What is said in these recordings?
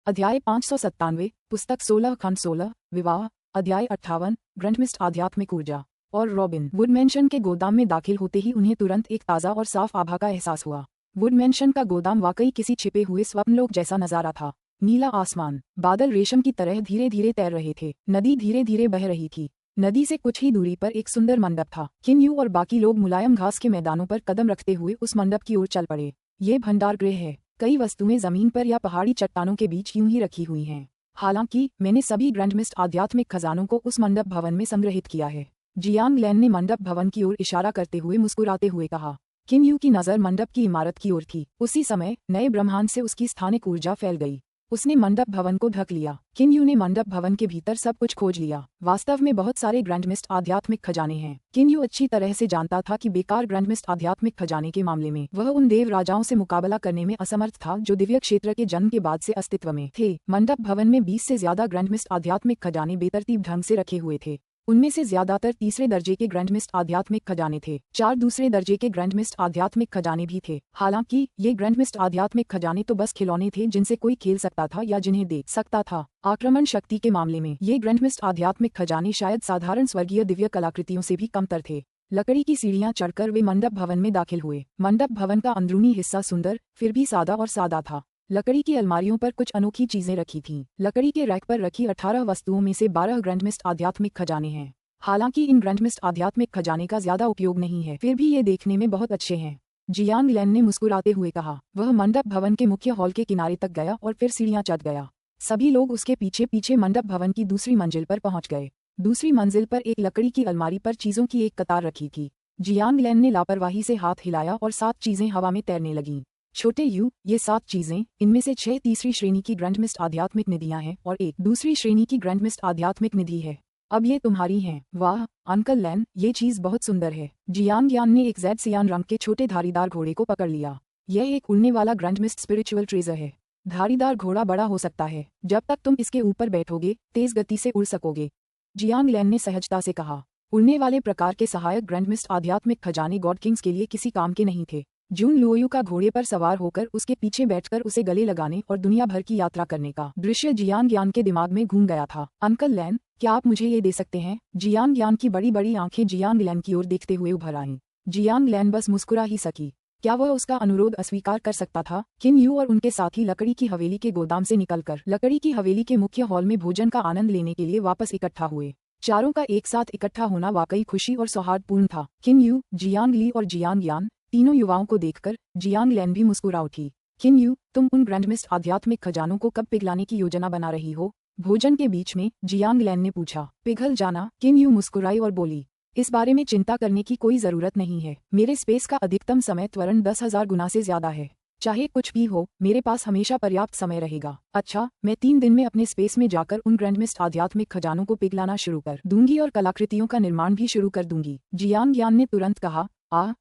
अध्याय 597, पुस्तक 16 खंड 16, विवाह। अध्याय 58, ग्रैंडमिस्ट आध्यात्मिक ऊर्जा। और रॉबिन वुड मैंशन के गोदाम में दाखिल होते ही उन्हें तुरंत एक ताज़ा और साफ आभा का एहसास हुआ। वुड मैंशन का गोदाम वाकई किसी छिपे हुए स्वप्नलोक जैसा नजारा था। नीला आसमान, बादल रेशम की तरह धीरे धीरे तैर रहे थे। नदी धीरे धीरे बह रही थी। नदी से कुछ ही दूरी पर एक सुंदर मंडप था। किन यू और बाकी लोग मुलायम घास के मैदानों पर कदम रखते हुए उस मंडप की ओर चल पड़े। ये भंडार गृह है। कई वस्तुएं जमीन पर या पहाड़ी चट्टानों के बीच यूं ही रखी हुई हैं। हालांकि मैंने सभी ग्रैंडमिस्ट आध्यात्मिक खजानों को उस मंडप भवन में संग्रहित किया है। जियांग लैन ने मंडप भवन की ओर इशारा करते हुए मुस्कुराते हुए कहा। किन यू की नज़र मंडप की इमारत की ओर थी। उसी समय नए ब्रह्मांड से उसकी स्थानिक ऊर्जा फैल गई। उसने मंडप भवन को ढक लिया। किन यू ने मंडप भवन के भीतर सब कुछ खोज लिया। वास्तव में बहुत सारे ग्रैंडमिस्ट आध्यात्मिक खजाने हैं। किन यू अच्छी तरह से जानता था कि बेकार ग्रैंडमिस्ट आध्यात्मिक खजाने के मामले में वह उन देव राजाओं से मुकाबला करने में असमर्थ था जो दिव्य क्षेत्र के जन्म के बाद से अस्तित्व में थे। मंडप भवन में 20 से ज्यादा ग्रैंडमिस्ट आध्यात्मिक खजाने बेतरतीब ढंग से रखे हुए थे। उनमें से ज्यादातर तीसरे दर्जे के ग्रैंडमिस्ट आध्यात्मिक खजाने थे। 4 दूसरे दर्जे के ग्रैंडमिस्ट आध्यात्मिक खजाने भी थे। हालांकि ये ग्रैंडमिस्ट आध्यात्मिक खजाने तो बस खिलौने थे जिनसे कोई खेल सकता था या जिन्हें देख सकता था। आक्रमण शक्ति के मामले में ये ग्रैंडमिस्ट आध्यात्मिक खजाने शायद साधारण स्वर्गीय दिव्य कलाकृतियों से भी कमतर थे। लकड़ी की सीढ़ियां चढ़कर वे मंडप भवन में दाखिल हुए। मंडप भवन का अंदरूनी हिस्सा सुंदर फिर भी सादा और सादा था। लकड़ी की अलमारियों पर कुछ अनोखी चीजें रखी थीं। लकड़ी के रैक पर रखी 18 वस्तुओं में से 12 ग्रैंडमिस्ट आध्यात्मिक खजाने हैं। हालांकि इन ग्रैंडमिस्ट आध्यात्मिक खजाने का ज्यादा उपयोग नहीं है, फिर भी ये देखने में बहुत अच्छे हैं। जियांग लैन ने मुस्कुराते हुए कहा। वह मंडप भवन के मुख्य हॉल के किनारे तक गया और फिर सीढ़ियां चढ़ गया। सभी लोग उसके पीछे पीछे मंडप भवन की दूसरी मंजिल पर पहुंच गए। दूसरी मंजिल पर एक लकड़ी की अलमारी पर चीजों की एक कतार रखी थी। जियांग लैन ने लापरवाही से हाथ हिलाया और 7 चीजें हवा में तैरने लगीं। छोटे यू, ये 7 चीजें, इनमें से 6 तीसरी श्रेणी की ग्रैंडमिस्ट आध्यात्मिक निधियां हैं और एक दूसरी श्रेणी की ग्रैंडमिस्ट आध्यात्मिक निधि है। अब ये तुम्हारी हैं। वाह अंकल लैन, ये चीज बहुत सुंदर है। जियांग यान ने एक जैड सियान रंग के छोटे धारीदार घोड़े को पकड़ लिया। यह एक उड़ने वाला ग्रैंडमिस्ट स्पिरिचुअल ट्रेजर है। धारीदार घोड़ा बड़ा हो सकता है। जब तक तुम इसके ऊपर बैठोगे तेज गति से उड़ सकोगे, जियांग लैन ने सहजता से कहा। उड़ने वाले प्रकार के सहायक ग्रैंडमिस्ट आध्यात्मिक खजाने गॉड किंग्स के लिए किसी काम के नहीं थे। जून लुओयू का घोड़े पर सवार होकर उसके पीछे बैठकर उसे गले लगाने और दुनिया भर की यात्रा करने का दृश्य जियांग यान के दिमाग में घूम गया था। अंकल लैन, क्या आप मुझे ये दे सकते हैं? जियांग यान की बड़ी बड़ी आंखें जियांग लैन की ओर देखते हुए उभर आईं। जियांग लैन बस मुस्कुरा ही सकी। क्या वह उसका अनुरोध अस्वीकार कर सकता था? किन यू और उनके साथी लकड़ी की हवेली के गोदाम से निकलकर लकड़ी की हवेली के मुख्य हॉल में भोजन का आनंद लेने के लिए वापस इकट्ठा हुए। चारों का एक साथ इकट्ठा होना वाकई खुशी और सौहार्दपूर्ण था। किन यू, जियांग ली और जियांग यान, तीनों युवाओं को देखकर जियांग लैन भी मुस्कुरा उठी। किन यू, तुम उन ग्रैंडमिस्ट आध्यात्मिक खजानों को कब पिघलाने की योजना बना रही हो? भोजन के बीच में जियांग लैन ने पूछा। पिघल जाना? किन यू मुस्कुराई और बोली। इस बारे में चिंता करने की कोई जरूरत नहीं है। मेरे स्पेस का अधिकतम समय त्वरण 10,000 गुना से ज्यादा है। चाहे कुछ भी हो, मेरे पास हमेशा पर्याप्त समय रहेगा। अच्छा, मैं 3 दिन में अपने स्पेस में जाकर उन ग्रैंडमिस्ट आध्यात्मिक खजानों को पिघलाना शुरू कर दूंगी और कलाकृतियों का निर्माण भी शुरू कर दूंगी। जियांग यान ने तुरंत कहा।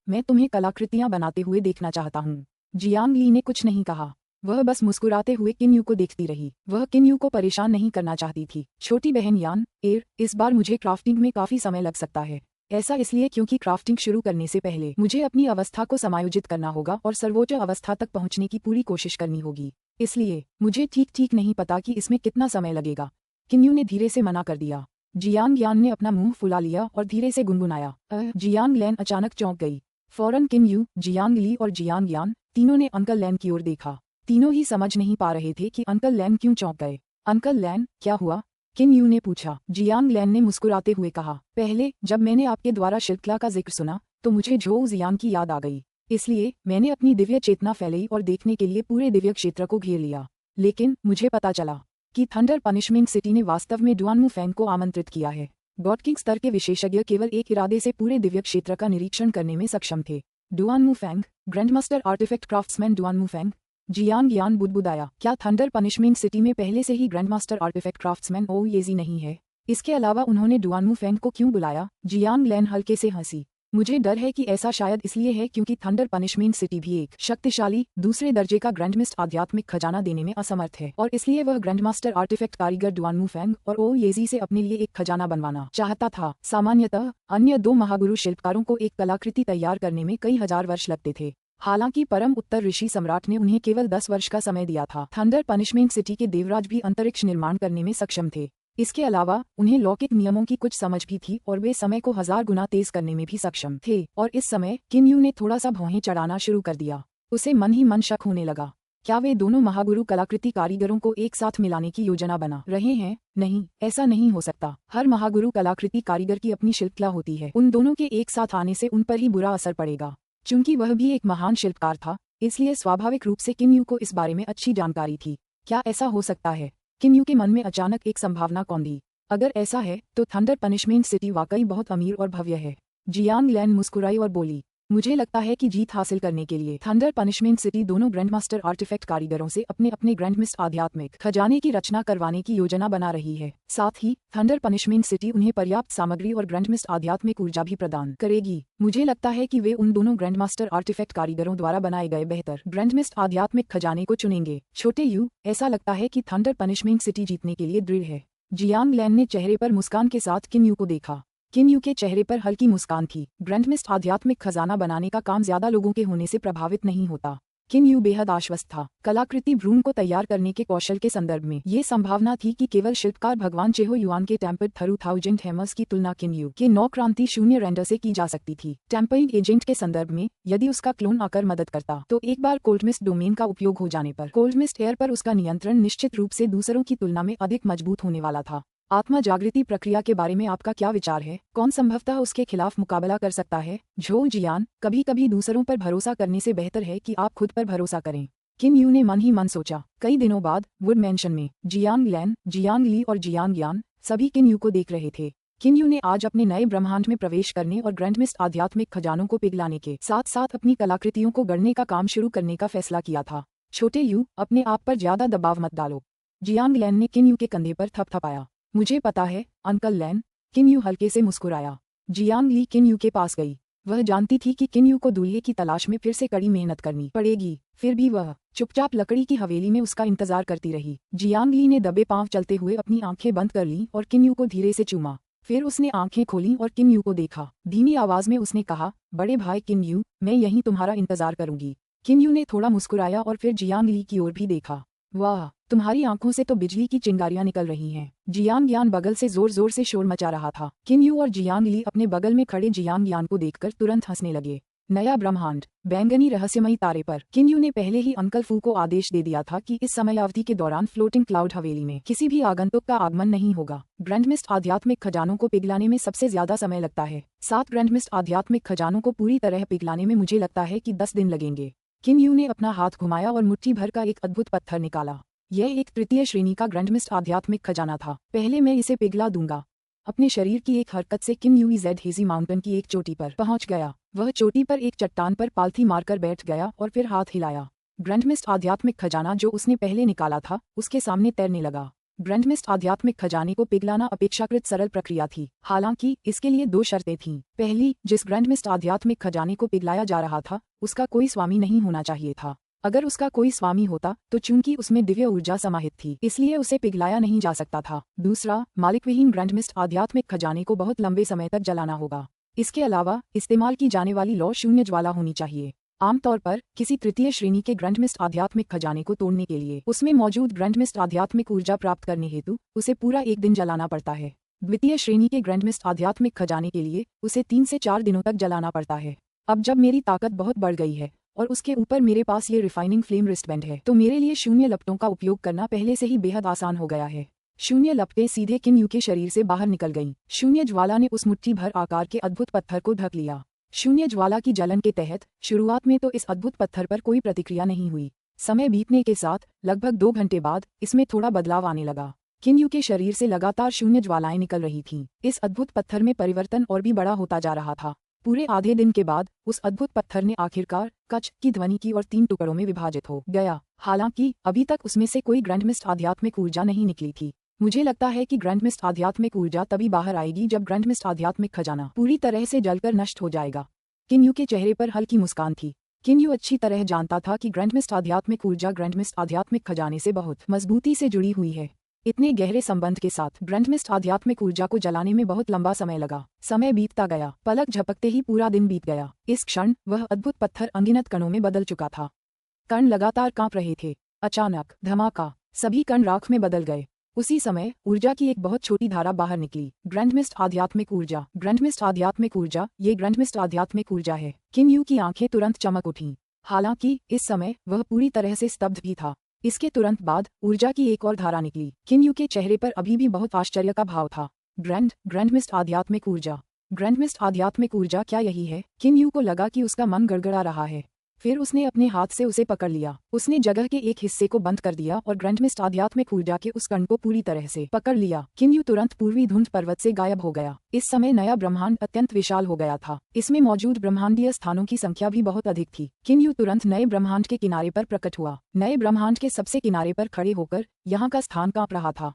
मैं तुम्हें कलाकृतियां बनाते हुए देखना चाहता हूँ। जियांग ली ने कुछ नहीं कहा। वह बस मुस्कुराते हुए किन यू को देखती रही। वह किन यू को परेशान नहीं करना चाहती थी। छोटी बहन यान, इस बार मुझे क्राफ्टिंग में काफी समय लग सकता है। ऐसा इसलिए क्योंकि क्राफ्टिंग शुरू करने से पहले मुझे अपनी अवस्था को समायोजित करना होगा और सर्वोच्च अवस्था तक पहुंचने की पूरी कोशिश करनी होगी। इसलिए मुझे ठीक नहीं पता कि इसमें कितना समय लगेगा। किन यू ने धीरे से मना कर दिया। जियांग यान ने अपना मुंह फुला लिया और धीरे से गुनगुनाया। जियांग लैन अचानक चौंक गई। फौरन किन यू, जियांग ली और जियांग यान तीनों ने अंकल लैन की ओर देखा। तीनों ही समझ नहीं पा रहे थे कि अंकल लैन क्यों चौंक गए। अंकल लैन, क्या हुआ? किन यू ने पूछा। जियांग लैन ने मुस्कुराते हुए कहा। पहले जब मैंने आपके द्वारा शिल्पकला का जिक्र सुना तो मुझे झोउ जियांग की याद आ गई। इसलिए मैंने अपनी दिव्य चेतना फैलाई और देखने के लिए पूरे दिव्य क्षेत्र को घेर लिया। लेकिन मुझे पता चला कि थंडर पनिशमेंट सिटी ने वास्तव में डुआनमू फैंग को आमंत्रित किया है। गॉड किंग स्तर के विशेषज्ञ केवल एक इरादे से पूरे दिव्य क्षेत्र का निरीक्षण करने में सक्षम थे। Duanmu Fang, grandmaster artifact craftsman Duanmu Fang. Jiang Yan बुदबुदाया। क्या थंडर पनिशमेंट सिटी में पहले से ही grandmaster artifact craftsman Ou Yeji नहीं है? इसके अलावा उन्होंने डुआनमू फैंग को क्यों बुलाया? जियांग लैन हल्के से हंसी। मुझे डर है कि ऐसा शायद इसलिए है क्योंकि थंडर पनिशमेंट सिटी भी एक शक्तिशाली दूसरे दर्जे का ग्रैंडमिस्ट आध्यात्मिक खजाना देने में असमर्थ है और इसलिए वह ग्रैंडमास्टर आर्टिफैक्ट कारीगर डुआनमू फैंग और ओ येजी से अपने लिए एक खजाना बनवाना चाहता था। सामान्यतः अन्य 2 महागुरु शिल्पकारों को एक कलाकृति तैयार करने में कई हजार वर्ष लगते थे। हालांकि परम उत्तर ऋषि सम्राट ने उन्हें केवल 10 वर्ष का समय दिया था। थंडर पनिशमेंट सिटी के देवराज भी अंतरिक्ष निर्माण करने में सक्षम थे। इसके अलावा उन्हें लौकिक नियमों की कुछ समझ भी थी और वे समय को 1000 गुना तेज करने में भी सक्षम थे। और इस समय किम यू ने थोड़ा सा भौहें चढ़ाना शुरू कर दिया। उसे मन ही मन शक होने लगा, क्या वे दोनों महागुरु कलाकृति कारीगरों को एक साथ मिलाने की योजना बना रहे हैं? नहीं, ऐसा नहीं हो सकता। हर महागुरु कलाकृति कारीगर की अपनी शिल्पकला होती है। उन दोनों के एक साथ आने से उन पर ही बुरा असर पड़ेगा। चूंकि वह भी एक महान शिल्पकार था, इसलिए स्वाभाविक रूप से किम यू को इस बारे में अच्छी जानकारी थी। क्या ऐसा हो सकता है? किम यू के मन में अचानक एक संभावना कौंधी। अगर ऐसा है तो थंडर पनिशमेंट सिटी वाकई बहुत अमीर और भव्य है। जियांग लैन मुस्कुराई और बोली, मुझे लगता है कि जीत हासिल करने के लिए थंडर पनिशमेंट सिटी दोनों ग्रैंडमास्टर आर्टिफैक्ट कारीगरों से अपने अपने ग्रैंडमिस्ट आध्यात्मिक खजाने की रचना करवाने की योजना बना रही है। साथ ही थंडर पनिशमेंट सिटी उन्हें पर्याप्त सामग्री और ग्रैंडमिस्ट आध्यात्मिक ऊर्जा भी प्रदान करेगी। मुझे लगता है कि वे उन दोनों ग्रैंडमास्टर आर्टिफैक्ट कारीगरों द्वारा बनाए गए बेहतर ग्रैंडमिस्ट आध्यात्मिक खजाने को चुनेंगे। छोटे यू, ऐसा लगता है कि थंडर पनिशमेंट सिटी जीतने के लिए दृढ़ है। जियांग लैन ने चेहरे पर मुस्कान के साथ किम यू को देखा। किम यू के चेहरे पर हल्की मुस्कान थी। ग्रैंडमिस्ट आध्यात्मिक खजाना बनाने का काम ज्यादा लोगों के होने से प्रभावित नहीं होता। किम यू बेहद आश्वस्त था। कलाकृति भ्रूण को तैयार करने के कौशल के संदर्भ में ये संभावना थी कि केवल शिल्पकार भगवान चेहो युआन के टेम्पर्ड थरू थाउजेंड हैमर्स की तुलना किम यू के 9 क्रांति शून्य रेंडर से की जा सकती थी। टेम्परिंग एजेंट के संदर्भ में यदि उसका क्लोन आकर मदद करता तो एक बार कोल्डमिस्ट डोमेन का उपयोग हो जाने पर कोल्डमिस्ट एयर पर उसका नियंत्रण निश्चित रूप से दूसरों की तुलना में अधिक मजबूत होने वाला था। आत्मा जागृति प्रक्रिया के बारे में आपका क्या विचार है? कौन संभवतः उसके खिलाफ मुकाबला कर सकता है? झो जियान, कभी कभी दूसरों पर भरोसा करने से बेहतर है कि आप खुद पर भरोसा करें। किम यू ने मन ही मन सोचा। कई दिनों बाद वुड मैंशन में जियांग लैन, जियांग ली और जियांग यान सभी किम यू को देख रहे थे। किम यू ने आज अपने नए ब्रह्मांड में प्रवेश करने और ग्रैंडमिस्ट आध्यात्मिक खजानों को पिघलाने के साथ साथ अपनी कलाकृतियों को गढ़ने का काम शुरू करने का फैसला किया था। छोटे यू, अपने आप पर ज्यादा दबाव मत डालो। जियांग लैन ने किम यू के कंधे पर थपथपाया। मुझे पता है अंकल लैन। किम यू हल्के से मुस्कुराया। जियांग ली किम यू के पास गई। वह जानती थी कि किम यू को दूल्हे की तलाश में फिर से कड़ी मेहनत करनी पड़ेगी। फिर भी वह चुपचाप लकड़ी की हवेली में उसका इंतजार करती रही। जियांग ली ने दबे पांव चलते हुए अपनी आंखें बंद कर लीं और किम यू को धीरे से चूमा। फिर उसने आंखें खोलीं और किम यू को देखा। धीमी आवाज में उसने कहा, बड़े भाई किम यू, मैं यहीं तुम्हारा इंतजार करूंगी। किम यू ने थोड़ा मुस्कुराया और फिर जियांग ली की ओर भी देखा। वाह, तुम्हारी आंखों से तो बिजली की चिंगारियां निकल रही हैं। जियांग यान बगल से जोर जोर से शोर मचा रहा था। किम यू और जियांग ली अपने बगल में खड़े जियांग यान को देखकर तुरंत हंसने लगे। नया ब्रह्मांड, बैंगनी रहस्यमयी तारे पर किम यू ने पहले ही अंकल फू को आदेश दे दिया था कि इस समयावधि के दौरान फ्लोटिंग क्लाउड हवेली में किसी भी आगंतुक का आगमन नहीं होगा। ग्रैंडमिस्ट आध्यात्मिक खजानों को पिघलाने में सबसे ज्यादा समय लगता है। 7 ग्रैंडमिस्ट आध्यात्मिक खजानों को पूरी तरह पिघलाने में मुझे लगता है कि 10 दिन लगेंगे। किम यू ने अपना हाथ घुमाया और मुट्ठी भर का एक अद्भुत पत्थर निकाला। यह एक तृतीय श्रेणी का ग्रैंडमिस्ट आध्यात्मिक खजाना था। पहले मैं इसे पिघला दूंगा। अपने शरीर की एक हरकत से किम यू जेड हेजी माउंटेन की एक चोटी पर पहुंच गया। वह चोटी पर एक चट्टान पर पालथी मारकर बैठ गया और फिर हाथ हिलाया। ग्रैंडमिस्ट आध्यात्मिक खजाना जो उसने पहले निकाला था उसके सामने तैरने लगा। ग्रैंडमिस्ट आध्यात्मिक खजाने को पिघलाना अपेक्षाकृत सरल प्रक्रिया थी। हालांकि इसके लिए 2 शर्तें थीं। पहली, जिस ग्रैंडमिस्ट आध्यात्मिक खजाने को पिघलाया जा रहा था उसका कोई स्वामी नहीं होना चाहिए था। अगर उसका कोई स्वामी होता तो चूंकि उसमें दिव्य ऊर्जा समाहित थी इसलिए उसे पिघलाया नहीं जा सकता था। दूसरा, मालिकविहीन ग्रैंडमिस्ट आध्यात्मिक खजाने को बहुत लंबे समय तक जलाना होगा। इसके अलावा इस्तेमाल की जाने वाली लौ शून्य ज्वाला होनी चाहिए। आमतौर पर किसी तृतीय श्रेणी के ग्रैंडमिस्ट आध्यात्मिक खजाने को तोड़ने के लिए उसमें मौजूद ग्रैंडमिस्ट आध्यात्मिक ऊर्जा प्राप्त करने हेतु उसे पूरा 1 दिन जलाना पड़ता है। द्वितीय श्रेणी के ग्रैंडमिस्ट आध्यात्मिक खजाने के लिए उसे 3 से 4 दिनों तक जलाना पड़ता है। अब जब मेरी ताकत बहुत बढ़ गई है और उसके ऊपर मेरे पास ये रिफाइनिंग फ्लेम रिस्टबैंड है तो मेरे लिए शून्य लपटों का उपयोग करना पहले से ही बेहद आसान हो गया है। शून्य लपटें सीधे किम यू के शरीर से बाहर निकल गईं। शून्य ज्वाला ने उस मुट्ठी भर आकार के अद्भुत पत्थर को ढक लिया। शून्य ज्वाला की जलन के तहत शुरुआत में तो इस अद्भुत पत्थर पर कोई प्रतिक्रिया नहीं हुई। समय बीतने के साथ लगभग 2 घंटे बाद इसमें थोड़ा बदलाव आने लगा। किम यू के शरीर से लगातार शून्य ज्वालाएं निकल रही थीं। इस अद्भुत पत्थर में परिवर्तन और भी बड़ा होता जा रहा था। पूरे आधे दिन के बाद उस अद्भुत पत्थर ने आखिरकार कच की ध्वनि की और 3 टुकड़ों में विभाजित हो गया। हालांकि अभी तक उसमें से कोई ग्रैंडमिस्ट आध्यात्मिक ऊर्जा नहीं निकली थी। मुझे लगता है कि ग्रैंडमिस्ट आध्यात्मिक ऊर्जा तभी बाहर आएगी जब ग्रैंडमिस्ट आध्यात्मिक खजाना पूरी तरह से जलकर नष्ट हो जाएगा। किम यू के चेहरे पर हल्की मुस्कान थी। किम यू अच्छी तरह जानता था कि ग्रैंडमिस्ट आध्यात्मिक ऊर्जा ग्रैंडमिस्ट आध्यात्मिक खजाने से बहुत मजबूती से जुड़ी हुई है। इतने गहरे संबंध के साथ ग्रंथमिस्ट आध्यात्मिक ऊर्जा को जलाने में बहुत लंबा समय लगा। समय बीतता गया, पलक झपकते ही पूरा दिन बीत गया। इस क्षण वह अद्भुत पत्थर अनगिनत कणों में बदल चुका था। कण लगातार कांप रहे थे। अचानक धमाका, सभी कण राख में बदल गए। उसी समय ऊर्जा की एक बहुत छोटी धारा बाहर निकली। ग्रंथमिस्ट आध्यात्मिक ऊर्जा, ग्रंथमिस्ट आध्यात्मिक ऊर्जा, ये ग्रंथमिस्ट आध्यात्मिक ऊर्जा है। किन यू की आंखें तुरंत चमक उठीं। हालांकि इस समय वह पूरी तरह से स्तब्ध भी था। इसके तुरंत बाद ऊर्जा की एक और धारा निकली। किन यू के चेहरे पर अभी भी बहुत आश्चर्य का भाव था। ग्रंथमिस्ट आध्यात्मिक ऊर्जा, ग्रंथमिस्ट आध्यात्मिक ऊर्जा, क्या यही है? किन यू को लगा कि उसका मन गड़गड़ा रहा है। फिर उसने अपने हाथ से उसे पकड़ लिया। उसने जगह के एक हिस्से को बंद कर दिया और ग्रंथमिस्ट आध्यात्मिक ऊर्जा के उस कण को पूरी तरह से पकड़ लिया। किन यू तुरंत पूर्वी धुंध पर्वत से गायब हो गया। इस समय नया ब्रह्मांड अत्यंत विशाल हो गया था। इसमें मौजूद ब्रह्मांडीय स्थानों की संख्या भी बहुत अधिक थी। किन यू तुरंत नए ब्रह्मांड के किनारे पर प्रकट हुआ। नए ब्रह्मांड के सबसे किनारे पर खड़े होकर यहाँ का स्थान कांप रहा था।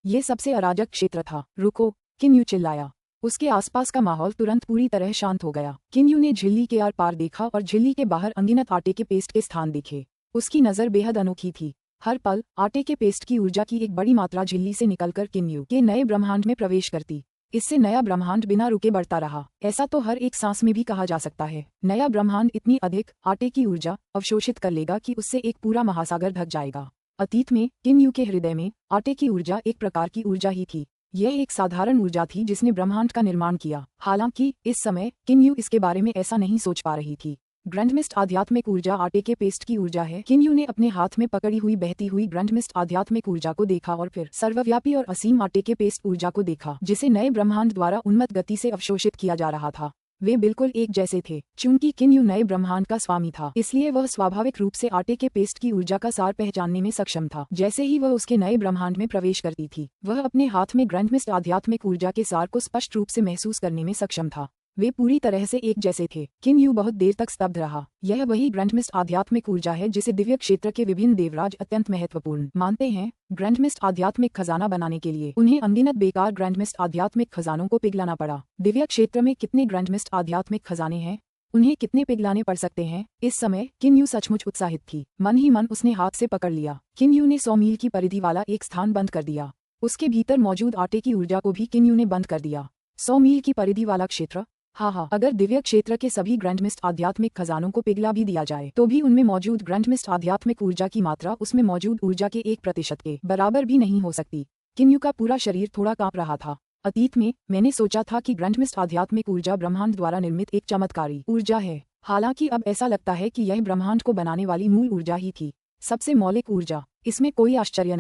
ये सबसे अराजक क्षेत्र था। रुको, किन यू चिल्लाया। उसके आसपास का माहौल तुरंत पूरी तरह शांत हो गया। किन यू ने झिल्ली के आर पार देखा और झिल्ली के बाहर अनगिनत आटे के पेस्ट के स्थान देखे। उसकी नज़र बेहद अनोखी थी। हर पल आटे के पेस्ट की ऊर्जा की एक बड़ी मात्रा झिल्ली से निकलकर किन यू के नए ब्रह्मांड में प्रवेश करती। इससे नया ब्रह्मांड बिना रुके बढ़ता रहा। ऐसा तो हर एक सांस में भी कहा जा सकता है। नया ब्रह्मांड इतनी अधिक आटे की ऊर्जा अवशोषित कर लेगा कि उससे एक पूरा महासागर ढक जाएगा। अतीत में किन यू के हृदय में आटे की ऊर्जा एक प्रकार की ऊर्जा ही थी। यह एक साधारण ऊर्जा थी जिसने ब्रह्मांड का निर्माण किया। हालांकि इस समय किन यू इसके बारे में ऐसा नहीं सोच पा रही थी। ग्रंथमिस्ट आध्यात्मिक ऊर्जा आटे के पेस्ट की ऊर्जा है। किन यू ने अपने हाथ में पकड़ी हुई बहती हुई ग्रंथमिस्ट आध्यात्मिक ऊर्जा को देखा और फिर सर्वव्यापी और असीम आटे के पेस्ट ऊर्जा को देखा, जिसे नए ब्रह्मांड द्वारा उन्मत्त गति से अवशोषित किया जा रहा था। वे बिल्कुल एक जैसे थे। चूंकि किन यू नए ब्रह्मांड का स्वामी था, इसलिए वह स्वाभाविक रूप से आटे के पेस्ट की ऊर्जा का सार पहचानने में सक्षम था। जैसे ही वह उसके नए ब्रह्मांड में प्रवेश करती थी, वह अपने हाथ में ग्रंथमिस्ट आध्यात्मिक ऊर्जा के सार को स्पष्ट रूप से महसूस करने में सक्षम था। वे पूरी तरह से एक जैसे थे। किन यू बहुत देर तक स्तब्ध रहा। यह वही ग्रंथमिस्ट आध्यात्मिक ऊर्जा है जिसे दिव्य क्षेत्र के विभिन्न देवराज अत्यंत महत्वपूर्ण मानते हैं। ग्रंथमिस्ट आध्यात्मिक खजाना बनाने के लिए उन्हें अनगिनत बेकार ग्रंथमिस्ट आध्यात्मिक खजानों को पिघलाना पड़ा। दिव्य क्षेत्र में कितने ग्रंथमिस्ट आध्यात्मिक खजाने हैं? उन्हें कितने पिघलाने पड़ सकते हैं? इस समय किन यू सचमुच उत्साहित थी। मन ही मन उसने हाथ से पकड़ लिया। किन यू ने 100 मील की परिधि वाला एक स्थान बंद कर दिया। उसके भीतर मौजूद आटे की ऊर्जा को भी किन यू ने बंद कर दिया। 100 मील की परिधि वाला क्षेत्र, हाँ, अगर दिव्य क्षेत्र के सभी ग्रंथमिस्ट आध्यात्मिक खजानों को पिघला भी दिया जाए तो भी उनमें मौजूद ग्रंथमिस्ट आध्यात्मिक ऊर्जा की मात्रा उसमें मौजूद ऊर्जा के 1% के बराबर भी नहीं हो सकती। किन यू का पूरा शरीर थोड़ा कांप रहा था। अतीत में मैंने सोचा था कि ग्रंथमिस्ट आध्यात्मिक ऊर्जा ब्रह्मांड द्वारा निर्मित एक चमत्कारी ऊर्जा है। हालांकि अब ऐसा लगता है कि यह ब्रह्मांड को बनाने वाली मूल ऊर्जा ही थी, सबसे मौलिक ऊर्जा। इसमें कोई आश्चर्य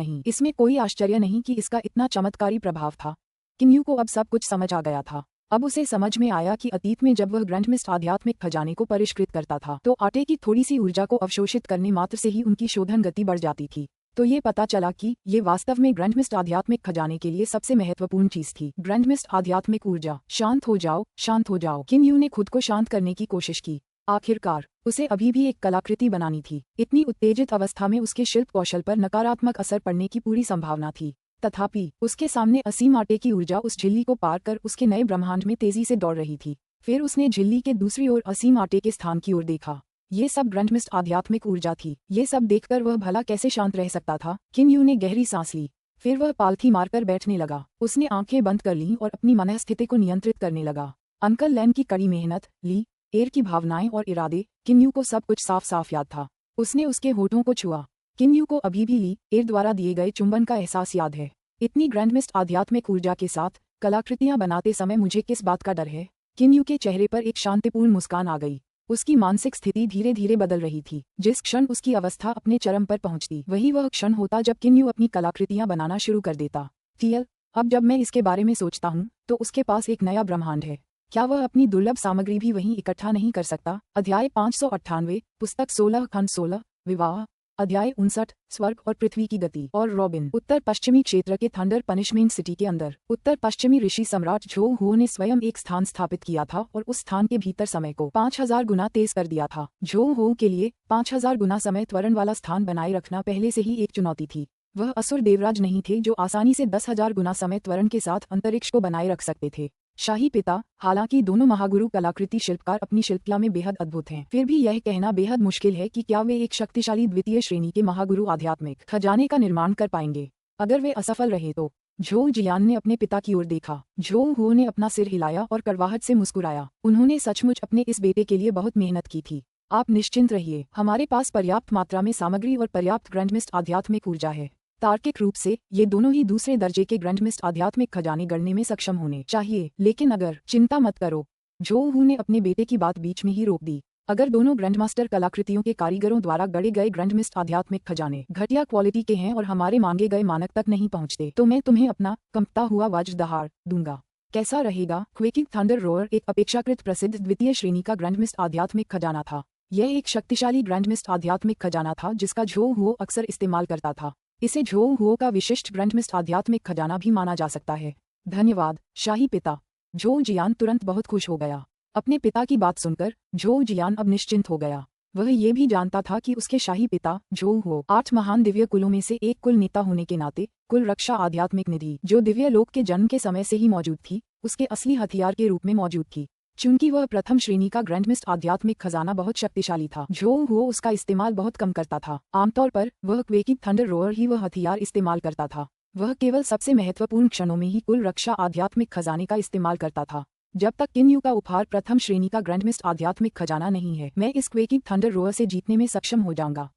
नहीं कि इसका इतना चमत्कारी प्रभाव था। किन यू को अब सब कुछ समझ आ गया था। अब उसे समझ में आया कि अतीत में जब वह ग्रंथमिस्ट आध्यात्मिक खजाने को परिष्कृत करता था तो आटे की थोड़ी सी ऊर्जा को अवशोषित करने मात्र से ही उनकी शोधन गति बढ़ जाती थी। तो ये पता चला कि ये वास्तव में ग्रंथमिस्ट आध्यात्मिक खजाने के लिए सबसे महत्वपूर्ण चीज थी। ग्रंथमिस्ट आध्यात्मिक ऊर्जा। शांत हो जाओ, शांत हो जाओ। किन यू ने खुद को शांत करने की कोशिश की। आखिरकार उसे अभी भी एक कलाकृति बनानी थी। इतनी उत्तेजित अवस्था में उसके शिल्प कौशल पर नकारात्मक असर पड़ने की पूरी संभावना थी। तथापि उसके सामने असीम आटे की ऊर्जा उस झिल्ली को पार कर उसके नए ब्रह्मांड में तेजी से दौड़ रही थी। फिर उसने झिल्ली के दूसरी ओर असीम आटे के स्थान की ओर देखा। ये सब ग्रंथमिस्ट आध्यात्मिक ऊर्जा थी। ये सब देखकर वह भला कैसे शांत रह सकता था। किन यू ने गहरी सांस ली। फिर वह पालथी मारकर बैठने लगा। उसने आंखें बंद कर लीं और अपनी मनस्थिति को नियंत्रित करने लगा। अंकल लैन की कड़ी मेहनत, ली एयर की भावनाएं और इरादे, किन यू को सब कुछ साफ साफ याद था। उसने उसके होठों को छुआ। किन यू को अभी भी ली एयर द्वारा दिए गए चुंबन का एहसास याद है। इतनी ग्रैंडमिस्ट आध्यात्मिक ऊर्जा के साथ कलाकृतियां बनाते समय मुझे किस बात का डर है। किन यू के चेहरे पर एक शांतिपूर्ण मुस्कान आ गई। उसकी मानसिक स्थिति धीरे धीरे बदल रही थी। जिस क्षण उसकी अवस्था अपने चरम पर पहुंचती, वही वह क्षण होता जब किन यू अपनी कलाकृतियां बनाना शुरू कर देता। फियल, अब जब मैं इसके बारे में सोचता हूँ तो उसके पास एक नया ब्रह्मांड है। क्या वह अपनी दुर्लभ सामग्री भी वहीं इकट्ठा नहीं कर सकता? अध्याय 598, पुस्तक 16 खंड 16, विवाह। अध्याय 59, स्वर्ग और पृथ्वी की गति। और रॉबिन। उत्तर पश्चिमी क्षेत्र के थंडर पनिशमेंट सिटी के अंदर उत्तर पश्चिमी ऋषि सम्राट झो हुओ ने स्वयं एक स्थान स्थापित किया था और उस स्थान के भीतर समय को 5000 गुना तेज कर दिया था। झो हुओ के लिए 5000 गुना समय त्वरण वाला स्थान बनाए रखना पहले से ही एक चुनौती थी। वह असुर देवराज नहीं थे जो आसानी से 10,000 गुना समय त्वरण के साथ अंतरिक्ष को बनाए रख सकते थे। शाही पिता। हालांकि दोनों महागुरु कलाकृति शिल्पकार अपनी शिल्पकला में बेहद अद्भुत हैं, फिर भी यह कहना बेहद मुश्किल है कि क्या वे एक शक्तिशाली द्वितीय श्रेणी के महागुरु आध्यात्मिक खजाने का निर्माण कर पाएंगे। अगर वे असफल रहे तो। झोउ जियान ने अपने पिता की ओर देखा। झोउ हुओ ने अपना सिर हिलाया और कड़वाहट से मुस्कुराया। उन्होंने सचमुच अपने इस बेटे के लिए बहुत मेहनत की थी। आप निश्चिंत रहिए, हमारे पास पर्याप्त मात्रा में सामग्री और पर्याप्त ग्रैंडमिस्ट आध्यात्मिक ऊर्जा है। तार्किक रूप से ये दोनों ही दूसरे दर्जे के ग्रैंडमिस्ट आध्यात्मिक खजाने गढ़ने में सक्षम होने चाहिए, लेकिन अगर चिंता मत करो, झोउ हुओ ने अपने बेटे की बात बीच में ही रोक दी। अगर दोनों ग्रैंडमास्टर कलाकृतियों के कारीगरों द्वारा गढ़े गए ग्रैंडमिस्ट आध्यात्मिक खजाने घटिया क्वालिटी के हैं और हमारे मांगे गए मानक तक नहीं पहुंचते, तो मैं तुम्हें अपना कंपता हुआ वज्र दहाड़ दूंगा। कैसा रहेगा? क्वेकिंग थंडर रोअर एक अपेक्षाकृत प्रसिद्ध द्वितीय श्रेणी का ग्रैंडमिस्ट आध्यात्मिक खजाना था। यह एक शक्तिशाली ग्रैंडमिस्ट आध्यात्मिक खजाना था जिसका झोउ हुओ अक्सर इस्तेमाल करता था। इसे झोउ हुओ का विशिष्ट ग्रैंडमिस्ट आध्यात्मिक खजाना भी माना जा सकता है। धन्यवाद शाही पिता। झोउ जियान तुरंत बहुत खुश हो गया। अपने पिता की बात सुनकर झोउ जियान अब निश्चिंत हो गया। वह ये भी जानता था कि उसके शाही पिता झोउ हुओ 8 महान दिव्य कुलों में से एक कुल नेता होने के नाते कुल रक्षा आध्यात्मिक निधि जो दिव्य लोक के जन्म के समय से ही मौजूद थी, उसके असली हथियार के रूप में मौजूद थी। चूंकि वह प्रथम श्रेणी का ग्रैंडमिस्ट आध्यात्मिक खजाना बहुत शक्तिशाली था, झोउ हुओ उसका इस्तेमाल बहुत कम करता था। आमतौर पर वह क्वेकिंग थंडर रोअर ही वह हथियार इस्तेमाल करता था। वह केवल सबसे महत्वपूर्ण क्षणों में ही कुल रक्षा आध्यात्मिक खजाने का इस्तेमाल करता था। जब तक किन्यू का उपहार प्रथम श्रेणी का ग्रैंडमिस्ट आध्यात्मिक खजाना नहीं है, मैं इस क्वेकिंग थंडर रोअर से जीतने में सक्षम हो जाऊंगा।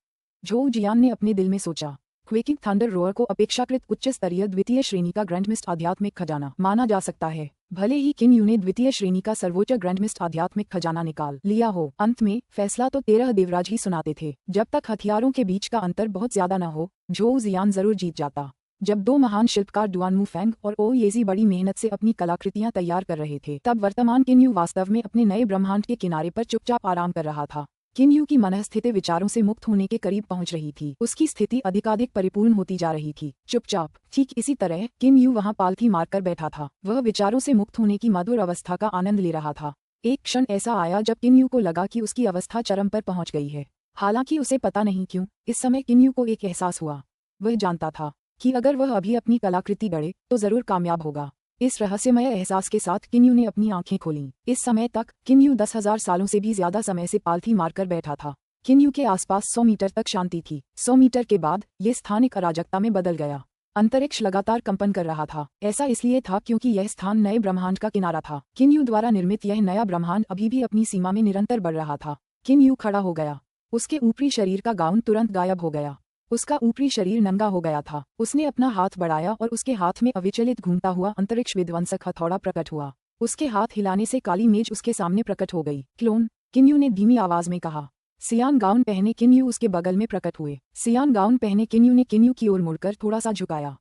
झोउ जियान ने अपने दिल में सोचा। क्वेकिंग थंडर रोअर को अपेक्षाकृत उच्च स्तरीय द्वितीय श्रेणी का ग्रैंडमिस्ट आध्यात्मिक खजाना माना जा सकता है। भले ही किन्यू ने द्वितीय श्रेणी का सर्वोच्च ग्रैंडमिस्ट आध्यात्मिक खजाना निकाल लिया हो, अंत में फैसला तो 13 देवराज ही सुनाते थे। जब तक हथियारों के बीच का अंतर बहुत ज्यादा न हो, झोउ जियान जरूर जीत जाता। जब दो महान शिल्पकार डुआनमू फेंग और ओ येजी बड़ी मेहनत से अपनी कलाकृतियां तैयार कर रहे थे, तब वर्तमान किन्यू वास्तव में अपने नए ब्रह्मांड के किनारे पर चुपचाप आराम कर रहा था। किन्यू की मनःस्थिति विचारों से मुक्त होने के करीब पहुंच रही थी। उसकी स्थिति अधिकाधिक परिपूर्ण होती जा रही थी। चुपचाप, ठीक इसी तरह किन्यू वहां पालथी मारकर बैठा था। वह विचारों से मुक्त होने की मधुर अवस्था का आनंद ले रहा था। एक क्षण ऐसा आया जब किन्यू को लगा कि उसकी अवस्था चरम पर पहुंच गई है। हालांकि उसे पता नहीं क्यों, इस समय किन्यू को एक एहसास हुआ। वह जानता था कि अगर वह अभी अपनी कलाकृति गढ़े तो जरूर कामयाब होगा। इस रहस्यमय एहसास के साथ किन्यू ने अपनी आंखें खोलीं। इस समय तक किन्यू 10,000 सालों से भी ज्यादा समय से पालथी मारकर बैठा था। किन्यू के आसपास 100 मीटर तक शांति थी। 100 मीटर के बाद ये स्थान एक अराजकता में बदल गया। अंतरिक्ष लगातार कंपन कर रहा था। ऐसा इसलिए था क्योंकि यह स्थान नए ब्रह्मांड का किनारा था। किन्यू द्वारा निर्मित यह नया ब्रह्मांड अभी भी अपनी सीमा में निरंतर बढ़ रहा था। किन्यू खड़ा हो गया। उसके ऊपरी शरीर का गाउन तुरंत गायब हो गया। उसका ऊपरी शरीर नंगा हो गया था। उसने अपना हाथ बढ़ाया और उसके हाथ में अविचलित घूमता हुआ अंतरिक्ष विध्वंसक हथौड़ा प्रकट हुआ। उसके हाथ हिलाने से काली मेज उसके सामने प्रकट हो गई। क्लोन, किन्यू ने धीमी आवाज में कहा। सियान गाउन पहने किन्यू उसके बगल में प्रकट हुए। सियान गाउन पहने किन्यू ने किन्यू की ओर मुड़कर थोड़ा सा झुकाया।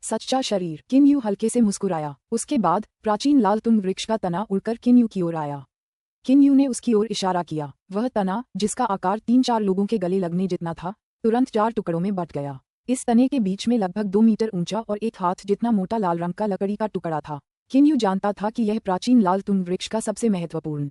सच्चा शरीर। किन्यू हल्के से मुस्कुराया। उसके बाद प्राचीन लाल तुंग वृक्ष का तना उड़कर किन्यू की ओर आया। किन्यू ने उसकी ओर इशारा किया। वह तना, जिसका आकार 3-4 लोगों के गले लगने जितना था, तुरंत 4 टुकड़ों में बंट गया। इस तने के बीच में लगभग 2 मीटर ऊंचा और एक हाथ जितना मोटा लाल रंग का लकड़ी का टुकड़ा था। किन्यू जानता था कि यह प्राचीन लाल तुंग वृक्ष का सबसे महत्वपूर्ण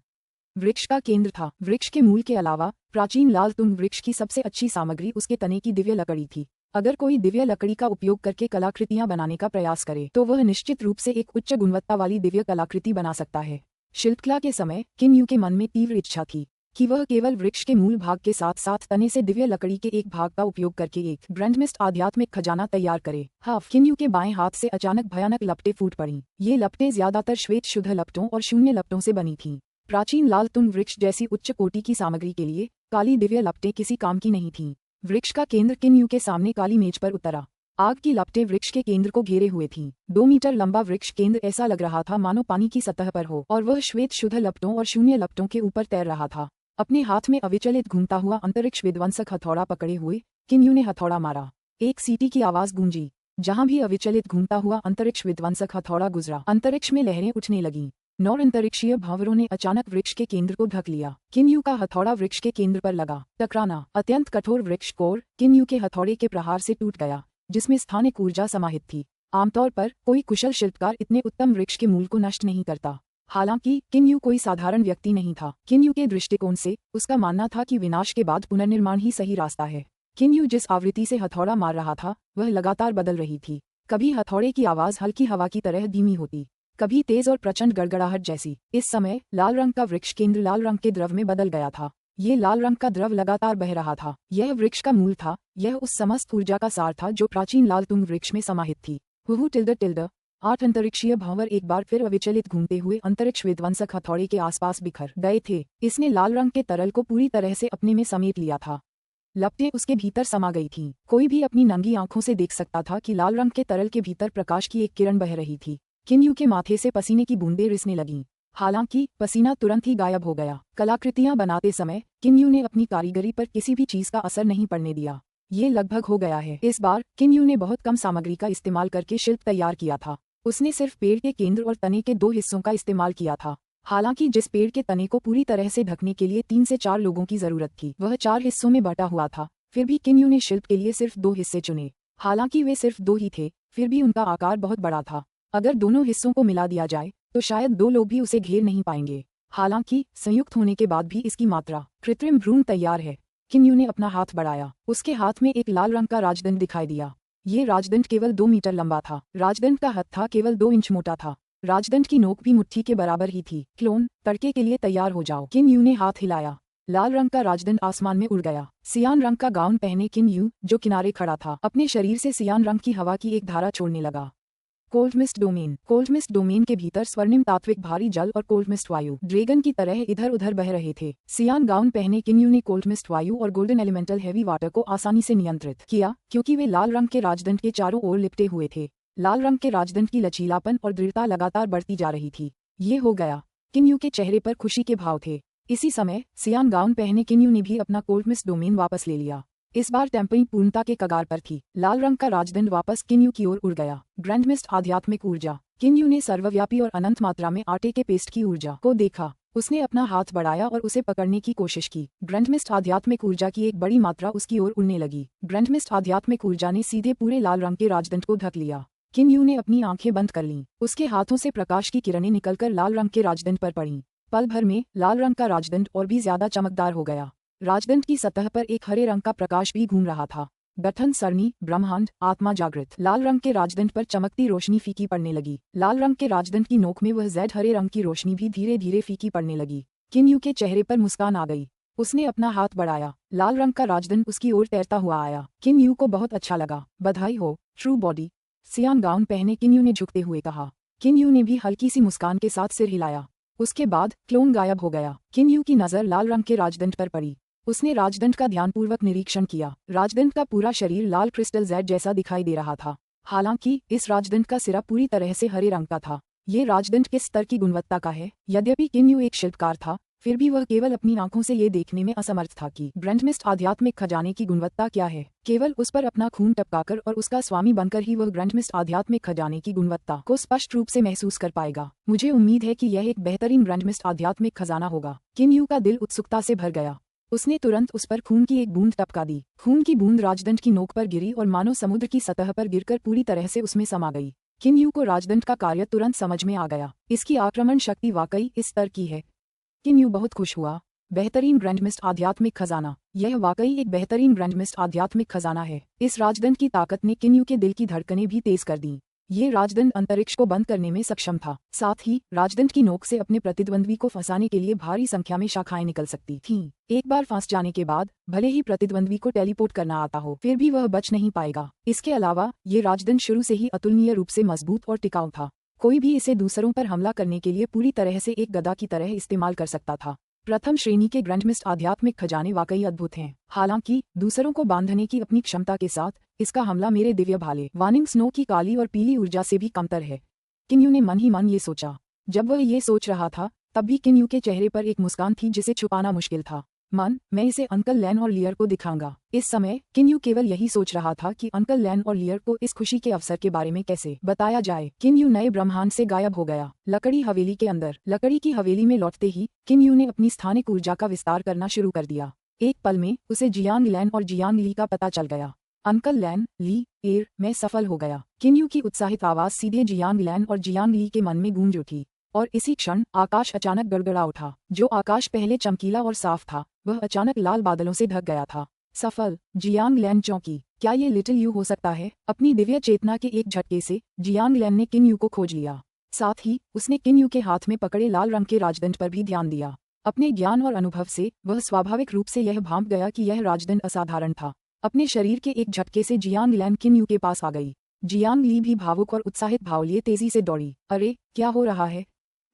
वृक्ष का केंद्र था। वृक्ष के मूल के अलावा प्राचीन लाल तुंग वृक्ष की सबसे अच्छी सामग्री उसके तने की दिव्य लकड़ी थी। अगर कोई दिव्य लकड़ी का उपयोग करके कलाकृतियां बनाने का प्रयास करे तो वह निश्चित रूप से एक उच्च गुणवत्ता वाली दिव्य कलाकृति बना सकता है। शिल्पकला के समय किन्यू के मन में तीव्र इच्छा थी कि वह केवल वृक्ष के मूल भाग के साथ साथ तने से दिव्य लकड़ी के एक भाग का उपयोग करके एक ग्रैंडमिस्ट आध्यात्मिक खजाना तैयार करे। किन्यू के बाएं हाथ से अचानक भयानक लपटें फूट पड़ीं। ये लपटें ज्यादातर श्वेत शुद्ध लपटों और शून्य लपटों से बनी थीं। प्राचीन लाल तुंग वृक्ष जैसी उच्च कोटि की सामग्री के लिए काली दिव्य लपटें किसी काम की नहीं थीं। वृक्ष का केंद्र किन्यू के सामने काली मेज पर उतरा। आग की लपटें वृक्ष के केंद्र को घेरे हुए थीं। 2 मीटर लंबा वृक्ष केंद्र ऐसा लग रहा था मानो पानी की सतह पर हो और वह श्वेत शुद्ध लपटों और शून्य लपटों के ऊपर तैर रहा था। अपने हाथ में अविचलित घूमता हुआ अंतरिक्ष विध्वंसक हथौड़ा पकड़े हुए किन्यू ने हथौड़ा मारा। एक सीटी की आवाज गूंजी। जहां भी अविचलित घूमता हुआ अंतरिक्ष विध्वंसक हथौड़ा गुजरा, अंतरिक्ष में लहरें उठने लगीं। 9 अंतरिक्षीय भंवरों ने अचानक वृक्ष के केंद्र को ढक लिया। किन्यू का हथौड़ा वृक्ष के केंद्र पर लगा। टकराना। अत्यंत कठोर वृक्ष कोर किन्यू के हथौड़े के प्रहार से टूट गया, जिसमें स्थानिक ऊर्जा समाहित थी। आमतौर पर कोई कुशल शिल्पकार इतने उत्तम वृक्ष के मूल को नष्ट नहीं करता। हालांकि किन्यू कोई साधारण व्यक्ति नहीं था। किन्यू के दृष्टिकोण से उसका मानना था कि विनाश के बाद पुनर्निर्माण ही सही रास्ता है। किन्यू जिस आवृत्ति से हथौड़ा मार रहा था वह लगातार बदल रही थी। कभी हथौड़े की आवाज हल्की हवा की तरह धीमी होती, कभी तेज और प्रचंड गड़गड़ाहट जैसी। इस समय लाल रंग का वृक्ष केंद्र लाल रंग के द्रव में बदल गया था। ये लाल रंग का द्रव लगातार बह रहा था। यह वृक्ष का मूल था। यह उस समस्त ऊर्जा का सार था जो प्राचीन लाल तुंग वृक्ष में समाहित थी। हुहू टिल्ड 8 अंतरिक्षीय भंवर एक बार फिर अविचलित घूमते हुए अंतरिक्ष विध्वंसक हथौड़े के आसपास बिखर गए थे। इसने लाल रंग के तरल को पूरी तरह से अपने में समेट लिया था। लपटें उसके भीतर समा गई थीं। कोई भी अपनी नंगी आंखों से देख सकता था कि लाल रंग के तरल के भीतर प्रकाश की एक किरण बह रही थी। किन्यू के माथे से पसीने की बूंदें रिसने लगीं। हालांकि पसीना तुरंत ही गायब हो गया। कलाकृतियां बनाते समय किन्यू ने अपनी कारीगरी पर किसी भी चीज का असर नहीं पड़ने दिया। ये लगभग हो गया है। इस बार किन्यू ने बहुत कम सामग्री का इस्तेमाल करके शिल्प तैयार किया था। उसने सिर्फ पेड़ के केंद्र और तने के 2 हिस्सों का इस्तेमाल किया था। हालांकि जिस पेड़ के तने को पूरी तरह से ढकने के लिए 3 से 4 लोगों की जरूरत थी, वह 4 हिस्सों में बटा हुआ था। फिर भी किन्यू ने शिल्प के लिए सिर्फ 2 हिस्से चुने। हालांकि वे सिर्फ 2 ही थे, फिर भी उनका आकार बहुत बड़ा था। अगर दोनों हिस्सों को मिला दिया जाए तो शायद 2 लोग भी उसे घेर नहीं पाएंगे। हालांकि संयुक्त होने के बाद भी इसकी मात्रा कृत्रिम भ्रूण तैयार है। किन्यू ने अपना हाथ बढ़ाया। उसके हाथ में एक लाल रंग का राजदंड दिखाई दिया। ये राजदंड केवल 2 मीटर लंबा था। राजदंड का हत्था केवल 2 इंच मोटा था। राजदंड की नोक भी मुट्ठी के बराबर ही थी। क्लोन, तड़के के लिए तैयार हो जाओ। किन्यू ने हाथ हिलाया। लाल रंग का राजदंड आसमान में उड़ गया। सियान रंग का गाउन पहने किन्यू, जो किनारे खड़ा था, अपने शरीर से सियान रंग की हवा की एक धारा छोड़ने लगा। कोल्ड मिस्ट डोमेन के भीतर स्वर्णिम तात्विक भारी जल और कोल्ड मिस्ट वायु ड्रैगन की तरह इधर उधर बह रहे थे। सियान गाउन पहने किन्यू ने कोल्ड मिस्ट वायु और गोल्डन एलिमेंटल हैवी वाटर को आसानी से नियंत्रित किया, क्योंकि वे लाल रंग के राजदंड के चारों ओर लिपटे हुए थे। लाल रंग के राजदंड की लचीलापन और दृढ़ता लगातार बढ़ती जा रही थी। ये हो गया। किन्यू के चेहरे पर खुशी के भाव थे। इसी समय सियान गाउन पहने किन्यू ने भी अपना कोल्ड मिस्ट डोमेन वापस ले लिया। इस बार टेम्परिंग पूर्णता के कगार पर थी। लाल रंग का राजदंड वापस किन्यू की ओर उड़ गया। ग्रैंड मिस्ट आध्यात्मिक ऊर्जा। किन्यू ने सर्वव्यापी और अनंत मात्रा में आटे के पेस्ट की ऊर्जा को देखा। उसने अपना हाथ बढ़ाया और उसे पकड़ने की कोशिश की। ग्रैंड मिस्ट आध्यात्मिक ऊर्जा की एक बड़ी मात्रा उसकी ओर उड़ने लगी। ग्रैंड मिस्ट आध्यात्मिक ऊर्जा ने सीधे पूरे लाल रंग के राजदंड को ढक लिया। किन्यू ने अपनी आंखें बंद कर लीं। उसके हाथों से प्रकाश की किरणें निकलकर लाल रंग के राजदंड पर पड़ीं। पल भर में लाल रंग का राजदंड और भी ज्यादा चमकदार हो गया। राजदंड की सतह पर एक हरे रंग का प्रकाश भी घूम रहा था। गठन सरणी, ब्रह्मांड, आत्मा जागृत। लाल रंग के राजदंड पर चमकती रोशनी फीकी पड़ने लगी। लाल रंग के राजदंड की नोक में वह जेड हरे रंग की रोशनी भी धीरे धीरे फीकी पड़ने लगी। किन्यू के चेहरे पर मुस्कान आ गई। उसने अपना हाथ बढ़ाया। लाल रंग का राजदंड उसकी ओर तैरता हुआ आया। किन्यू को बहुत अच्छा लगा। बधाई हो, ट्रू बॉडी। सियान गाउन पहने किन्यू ने झुकते हुए कहा। किन्यू ने भी हल्की सी मुस्कान के साथ सिर हिलाया। उसके बाद क्लोन गायब हो गया। किन्यू की नजर लाल रंग के राजदंड पर पड़ी। उसने राजदंड का ध्यानपूर्वक निरीक्षण किया। राजदंड का पूरा शरीर लाल क्रिस्टल जेड जैसा दिखाई दे रहा था। हालांकि इस राजदंड का सिरा पूरी तरह से हरे रंग का था। ये राजदंड किस स्तर की गुणवत्ता का है? यद्यपि किन्यू एक शिल्पकार था, फिर भी वह केवल अपनी आंखों से ये देखने में असमर्थ था कि ग्रैंड मिस्ट आध्यात्मिक खजाने की गुणवत्ता क्या है। केवल उस पर अपना खून टपकाकर और उसका स्वामी बनकर ही वह ग्रैंड मिस्ट आध्यात्मिक खजाने की गुणवत्ता को स्पष्ट रूप से महसूस कर पाएगा। मुझे उम्मीद है कि यह एक बेहतरीन ग्रैंड मिस्ट आध्यात्मिक खजाना होगा। किन्यू का दिल उत्सुकता से भर गया। उसने तुरंत उस पर खून की एक बूंद टपका दी। खून की बूंद राजदंड की नोक पर गिरी और मानो समुद्र की सतह पर गिरकर पूरी तरह से उसमें समा गई। किन्यू को राजदंड का कार्य तुरंत समझ में आ गया। इसकी आक्रमण शक्ति वाकई इस स्तर की है। किन्यू बहुत खुश हुआ। बेहतरीन ग्रैंड मिस्ट आध्यात्मिक खजाना। यह वाकई एक बेहतरीन ग्रैंड मिस्ट आध्यात्मिक खजाना है। इस राजदंड की ताकत ने किन्यू के दिल की धड़कनें भी तेज कर दी। ये राजदंड अंतरिक्ष को बंद करने में सक्षम था। साथ ही राजदंड की नोक से अपने प्रतिद्वंद्वी को फंसाने के लिए भारी संख्या में शाखाएं निकल सकती थीं। एक बार फंस जाने के बाद भले ही प्रतिद्वंद्वी को टेलीपोर्ट करना आता हो, फिर भी वह बच नहीं पाएगा। इसके अलावा ये राजदंड शुरू से ही अतुलनीय रूप से मजबूत और टिकाऊ था। कोई भी इसे दूसरों पर हमला करने के लिए पूरी तरह से एक गदा की तरह इस्तेमाल कर सकता था। प्रथम श्रेणी के ग्रैंड मिस्ट आध्यात्मिक खजाने वाकई अद्भुत हैं। हालांकि दूसरों को बांधने की अपनी क्षमता के साथ इसका हमला मेरे दिव्य भाले वार्निंग स्नो की काली और पीली ऊर्जा से भी कमतर है। किन्यू ने मन ही मन ये सोचा। जब वह ये सोच रहा था तब भी किन्यू के चेहरे पर एक मुस्कान थी जिसे छुपाना मुश्किल था। मैं इसे अंकल लैन और लियर को दिखाऊंगा। इस समय किन्यू केवल यही सोच रहा था कि अंकल लैन और लियर को इस खुशी के अवसर के बारे में कैसे बताया जाए। किन्यू नए ब्रह्मांड से गायब हो गया। लकड़ी हवेली के अंदर। लकड़ी की हवेली में लौटते ही किन्यू ने अपनी स्थानिक ऊर्जा का विस्तार करना शुरू कर दिया। एक पल में उसे जियांग लैन और जियांग ली का पता चल गया। अंकल लैन, ली, एयर, मैं सफल हो गया। किन्यू की उत्साहित आवाज सीधे जियांग लैन और जियांग ली के मन में गूंज उठी और इसी क्षण आकाश अचानक गड़गड़ा उठा। जो आकाश पहले चमकीला और साफ था वह अचानक लाल बादलों से ढक गया था। सफल। जियांग लैन चौंकी। क्या ये लिटिल यू हो सकता है? अपनी दिव्य चेतना के एक झटके से जियांग लैन ने किन्यू को खोज लिया। साथ ही उसने किन्यू के हाथ में पकड़े लाल रंग के राजदंड पर भी ध्यान दिया। अपने ज्ञान और अनुभव से वह स्वाभाविक रूप से यह भांप गया कि यह राजदंड असाधारण था। अपने शरीर के एक झटके से जियांग लैन किन यू के पास आ गई। जियांग ली भी भावुक और उत्साहित भाव लिए तेजी से दौड़ी। अरे, क्या हो रहा है?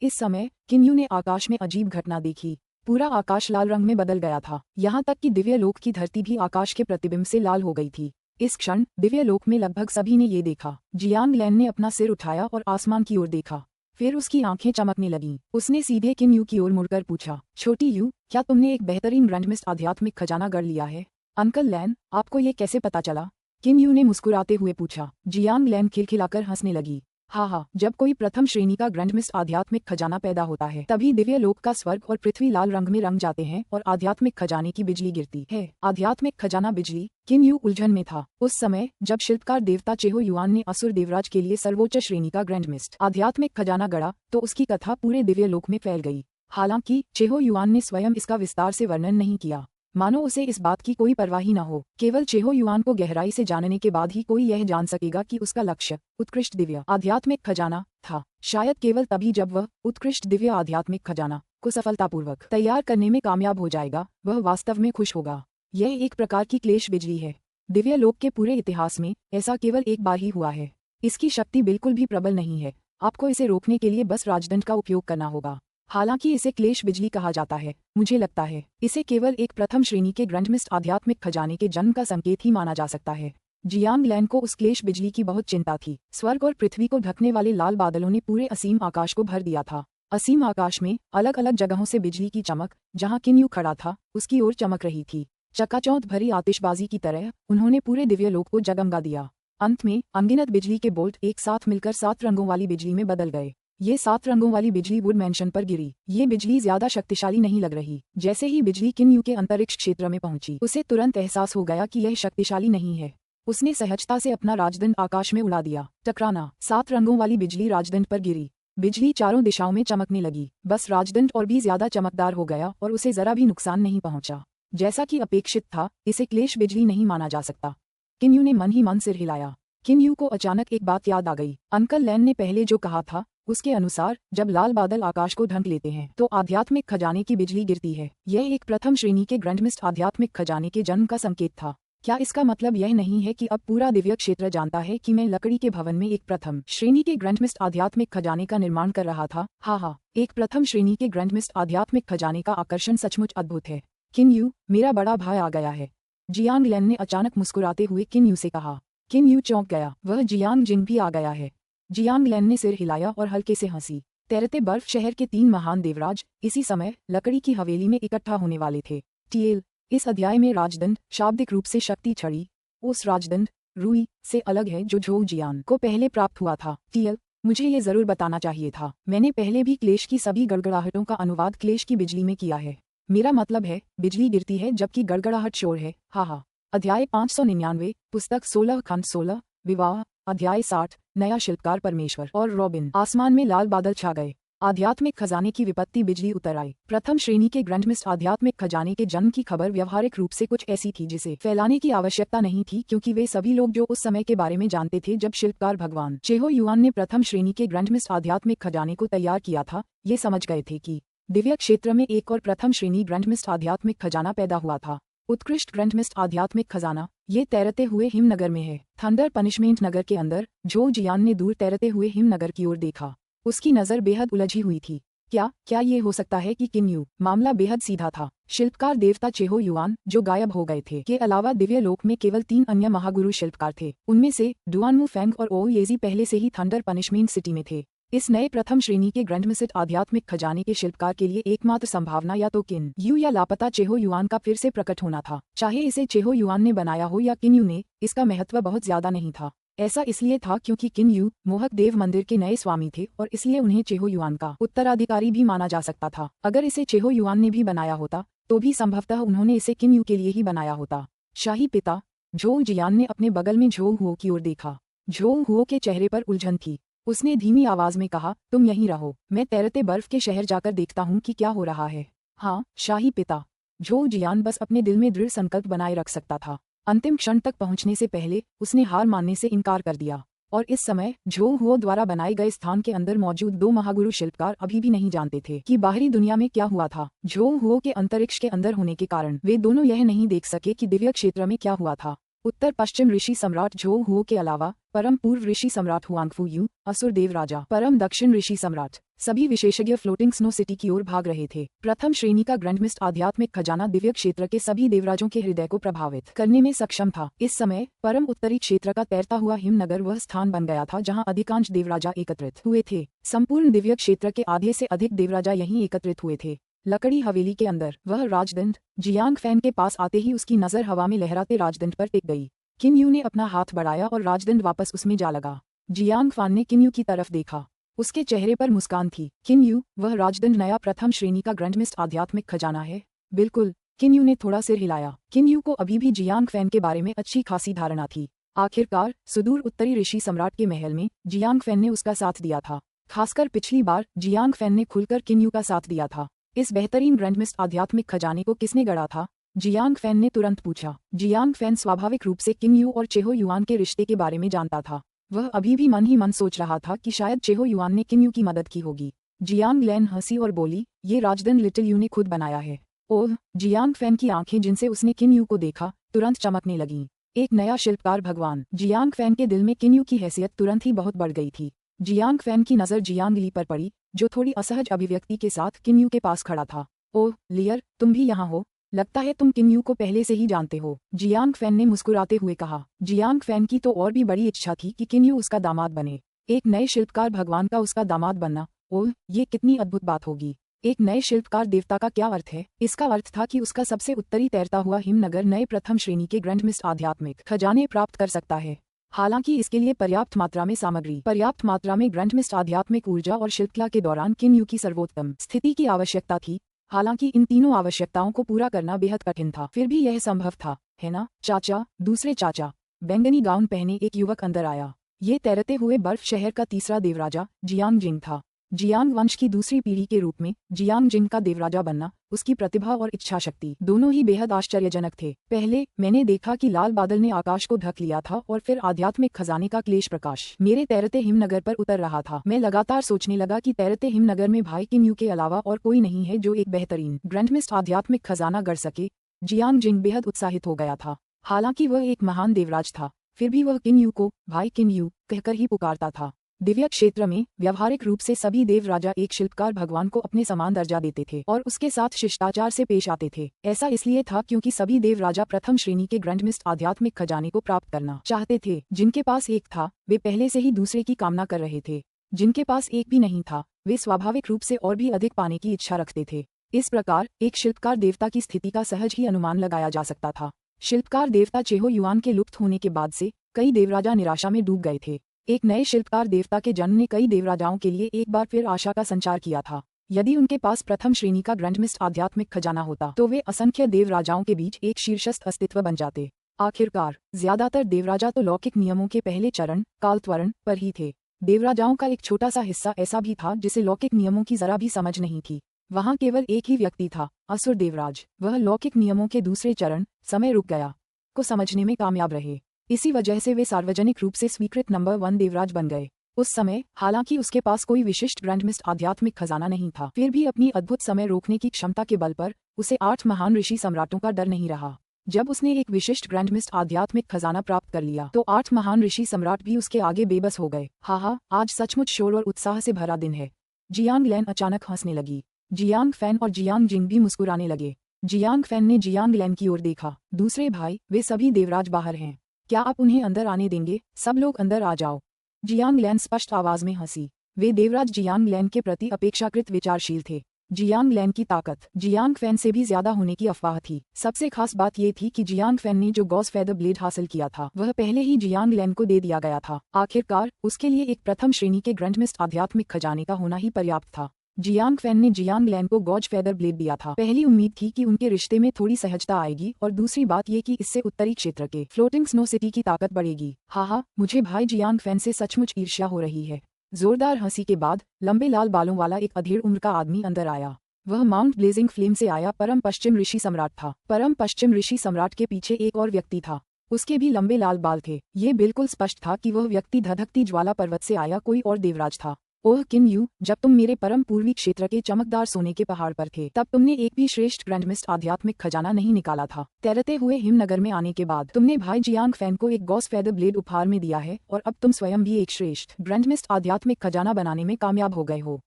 इस समय किन यू ने आकाश में अजीब घटना देखी। पूरा आकाश लाल रंग में बदल गया था, यहाँ तक कि दिव्यलोक की धरती भी आकाश के प्रतिबिंब से लाल हो गई थी। इस क्षण दिव्यलोक में लगभग सभी ने ये देखा। जियांग लैन ने अपना सिर उठाया और आसमान की ओर देखा। फिर उसकी आंखें चमकने लगीं। उसने सीधे किन यू की ओर मुड़कर पूछा, छोटी यू, क्या तुमने एक बेहतरीन ग्रैंडमिस्ट आध्यात्मिक खजाना गढ़ लिया है? अंकल लैन, आपको ये कैसे पता चला? किन यू ने मुस्कुराते हुए पूछा। जियांग लैन खिलखिलाकर हंसने लगी। हाँ, जब कोई प्रथम श्रेणी का ग्रैंडमिस्ट आध्यात्मिक खजाना पैदा होता है तभी दिव्यलोक का स्वर्ग और पृथ्वी लाल रंग में रंग जाते हैं और आध्यात्मिक खजाने की बिजली गिरती है। आध्यात्मिक खजाना बिजली। किन यू उलझन में था। उस समय जब शिल्पकार देवता चेहो युआन ने असुर देवराज के लिए सर्वोच्च श्रेणी का ग्रैंडमिस्ट आध्यात्मिक खजाना गढ़ा तो उसकी कथा पूरे दिव्यलोक में फैल गई। हालांकि चेहो युआन ने स्वयं इसका विस्तार से वर्णन नहीं किया, मानो उसे इस बात की कोई परवाह ही न हो। केवल चेहो युआन को गहराई से जानने के बाद ही कोई यह जान सकेगा कि उसका लक्ष्य उत्कृष्ट दिव्य आध्यात्मिक खजाना था। शायद केवल तभी जब वह उत्कृष्ट दिव्य आध्यात्मिक खजाना को सफलतापूर्वक तैयार करने में कामयाब हो जाएगा, वह वास्तव में खुश होगा। यह एक प्रकार की क्लेश बिजली है। दिव्यलोक के पूरे इतिहास में ऐसा केवल एक बार ही हुआ है। इसकी शक्ति बिल्कुल भी प्रबल नहीं है। आपको इसे रोकने के लिए बस राजदंड का उपयोग करना होगा। हालांकि इसे क्लेश बिजली कहा जाता है, मुझे लगता है इसे केवल एक प्रथम श्रेणी के ग्रैंडमिस्ट आध्यात्मिक खजाने के जन्म का संकेत ही माना जा सकता है। जियांग लैन को उस क्लेश बिजली की बहुत चिंता थी। स्वर्ग और पृथ्वी को ढकने वाले लाल बादलों ने पूरे असीम आकाश को भर दिया था। असीम आकाश में अलग अलग जगहों से बिजली की चमक, जहां किन यू खड़ा था उसकी ओर चमक रही थी। चकाचौंध भरी आतिशबाजी की तरह उन्होंने पूरे दिव्यलोक को जगमगा दिया। अंत में अनगिनत बिजली के बोल्ट एक साथ मिलकर 7 रंगों वाली बिजली में बदल गए। ये 7 रंगों वाली बिजली वुड मैंशन पर गिरी। ये बिजली ज्यादा शक्तिशाली नहीं लग रही। जैसे ही बिजली किन यू के अंतरिक्ष क्षेत्र में पहुंची, उसे तुरंत एहसास हो गया कि यह शक्तिशाली नहीं है। उसने सहजता से अपना राजदंड आकाश में उड़ा दिया। टकराना। 7 रंगों वाली बिजली राजदंड पर गिरी। बिजली चारों दिशाओं में चमकने लगी। बस राजदंड और भी ज्यादा चमकदार हो गया और उसे जरा भी नुकसान नहीं पहुंचा। जैसा कि अपेक्षित था, इसे क्लेश बिजली नहीं माना जा सकता। किन यू ने मन ही मन सिर हिलाया। किन यू को अचानक एक बात याद आ गई। अंकल लैन ने पहले जो कहा था, उसके अनुसार जब लाल बादल आकाश को ढक लेते हैं तो आध्यात्मिक खजाने की बिजली गिरती है। यह एक प्रथम श्रेणी के ग्रैंडमिस्ट आध्यात्मिक खजाने के जन्म का संकेत था। क्या इसका मतलब यह नहीं है कि अब पूरा दिव्य क्षेत्र जानता है कि मैं लकड़ी के भवन में एक प्रथम श्रेणी के ग्रैंडमिस्ट आध्यात्मिक खजाने का निर्माण कर रहा था? हाँ, एक प्रथम श्रेणी के ग्रैंडमिस्ट आध्यात्मिक खजाने का आकर्षण सचमुच अद्भुत है। किन यू, मेरा बड़ा भाई आ गया है। जियांग लैन ने अचानक मुस्कुराते हुए किन यू से कहा। किन यू चौंक गया। वह जियांग जिंग भी आ गया है। जियांग लैन ने सिर हिलाया और हल्के से हंसी। तैरते बर्फ शहर के 3 महान देवराज इसी समय लकड़ी की हवेली में इकट्ठा होने वाले थे। टीएल, इस अध्याय में राजदंड शाब्दिक रूप से शक्ति छड़ी उस राजदंड रूई से अलग है जो झोउ जियान को पहले प्राप्त हुआ था। टीएल, मुझे ये जरूर बताना चाहिए था। मैंने पहले भी क्लेश की सभी गड़गड़ाहटों का अनुवाद क्लेश की बिजली में किया है। मेरा मतलब है बिजली गिरती है जबकि गड़गड़ाहट शोर है। हाँ। अध्याय 599, पुस्तक 16 खंड 16, विवाह। अध्याय 60, नया शिल्पकार परमेश्वर और रॉबिन। आसमान में लाल बादल छा गए। आध्यात्मिक खजाने की विपत्ति बिजली उतर आई। प्रथम श्रेणी के ग्रैंडमिस्ट आध्यात्मिक खजाने के जन्म की खबर व्यवहारिक रूप से कुछ ऐसी थी जिसे फैलाने की आवश्यकता नहीं थी, क्योंकि वे सभी लोग जो उस समय के बारे में जानते थे जब शिल्पकार भगवान चेहो युआन ने प्रथम श्रेणी के ग्रैंडमिस्ट आध्यात्मिक खजाने को तैयार किया था, ये समझ गए थे कि दिव्य क्षेत्र में एक और प्रथम श्रेणी ग्रैंडमिस्ट आध्यात्मिक खजाना पैदा हुआ था। उत्कृष्ट ग्रैंडमिस्ट आध्यात्मिक खजाना ये तैरते हुए हिमनगर में है। थंडर पनिशमेंट नगर के अंदर झोउ जियान ने दूर तैरते हुए हिमनगर की ओर देखा। उसकी नजर बेहद उलझी हुई थी। क्या ये हो सकता है कि किन यू? मामला बेहद सीधा था। शिल्पकार देवता चेहो युआन जो गायब हो गए थे के अलावा दिव्य लोक में केवल 3 अन्य महागुरु शिल्पकार थे। उनमें से डुआनमू फेंग और ओ येजी पहले से ही थंडर पनिशमेंट सिटी में थे। इस नए प्रथम श्रेणी के ग्रैंडमिस्ट आध्यात्मिक खजाने के शिल्पकार के लिए एकमात्र संभावना या तो किन यू या लापता चेहो युआन का फिर से प्रकट होना था। चाहे इसे चेहो युआन ने बनाया हो या किन यू ने, इसका महत्व बहुत ज्यादा नहीं था। ऐसा इसलिए था क्योंकि किन यू मोहक देव मंदिर के नए स्वामी थे और इसलिए उन्हें चेहो युआन का उत्तराधिकारी भी माना जा सकता था। अगर इसे चेहो युआन ने भी बनाया होता तो भी संभवतः उन्होंने इसे किन यू के लिए ही बनाया होता। शाही पिता झोउ जियान ने अपने बगल में झोउ हुओ की ओर देखा। झोउ हुओ के चेहरे पर उलझन थी। उसने धीमी आवाज में कहा, तुम यहीं रहो, मैं तैरते बर्फ के शहर जाकर देखता हूँ कि क्या हो रहा है। हाँ, शाही पिता। झोउ जियान बस अपने दिल में दृढ़ संकल्प बनाए रख सकता था। अंतिम क्षण तक पहुंचने से पहले उसने हार मानने से इनकार कर दिया। और इस समय झो हुओ द्वारा बनाए गए स्थान के अंदर मौजूद 2 महागुरु शिल्पकार अभी भी नहीं जानते थे कि बाहरी दुनिया में क्या हुआ था। झो हुओ के अंतरिक्ष के अंदर होने के कारण वे दोनों यह नहीं देख सके कि दिव्य क्षेत्र में क्या हुआ था। उत्तर पश्चिम ऋषि सम्राट झो हुओ के अलावा परम पूर्व ऋषि सम्राट हुआंगफू यू, असुर देव राजा, परम दक्षिण ऋषि सम्राट, सभी विशेषज्ञ फ्लोटिंग स्नो सिटी की ओर भाग रहे थे। प्रथम श्रेणी का ग्रैंडमिस्ट आध्यात्मिक खजाना दिव्य क्षेत्र के सभी देवराजों के हृदय को प्रभावित करने में सक्षम था। इस समय परम उत्तरी क्षेत्र का तैरता हुआ हिमनगर वह स्थान बन गया था जहां अधिकांश देवराजा एकत्रित हुए थे। संपूर्ण दिव्य क्षेत्र के आधे से अधिक देवराजा यहीं एकत्रित हुए थे। लकड़ी हवेली के अंदर वह राजदंड जियांग फैन के पास आते ही उसकी नजर हवा में लहराते राजदंड पर टिक गई। किन यू ने अपना हाथ बढ़ाया और राजदंड वापस उसमें जा लगा। जियांग फैन ने किन यू की तरफ देखा, उसके चेहरे पर मुस्कान थी। किन यू, वह राजदंड नया प्रथम श्रेणी का ग्रैंडमिस्ट आध्यात्मिक खजाना है? बिल्कुल, किन यू ने थोड़ा सिर हिलाया। किन यू को अभी भी जियांग फैन के बारे में अच्छी खासी धारणा थी। आखिरकार सुदूर उत्तरी ऋषि सम्राट के महल में जियांग फैन ने उसका साथ दिया था। खासकर पिछली बार जियांग फैन ने खुलकर किन यू का साथ दिया था। इस बेहतरीन ग्रैंडमिस्ट आध्यात्मिक खजाने को किसने गढ़ा था? जियांग फैन ने तुरंत पूछा। जियांग फैन स्वाभाविक रूप से किन यू और चेहो युआन के रिश्ते के बारे में जानता था। वह अभी भी मन ही मन सोच रहा था कि शायद चेहो युआन ने किन यू की मदद की होगी। जियांग लैन हंसी और बोली, ये राजदंड लिटिल यू ने खुद बनाया है। ओह! जियांग फैन की आंखें जिनसे उसने किन यू को देखा तुरंत चमकने लगीं। एक नया शिल्पकार भगवान। जियांग फैन के दिल में किन यू की हैसियत तुरंत ही बहुत बढ़ गई थी। जियांग फैन की नजर जियांग ली पर पड़ी, जो थोड़ी असहज अभिव्यक्ति के साथ किन यू के पास खड़ा था। ओह लियर, तुम भी यहाँ हो? लगता है तुम किन यू को पहले से ही जानते हो, जियांग फैन ने मुस्कुराते हुए कहा। जियांग फैन की तो और भी बड़ी इच्छा थी कि किन यू उसका दामाद बने। एक नए शिल्पकार भगवान का उसका दामाद बनना, ओह ये कितनी अद्भुत बात होगी। एक नए शिल्पकार देवता का क्या अर्थ है? इसका अर्थ था कि उसका सबसे उत्तरी तैरता हुआ हिमनगर नए प्रथम श्रेणी के ग्रैंडमिस्ट आध्यात्मिक खजाने प्राप्त कर सकता है। हालांकि इसके लिए पर्याप्त मात्रा में सामग्री, पर्याप्त मात्रा में ग्रैंडमिस्ट आध्यात्मिक ऊर्जा और शिल्पकला के दौरान किन यू की सर्वोत्तम स्थिति की आवश्यकता थी। हालांकि इन तीनों आवश्यकताओं को पूरा करना बेहद कठिन था, फिर भी यह संभव था, है ना चाचा? दूसरे चाचा, बैंगनी गाउन पहने एक युवक अंदर आया। ये तैरते हुए बर्फ शहर का तीसरा देवराजा जियांग जिंग था। जियांग वंश की दूसरी पीढ़ी के रूप में जियांग जिंग का देवराजा बनना, उसकी प्रतिभा और इच्छा शक्ति दोनों ही बेहद आश्चर्यजनक थे। पहले मैंने देखा कि लाल बादल ने आकाश को ढक लिया था और फिर आध्यात्मिक खजाने का क्लेश प्रकाश मेरे तैरते हिमनगर पर उतर रहा था। मैं लगातार सोचने लगा कि तैरते हिमनगर में भाई किन यू के अलावा और कोई नहीं है जो एक बेहतरीन ग्रैंडमिस्ट आध्यात्मिक खजाना गढ़ सके। जियांग जिंग बेहद उत्साहित हो गया था। हालांकि वह एक महान देवराज था, फिर भी वह किन यू को भाई किन यू कहकर ही पुकारता था। दिव्य क्षेत्र में व्यावहारिक रूप से सभी देवराजा एक शिल्पकार भगवान को अपने समान दर्जा देते थे और उसके साथ शिष्टाचार से पेश आते थे। ऐसा इसलिए था क्योंकि सभी देवराजा प्रथम श्रेणी के ग्रैंडमिस्ट आध्यात्मिक खजाने को प्राप्त करना चाहते थे। जिनके पास एक था वे पहले से ही दूसरे की कामना कर रहे थे। जिनके पास एक भी नहीं था वे स्वाभाविक रूप से और भी अधिक पाने की इच्छा रखते थे। इस प्रकार एक शिल्पकार देवता की स्थिति का सहज ही अनुमान लगाया जा सकता था। शिल्पकार देवता चेहो युआन के लुप्त होने के बाद से कई देवराजा निराशा में डूब गए थे। एक नए शिल्पकार देवता के जन्म ने कई देवराजाओं के लिए एक बार फिर आशा का संचार किया था। यदि उनके पास प्रथम श्रेणी का ग्रैंडमिस्ट आध्यात्मिक खजाना होता तो वे असंख्य देवराजाओं के बीच एक शीर्षस्थ अस्तित्व बन जाते। आखिरकार ज्यादातर देवराजा तो लौकिक नियमों के पहले चरण कालत्वरण पर ही थे। देवराजाओं का एक छोटा सा हिस्सा ऐसा भी था जिसे लौकिक नियमों की जरा भी समझ नहीं थी। वहाँ केवल एक ही व्यक्ति था, असुर देवराज। वह लौकिक नियमों के दूसरे चरण समय रुक गया को समझने में कामयाब रहे। इसी वजह से वे सार्वजनिक रूप से स्वीकृत नंबर 1 देवराज बन गए। उस समय हालांकि उसके पास कोई विशिष्ट ग्रैंडमिस्ट आध्यात्मिक खजाना नहीं था, फिर भी अपनी अद्भुत समय रोकने की क्षमता के बल पर उसे 8 महान ऋषि सम्राटों का डर नहीं रहा। जब उसने एक विशिष्ट ग्रैंडमिस्ट आध्यात्मिक खजाना प्राप्त कर लिया तो 8 महान ऋषि सम्राट भी उसके आगे बेबस हो गए। हा, आज सचमुच शोर और उत्साह से भरा दिन है। जियांग लैन अचानक हंसने लगी। जियांग फैन और जियांग जिंग भी मुस्कुराने लगे। जियांग फैन ने जियांग लैन की ओर देखा। दूसरे भाई, वे सभी देवराज बाहर हैं, क्या आप उन्हें अंदर आने देंगे? सब लोग अंदर आ जाओ। जियांग लैन स्पष्ट आवाज में हंसी। वे देवराज जियांग लैन के प्रति अपेक्षाकृत विचारशील थे। जियांग लैन की ताकत जियांग फैन से भी ज्यादा होने की अफवाह थी। सबसे खास बात ये थी कि जियांग फैन ने जो गॉज फेदर ब्लेड हासिल किया था वह पहले ही जियांग लैन को दे दिया गया था। आखिरकार उसके लिए एक प्रथम श्रेणी के ग्रैंडमिस्ट आध्यात्मिक खजाने का होना ही पर्याप्त था। जियांग फैन ने जियांग लैन को गॉज फेदर ब्लेड दिया था। पहली उम्मीद थी कि उनके रिश्ते में थोड़ी सहजता आएगी और दूसरी बात ये कि इससे उत्तरी क्षेत्र के फ्लोटिंग स्नो सिटी की ताकत बढ़ेगी। हा, मुझे भाई जियांग फैन से सचमुच ईर्ष्या हो रही है। जोरदार हंसी के बाद लंबे लाल बालों वाला एक अधेड़ उम्र का आदमी अंदर आया। वह माउंट ब्लेजिंग फ्लेम से आया परम पश्चिम ऋषि सम्राट था। परम पश्चिम ऋषि सम्राट के पीछे एक और व्यक्ति था। उसके भी लंबे लाल बाल थे। ये बिल्कुल स्पष्ट था कि वह व्यक्ति धधकती ज्वाला पर्वत से आया कोई और देवराज था। ओह किन यू, जब तुम मेरे परम पूर्वी क्षेत्र के चमकदार सोने के पहाड़ पर थे तब तुमने एक भी श्रेष्ठ ग्रैंडमिस्ट आध्यात्मिक खजाना नहीं निकाला था। तैरते हुए हिमनगर में आने के बाद तुमने भाई जियांग फैन को एक गॉस फेदर ब्लेड उपहार में दिया है और अब तुम स्वयं भी एक श्रेष्ठ ग्रैंडमिस्ट आध्यात्मिक खजाना बनाने में कामयाब हो गए हो।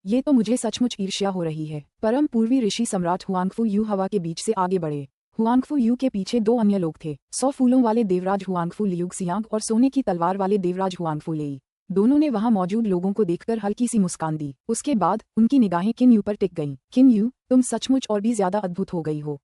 ये तो मुझे सचमुच ईर्ष्या हो रही है। परम पूर्वी ऋषि सम्राट हुआंगफू यू हवा के बीच से आगे बढ़े। हुआंगफू यू के पीछे 2 अन्य लोग थे, 100 फूलों वाले देवराज हुआंगफू लियुगसियांग और सोने की तलवार वाले देवराज हुआंगफू लेई। दोनों ने वहां मौजूद लोगों को देखकर हल्की सी मुस्कान दी। उसके बाद उनकी निगाहें किन यू पर टिक गईं। किन यू, तुम सचमुच और भी ज्यादा अद्भुत हो गई हो।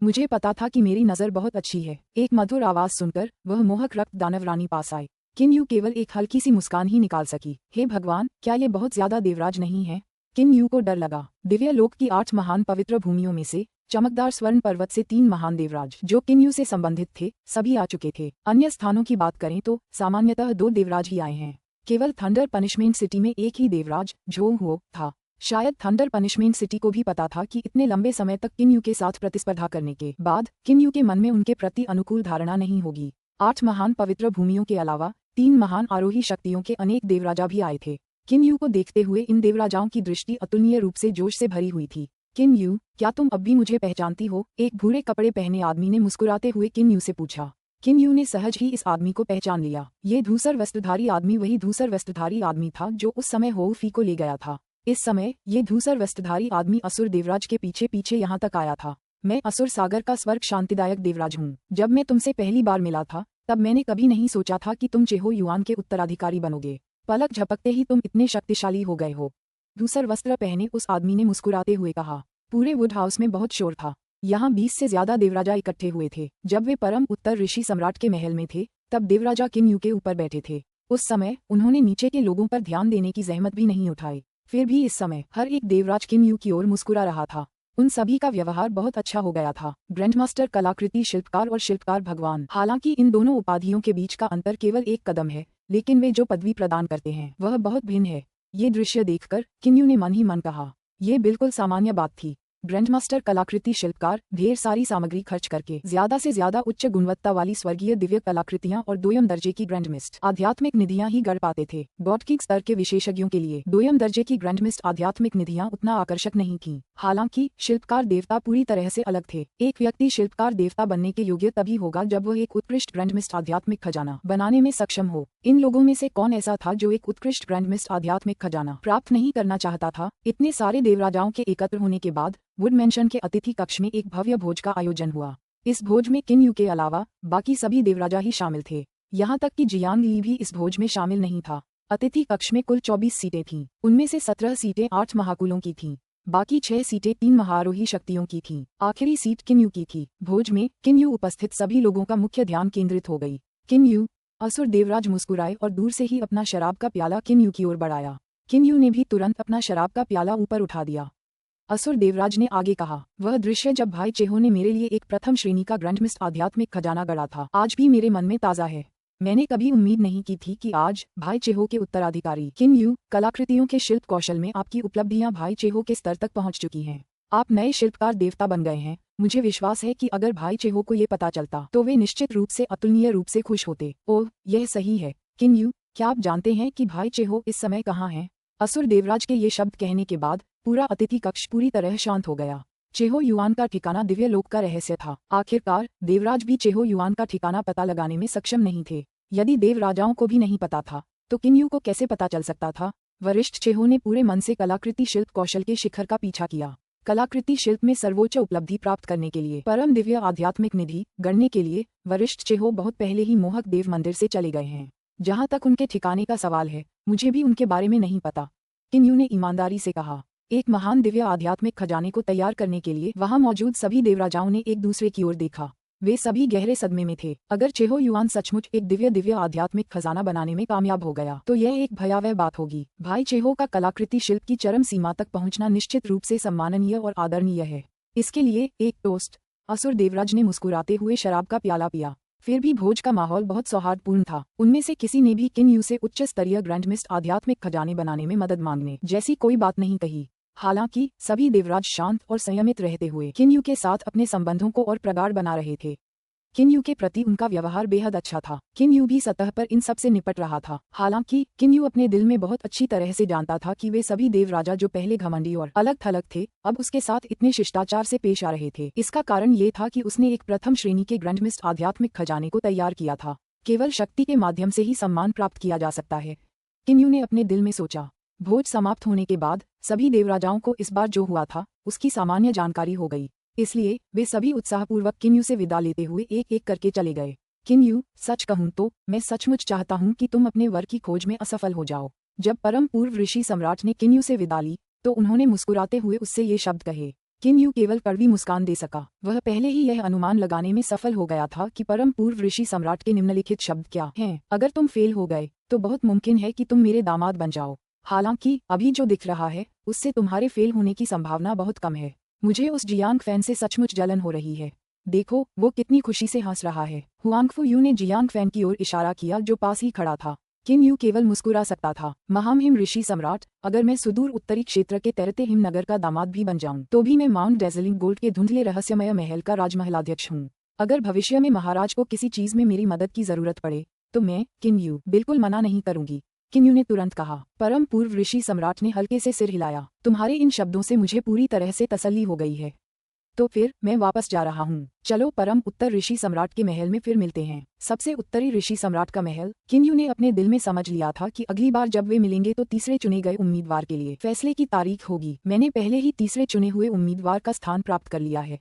मुझे पता था कि मेरी नजर बहुत अच्छी है। एक मधुर आवाज सुनकर वह मोहक रक्त दानव रानी पास आए। किन यू केवल एक हल्की सी मुस्कान ही निकाल सकी। हे भगवान, क्या ये बहुत ज्यादा देवराज नहीं है? किन यू को डर लगा। दिव्य लोक की 8 महान पवित्र भूमियों में से चमकदार स्वर्ण पर्वत से 3 महान देवराज जो किन यू से संबंधित थे सभी आ चुके थे। अन्य स्थानों की बात करें तो सामान्यतः 2 देवराज ही आए हैं। केवल थंडर पनिशमेंट सिटी में एक ही देवराज झोंग हुओ था। शायद थंडर पनिशमेंट सिटी को भी पता था कि इतने लंबे समय तक किन यू के साथ प्रतिस्पर्धा करने के बाद किन यू के मन में उनके प्रति अनुकूल धारणा नहीं होगी। 8 महान पवित्र भूमियों के अलावा 3 महान आरोही शक्तियों के अनेक देवराजा भी आए थे। किन यू को देखते हुए इन देवराजाओं की दृष्टि अतुलनीय रूप से जोश से भरी हुई थी। किन यू, क्या तुम अब भी मुझे पहचानती हो? एक भूरे कपड़े पहने आदमी ने मुस्कुराते हुए किन यू से पूछा। किन यू ने सहज ही इस आदमी को पहचान लिया। ये धूसर वस्त्रधारी आदमी वही धूसर वस्त्रधारी आदमी था जो उस समय होउ फी को ले गया था। इस समय ये धूसर वस्त्रधारी आदमी असुर देवराज के पीछे पीछे यहाँ तक आया था। मैं असुर सागर का स्वर्ग शांतिदायक देवराज हूँ। जब मैं तुमसे पहली बार मिला था तब मैंने कभी नहीं सोचा था कि तुम चेहो युआन के उत्तराधिकारी बनोगे। पलक झपकते ही तुम इतने शक्तिशाली हो गए हो। धूसर वस्त्र पहने उस आदमी ने मुस्कुराते हुए कहा। पूरे वुड हाउस में बहुत शोर था। यहाँ 20 से ज्यादा देवराजा इकट्ठे हुए थे। जब वे परम उत्तर ऋषि सम्राट के महल में थे तब देवराजा किन यू के ऊपर बैठे थे। उस समय उन्होंने नीचे के लोगों पर ध्यान देने की जहमत भी नहीं उठाई। फिर भी इस समय हर एक देवराज किन यू की ओर मुस्कुरा रहा था। उन सभी का व्यवहार बहुत अच्छा हो गया था। ग्रैंडमास्टर, कलाकृति शिल्पकार और शिल्पकार भगवान। हालांकि इन दोनों उपाधियों के बीच का अंतर केवल एक कदम है, लेकिन वे जो पदवी प्रदान करते हैं वह बहुत भिन्न है। ये दृश्य देखकर किन यू ने मन ही मन कहा, ये बिल्कुल सामान्य बात थी। ग्रैंडमास्टर, कलाकृति शिल्पकार ढेर सारी सामग्री खर्च करके ज्यादा से ज्यादा उच्च गुणवत्ता वाली स्वर्गीय दिव्य कलाकृतियां और दोयम दर्जे की ग्रैंडमिस्ट आध्यात्मिक निधियां ही गढ़ पाते थे। गॉड किंग स्तर के विशेषज्ञों के लिए दोयम दर्जे की ग्रैंडमिस्ट आध्यात्मिक निधियां उतना आकर्षक नहीं थीं। हालांकि शिल्पकार देवता पूरी तरह से अलग थे। एक व्यक्ति शिल्पकार देवता बनने के योग्य तभी होगा जब वह एक उत्कृष्ट ग्रैंडमिस्ट आध्यात्मिक खजाना बनाने में सक्षम हो। इन लोगों में से कौन ऐसा था जो एक उत्कृष्ट ग्रैंडमिस्ट आध्यात्मिक खजाना प्राप्त नहीं करना चाहता था? इतने सारे देवराजाओं के एकत्र होने के बाद वुड मेंशन के अतिथि कक्ष में एक भव्य भोज का आयोजन हुआ। इस भोज में किन यू के अलावा बाकी सभी देवराजा ही शामिल थे। यहाँ तक कि जियांग ली भी इस भोज में शामिल नहीं था। अतिथि कक्ष में कुल 24 सीटें थीं। उनमें से 17 सीटें 8 महाकुलों की थीं। बाकी 6 सीटें 3 महाआरोही शक्तियों की थीं। आखिरी सीट किन यू की थी। भोज में किन यू उपस्थित सभी लोगों का मुख्य ध्यान केंद्रित हो गई। किन यू, असुर देवराज मुस्कुराए और दूर से ही अपना शराब का प्याला किन यू की ओर बढ़ाया। किन यू ने भी तुरंत अपना शराब का प्याला ऊपर उठा दिया। असुर देवराज ने आगे कहा, वह दृश्य जब भाई चेहो ने मेरे लिए एक प्रथम श्रेणी का ग्रैंडमिस्ट आध्यात्मिक खजाना गढ़ा था आज भी मेरे मन में ताजा है। मैंने कभी उम्मीद नहीं की थी कि आज भाई चेहो के उत्तराधिकारी किन यू, कलाकृतियों के शिल्प कौशल में आपकी उपलब्धियां भाई चेहो के स्तर तक पहुंच चुकी हैं। आप नए शिल्पकार देवता बन गए हैं। मुझे विश्वास है कि अगर भाई चेहो को ये पता चलता तो वे निश्चित रूप से अतुलनीय रूप से खुश होते। ओह, यह सही है। किन यू, क्या आप जानते हैं कि भाई चेहो इस समय कहाँ हैं? असुर देवराज के ये शब्द कहने के बाद पूरा अतिथि कक्ष पूरी तरह शांत हो गया। चेहो युआन का ठिकाना दिव्य लोक का रहस्य था। आखिरकार देवराज भी चेहो युआन का ठिकाना पता लगाने में सक्षम नहीं थे। यदि देवराजाओं को भी नहीं पता था तो किन यू को कैसे पता चल सकता था? वरिष्ठ चेहो ने पूरे मन से कलाकृति शिल्प कौशल के शिखर का पीछा किया। कलाकृति शिल्प में सर्वोच्च उपलब्धि प्राप्त करने के लिए, परम दिव्य आध्यात्मिक निधि गढ़ने के लिए वरिष्ठ चेहो बहुत पहले ही मोहक देव मंदिर से चले गए हैं। जहाँ तक उनके ठिकाने का सवाल है, मुझे भी उनके बारे में नहीं पता, किन यू ने ईमानदारी से कहा। एक महान दिव्य आध्यात्मिक खजाने को तैयार करने के लिए वहां मौजूद सभी देवराजाओं ने एक दूसरे की ओर देखा। वे सभी गहरे सदमे में थे। अगर चेहो युआन सचमुच एक दिव्य आध्यात्मिक खजाना बनाने में कामयाब हो गया तो यह एक भयावह बात होगी। भाई चेहो का कलाकृति शिल्प की चरम सीमा तक पहुंचना निश्चित रूप से सम्माननीय और आदरणीय है। इसके लिए एक टोस्ट। असुर देवराज ने मुस्कुराते हुए शराब का प्याला पिया। फिर भी भोज का माहौल बहुत सौहार्दपूर्ण था। उनमें से किसी ने भी किन यू से उच्च स्तरीय ग्रैंडमिस्ट आध्यात्मिक खजाने बनाने में मदद मांगने जैसी कोई बात नहीं कही। हालांकि सभी देवराज शांत और संयमित रहते हुए किन यू के साथ अपने संबंधों को और प्रगाढ़ बना रहे थे। किन यू के प्रति उनका व्यवहार बेहद अच्छा था। किन यू भी सतह पर इन सब से निपट रहा था। हालांकि किन यू अपने दिल में बहुत अच्छी तरह से जानता था कि वे सभी देवराजा जो पहले घमंडी और अलग थलग थे, अब उसके साथ इतने शिष्टाचार से पेश आ रहे थे। इसका कारण ये था कि उसने एक प्रथम श्रेणी के ग्रैंडमिस्ट आध्यात्मिक खजाने को तैयार किया था। केवल शक्ति के माध्यम से ही सम्मान प्राप्त किया जा सकता है, किन यू ने अपने दिल में सोचा। भोज समाप्त होने के बाद सभी देवराजाओं को इस बार जो हुआ था उसकी सामान्य जानकारी हो गई, इसलिए वे सभी उत्साहपूर्वक किन यू से विदा लेते हुए एक एक करके चले गए। किन यू, सच कहूं तो मैं सचमुच चाहता हूं कि तुम अपने वर की खोज में असफल हो जाओ। जब परम पूर्व ऋषि सम्राट ने किन यू से विदा ली तो उन्होंने मुस्कुराते हुए उससे ये शब्द कहे। किन यू केवल कड़वी मुस्कान दे सका। वह पहले ही यह अनुमान लगाने में सफल हो गया था कि परम पूर्व ऋषि सम्राट के निम्नलिखित शब्द क्या हैं। अगर तुम फेल हो गए तो बहुत मुमकिन है कि तुम मेरे दामाद बन जाओ। हालांकि अभी जो दिख रहा है उससे तुम्हारे फेल होने की संभावना बहुत कम है। मुझे उस जियांग फैन से सचमुच जलन हो रही है। देखो वो कितनी खुशी से हंस रहा है। हुआंगफू यू ने जियांग फैन की ओर इशारा किया जो पास ही खड़ा था। किन यू केवल मुस्कुरा सकता था। महामहिम ऋषि सम्राट, अगर मैं सुदूर उत्तरी क्षेत्र के तैरते हिमनगर का दामाद भी बन जाऊं तो भी मैं माउंट डेजलिंग गोल्ड के धुंधले रहस्यमय महल का राजमहलाध्यक्ष हूँ। अगर भविष्य में महाराज को किसी चीज में मेरी मदद की जरूरत पड़े तो मैं, किन यू, बिल्कुल मना नहीं करूंगी। किन यू ने तुरंत कहा। परम पूर्व ऋषि सम्राट ने हल्के से सिर हिलाया। तुम्हारे इन शब्दों से मुझे पूरी तरह से तसल्ली हो गई है। तो फिर मैं वापस जा रहा हूँ। चलो परम उत्तर ऋषि सम्राट के महल में फिर मिलते हैं। सबसे उत्तरी ऋषि सम्राट का महल। किन यू ने अपने दिल में समझ लिया था कि अगली बार जब वे मिलेंगे तो तीसरे चुने गए उम्मीदवार के लिए फैसले की तारीख होगी। मैंने पहले ही तीसरे चुने हुए उम्मीदवार का स्थान प्राप्त कर लिया है।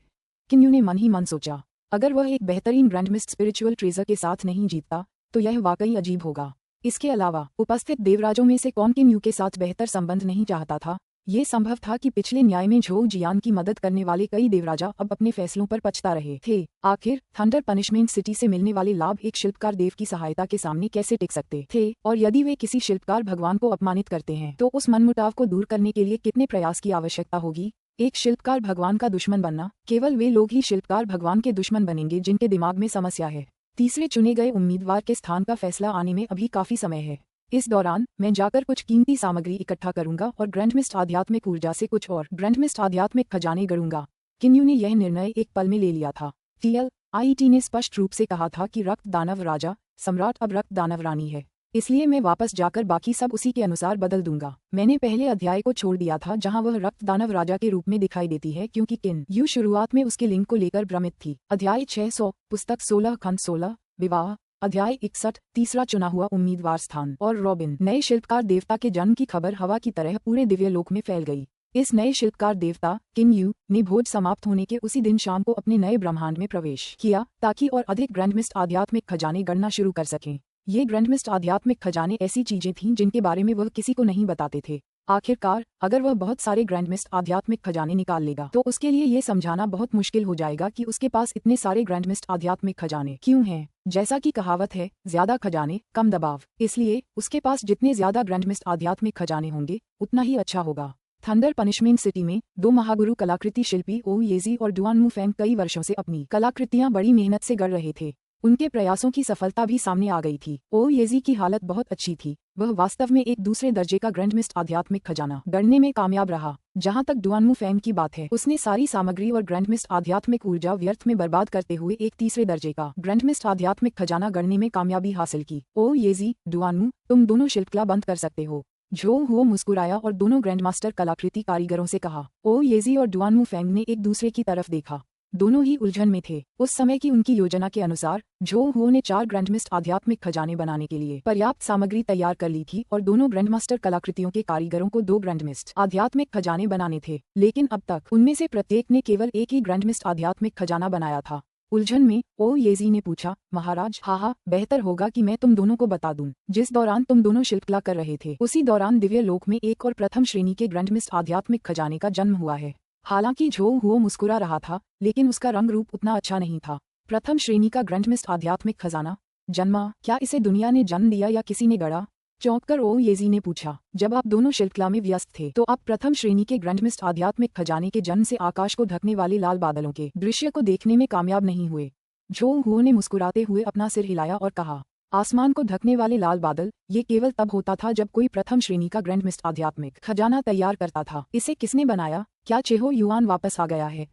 किन यू ने मन ही मन सोचा। अगर वह एक बेहतरीन ग्रैंडमिस्ट स्पिरिचुअल ट्रेजर के साथ नहीं जीतता तो यह वाकई अजीब होगा। इसके अलावा उपस्थित देवराजों में से कौन किन यू के साथ बेहतर संबंध नहीं चाहता था। ये संभव था कि पिछले न्याय में झोउ जियान की मदद करने वाले कई देवराजा अब अपने फैसलों पर पछता रहे थे। आखिर थंडर पनिशमेंट सिटी से मिलने वाले लाभ एक शिल्पकार देव की सहायता के सामने कैसे टिक सकते थे, और यदि वे किसी शिल्पकार भगवान को अपमानित करते हैं तो उस मनमुटाव को दूर करने के लिए कितने प्रयास की आवश्यकता होगी। एक शिल्पकार भगवान का दुश्मन बनना, केवल वे लोग ही शिल्पकार भगवान के दुश्मन बनेंगे जिनके दिमाग में समस्या है। तीसरे चुने गए उम्मीदवार के स्थान का फैसला आने में अभी काफी समय है। इस दौरान मैं जाकर कुछ कीमती सामग्री इकट्ठा करूंगा और ग्रैंडमिस्ट आध्यात्मिक ऊर्जा से कुछ और ग्रैंडमिस्ट आध्यात्मिक खजाने गढ़ूंगा। किन यू ने यह निर्णय एक पल में ले लिया था। TLIT ने स्पष्ट रूप से कहा था कि रक्त दानव राजा सम्राट अब रक्त दानव रानी है, इसलिए मैं वापस जाकर बाकी सब उसी के अनुसार बदल दूंगा। मैंने पहले अध्याय को छोड़ दिया था जहां वह रक्त दानव राजा के रूप में दिखाई देती है क्योंकि किन यू शुरुआत में उसके लिंग को लेकर भ्रमित थी। अध्याय 600, पुस्तक 16 खंड 16, विवाह। अध्याय 61, तीसरा चुना हुआ उम्मीदवार स्थान। और रॉबिन। नए शिल्पकार देवता के जन्म की खबर हवा की तरह पूरे दिव्यलोक में फैल गई। इस नए शिल्पकार देवता किन यू ने भोज समाप्त होने के उसी दिन शाम को अपने नए ब्रह्मांड में प्रवेश किया ताकि और अधिक ग्रैंडमिस्ट आध्यात्मिक खजाने गणना शुरू कर सकें। ये ग्रैंडमिस्ट आध्यात्मिक खजाने ऐसी चीजें थीं जिनके बारे में वह किसी को नहीं बताते थे। आखिरकार अगर वह बहुत सारे ग्रैंडमिस्ट आध्यात्मिक खजाने निकाल लेगा तो उसके लिए ये समझाना बहुत मुश्किल हो जाएगा कि उसके पास इतने सारे ग्रैंडमिस्ट आध्यात्मिक खजाने क्यों हैं। जैसा कि कहावत है, ज्यादा खजाने कम दबाव, इसलिए उसके पास जितने ज्यादा ग्रैंडमिस्ट आध्यात्मिक खजाने होंगे उतना ही अच्छा होगा। थंडर पनिशमेंट सिटी में दो महागुरु कलाकृति शिल्पी ओ येजी और डुआनमू फैंग कई वर्षों से अपनी कलाकृतियां बड़ी मेहनत से गढ़ रहे थे। उनके प्रयासों की सफलता भी सामने आ गई थी। ओ येजी की हालत बहुत अच्छी थी। वह वास्तव में एक दूसरे दर्जे का ग्रैंडमिस्ट आध्यात्मिक खजाना गढ़ने में कामयाब रहा। जहां तक डुआनमू फैंग की बात है, उसने सारी सामग्री और ग्रैंडमिस्ट आध्यात्मिक ऊर्जा व्यर्थ में बर्बाद करते हुए एक तीसरे दर्जे का ग्रैंडमिस्ट आध्यात्मिक खजाना गढ़ने में कामयाबी हासिल की। ओ येजी, डुआनमू, तुम दोनों शिल्पकला बंद कर सकते हो। झोउ हुओ मुस्कुराया और दोनों ग्रैंडमास्टर कलाकृति कारीगरों से कहा। ओ येजी और डुआनमू फैंग ने एक दूसरे की तरफ देखा। दोनों ही उलझन में थे। उस समय की उनकी योजना के अनुसार झोउ हुओ ने 4 ग्रैंडमिस्ट आध्यात्मिक खजाने बनाने के लिए पर्याप्त सामग्री तैयार कर ली थी और दोनों ग्रैंडमास्टर कलाकृतियों के कारीगरों को 2 ग्रैंडमिस्ट आध्यात्मिक खजाने बनाने थे, लेकिन अब तक उनमें से प्रत्येक ने केवल एक ही ग्रैंडमिस्ट आध्यात्मिक खजाना बनाया था। उलझन में ओ येजी ने पूछा, महाराज, हाँ, बेहतर होगा कि मैं तुम दोनों को बता दूं। जिस दौरान तुम दोनों शिल्पकला कर रहे थे उसी दौरान दिव्य लोक में एक और प्रथम श्रेणी के ग्रैंडमिस्ट आध्यात्मिक खजाने का जन्म हुआ है। हालांकि झोउ हुओ मुस्कुरा रहा था, लेकिन उसका रंग रूप उतना अच्छा नहीं था। प्रथम श्रेणी का ग्रैंडमिस्ट आध्यात्मिक खजाना जन्मा? क्या इसे दुनिया ने जन्म दिया या किसी ने गढ़ा? चौंककर ओ येजी ने पूछा। जब आप दोनों शिल्पकला में व्यस्त थे तो आप प्रथम श्रेणी के ग्रैंडमिस्ट आध्यात्मिक खजाने के जन्म से आकाश को ढकने वाले लाल बादलों के दृश्य को देखने में कामयाब नहीं हुए। झोउ हुओ ने मुस्कुराते हुए अपना सिर हिलाया और कहा, आसमान को ढकने वाले लाल बादल, ये केवल तब होता था जब कोई प्रथम श्रेणी का ग्रैंडमिस्ट आध्यात्मिक खजाना तैयार करता था। इसे किसने बनाया? क्या चेहो युआन वापस आ गया है?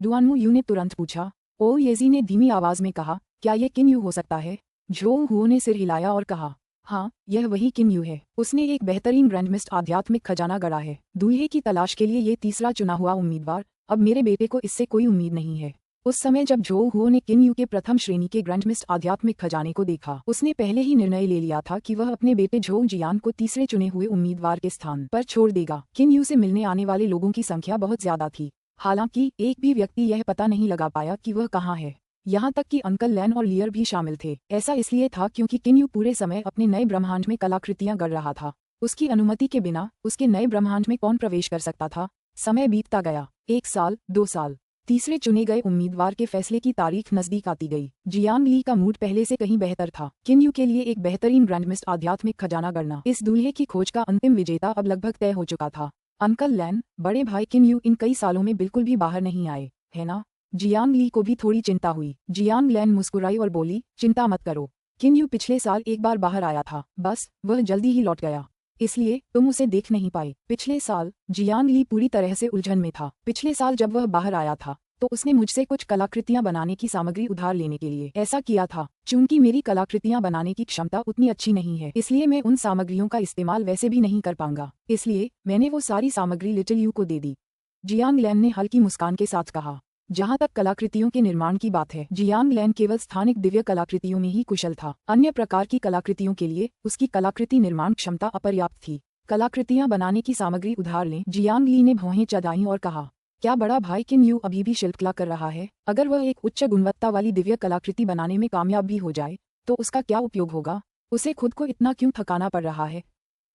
डुआनमू यू ने तुरंत पूछा। ओ येजी ने धीमी आवाज में कहा, क्या ये किन यू हो सकता है? झोंग हुओ ने सिर हिलाया और कहा, हाँ, यह वही किन यू है। उसने एक बेहतरीन ग्रैंडमिस्ट आध्यात्मिक खजाना गढ़ा है। दूल्हे की तलाश के लिए ये तीसरा चुना हुआ उम्मीदवार। अब मेरे बेटे को इससे कोई उम्मीद नहीं है। उस समय जब झोंग हुओ ने किन यू के प्रथम श्रेणी के ग्रैंडमिस्ट आध्यात्मिक खजाने को देखा, उसने पहले ही निर्णय ले लिया था कि वह अपने बेटे झोंग जियान को तीसरे चुने हुए उम्मीदवार के स्थान पर छोड़ देगा। किन यू से मिलने आने वाले लोगों की संख्या बहुत ज्यादा थी। हालांकि एक भी व्यक्ति यह पता नहीं लगा पाया कि वह कहाँ है। यहाँ तक कि अंकल लैन और लियर भी शामिल थे। ऐसा इसलिए था क्योंकि किन यू पूरे समय अपने नए ब्रह्मांड में कलाकृतियां गढ़ रहा था। उसकी अनुमति के बिना उसके नए ब्रह्मांड में कौन प्रवेश कर सकता था? समय बीतता गया। 1 साल, 2 साल। तीसरे चुने गए उम्मीदवार के फैसले की तारीख नजदीक आती गई। जियांग ली का मूड पहले से कहीं बेहतर था। किन यू के लिए एक बेहतरीन ग्रैंडमिस्ट आध्यात्मिक खजाना गढ़ना, इस दूल्हे की खोज का अंतिम विजेता अब लगभग तय हो चुका था। अंकल लैन, बड़े भाई किन यू इन कई सालों में बिल्कुल भी बाहर नहीं आए, है ना? जियांग ली को भी थोड़ी चिंता हुई। जियांग लैन मुस्कुराई और बोली, चिंता मत करो। किन यू पिछले साल एक बार बाहर आया था, बस वह जल्दी ही लौट गया, इसलिए तुम उसे देख नहीं पाए। पिछले साल? जियांग ली पूरी तरह से उलझन में था। पिछले साल जब वह बाहर आया था तो उसने मुझसे कुछ कलाकृतियां बनाने की सामग्री उधार लेने के लिए ऐसा किया था। चूंकि मेरी कलाकृतियां बनाने की क्षमता उतनी अच्छी नहीं है, इसलिए मैं उन सामग्रियों का इस्तेमाल वैसे भी नहीं कर पाऊंगा। इसलिए मैंने वो सारी सामग्री लिटिल यू को दे दी। जियांग लैन ने हल्की मुस्कान के साथ कहा। जहाँ तक कलाकृतियों के निर्माण की बात है, जियांग लैन केवल स्थानिक दिव्य कलाकृतियों में ही कुशल था। अन्य प्रकार की कलाकृतियों के लिए उसकी कलाकृति निर्माण क्षमता अपर्याप्त थी। कलाकृतियां बनाने की सामग्री उधार लें। जियांग ली ने भौहें चढ़ाईं और कहा, क्या बड़ा भाई किन यू अभी भी शिल्पकला कर रहा है? अगर वह एक उच्च गुणवत्ता वाली दिव्य कलाकृति बनाने में कामयाब भी हो जाए तो उसका क्या उपयोग होगा? उसे खुद को इतना क्यों थकाना पड़ रहा है?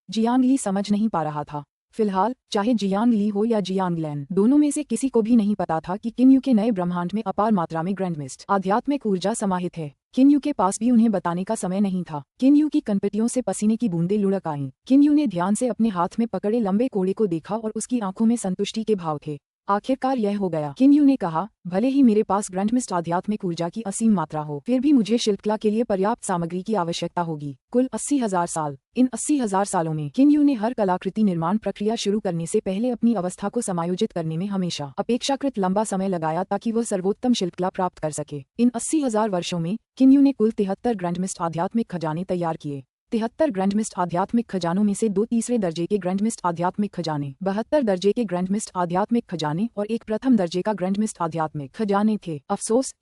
जियांग ली समझ नहीं पा रहा था। फिलहाल चाहे जियांग ली हो या जियांग लैन, दोनों में से किसी को भी नहीं पता था कि किन यू के नए ब्रह्मांड में अपार मात्रा में ग्रैंडमिस्ट आध्यात्मिक ऊर्जा समाहित है। किन यू के पास भी उन्हें बताने का समय नहीं था। किन यू की कनपटियों से पसीने की बूंदें लुढ़क आईं। किन यू ने ध्यान से अपने हाथ में पकड़े लंबे कोड़े को देखा और उसकी आंखों में संतुष्टि के भाव थे। आखिरकार यह हो गया। किन यू ने कहा, भले ही मेरे पास ग्रैंडमिस्ट आध्यात्मिक ऊर्जा की असीम मात्रा हो, फिर भी मुझे शिल्पकला के लिए पर्याप्त सामग्री की आवश्यकता होगी। कुल 80,000 साल। इन 80,000 सालों में किन यू ने हर कलाकृति निर्माण प्रक्रिया शुरू करने से पहले अपनी अवस्था को समायोजित करने में हमेशा अपेक्षाकृत लंबा समय लगाया ताकि वह सर्वोत्तम शिल्पकला प्राप्त कर सके। इन 80,000 वर्षों में किन यू ने कुल 73 ग्रैंडमिस्ट आध्यात्मिक खजाने तैयार किए। 73 ग्रैंडमिस्ट आध्यात्मिक खजानों में से 2 तीसरे दर्जे के ग्रैंडमिस्ट आध्यात्मिक खजाने, 72 दर्जे के ग्रैंडमिस्ट आध्यात्मिक खजाने और एक प्रथम दर्जे का ग्रैंडमिस्ट आध्यात्मिक खजाने थे।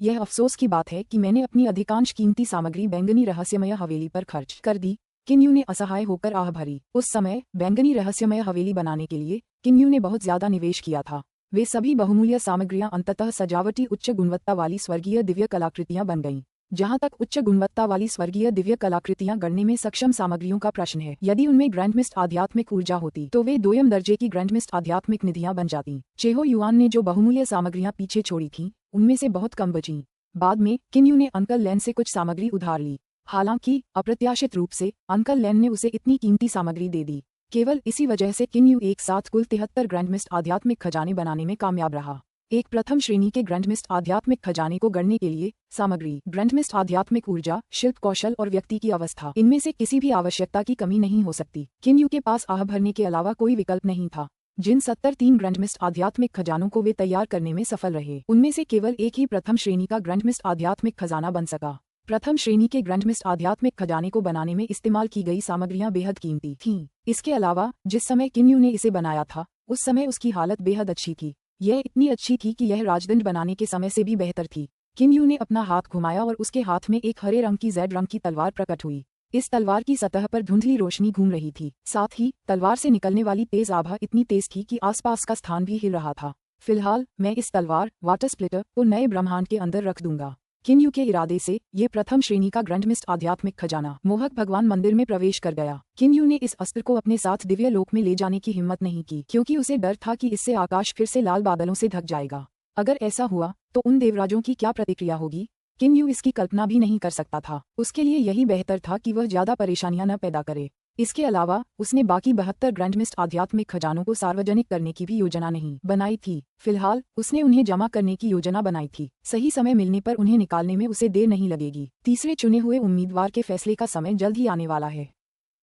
यह अफसोस की बात है कि मैंने अपनी अधिकांश कीमती सामग्री बैंगनी रहस्यमय हवेली पर खर्च कर दी। किन यू ने असहाय होकर आह भरी। उस समय बैंगनी रहस्यमय हवेली बनाने के लिए किन यू ने बहुत ज्यादा निवेश किया था। वे सभी बहुमूल्य सामग्रियां अंततः सजावटी उच्च गुणवत्ता वाली स्वर्गीय दिव्य कलाकृतियां बन गईं। जहाँ तक उच्च गुणवत्ता वाली स्वर्गीय दिव्य कलाकृतियां गढ़ने में सक्षम सामग्रियों का प्रश्न है, यदि उनमें ग्रैंडमिस्ट आध्यात्मिक ऊर्जा होती तो वे दोयम दर्जे की ग्रैंडमिस्ट आध्यात्मिक निधियां बन जाती। चेहो युआन ने जो बहुमूल्य सामग्रियां पीछे छोड़ी थीं, उनमें से बहुत कम बचीं। बाद में किन यू ने अंकल लैन से कुछ सामग्री उधार ली। हालांकि अप्रत्याशित रूप से अंकल लैन ने उसे इतनी कीमती सामग्री दे दी। केवल इसी वजह से किन यू एक साथ कुल 73 ग्रैंडमिस्ट आध्यात्मिक खजाने बनाने में कामयाब रहा। एक प्रथम श्रेणी के ग्रैंडमिस्ट आध्यात्मिक खजाने को गढ़ने के लिए सामग्री, ग्रैंडमिस्ट आध्यात्मिक ऊर्जा, शिल्प कौशल और व्यक्ति की अवस्था, इनमें से किसी भी आवश्यकता की कमी नहीं हो सकती। किन यू के पास आह भरने के अलावा कोई विकल्प नहीं था। जिन 73 ग्रैंडमिस्ट आध्यात्मिक खजानों को वे तैयार करने में सफल रहे, उनमें से केवल एक ही प्रथम श्रेणी का ग्रैंडमिस्ट आध्यात्मिक खजाना बन सका। प्रथम श्रेणी के ग्रैंडमिस्ट आध्यात्मिक खजाने को बनाने में इस्तेमाल की गई सामग्रियां बेहद कीमती थीं। इसके अलावा जिस समय किन यू ने इसे बनाया था, उस समय उसकी हालत बेहद अच्छी थी। यह इतनी अच्छी थी कि यह राजदंड बनाने के समय से भी बेहतर थी। किन यू ने अपना हाथ घुमाया और उसके हाथ में एक हरे रंग की जेड रंग की तलवार प्रकट हुई। इस तलवार की सतह पर धुंधली रोशनी घूम रही थी। साथ ही तलवार से निकलने वाली तेज आभा इतनी तेज थी कि आसपास का स्थान भी हिल रहा था। फिलहाल मैं इस तलवार वाटर स्प्लिटर को नए ब्रह्मांड के अंदर रख दूंगा। किन यू के इरादे से ये प्रथम श्रेणी का ग्रैंडमिस्ट आध्यात्मिक खजाना मोहक भगवान मंदिर में प्रवेश कर गया। किन यू ने इस अस्त्र को अपने साथ दिव्य लोक में ले जाने की हिम्मत नहीं की, क्योंकि उसे डर था कि इससे आकाश फिर से लाल बादलों से ढक जाएगा। अगर ऐसा हुआ तो उन देवराजों की क्या प्रतिक्रिया होगी, किन यू इसकी कल्पना भी नहीं कर सकता था। उसके लिए यही बेहतर था कि वह ज्यादा परेशानियां न पैदा करे। इसके अलावा उसने बाकी 72 ग्रैंडमिस्ट आध्यात्मिक खजानों को सार्वजनिक करने की भी योजना नहीं बनाई थी। फिलहाल उसने उन्हें जमा करने की योजना बनाई थी। सही समय मिलने पर उन्हें निकालने में उसे देर नहीं लगेगी। तीसरे चुने हुए उम्मीदवार के फैसले का समय जल्द ही आने वाला है।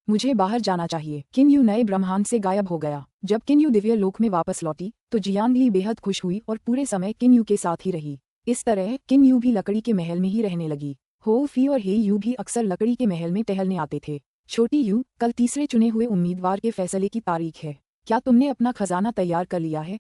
मुझे बाहर जाना चाहिए। किन यू नए ब्रह्मांड से गायब हो गया। जब किन यू दिव्य लोक में वापस लौटी तो जियांग ली बेहद खुश हुई और पूरे समय किन यू के साथ ही रही। इस तरह किन यू भी लकड़ी के महल में ही रहने लगी। हो फी और हे यू भी अक्सर लकड़ी के महल में टहलने आते थे। छोटी यू, कल तीसरे चुने हुए उम्मीदवार के फैसले की तारीख है। क्या तुमने अपना खजाना तैयार कर लिया है?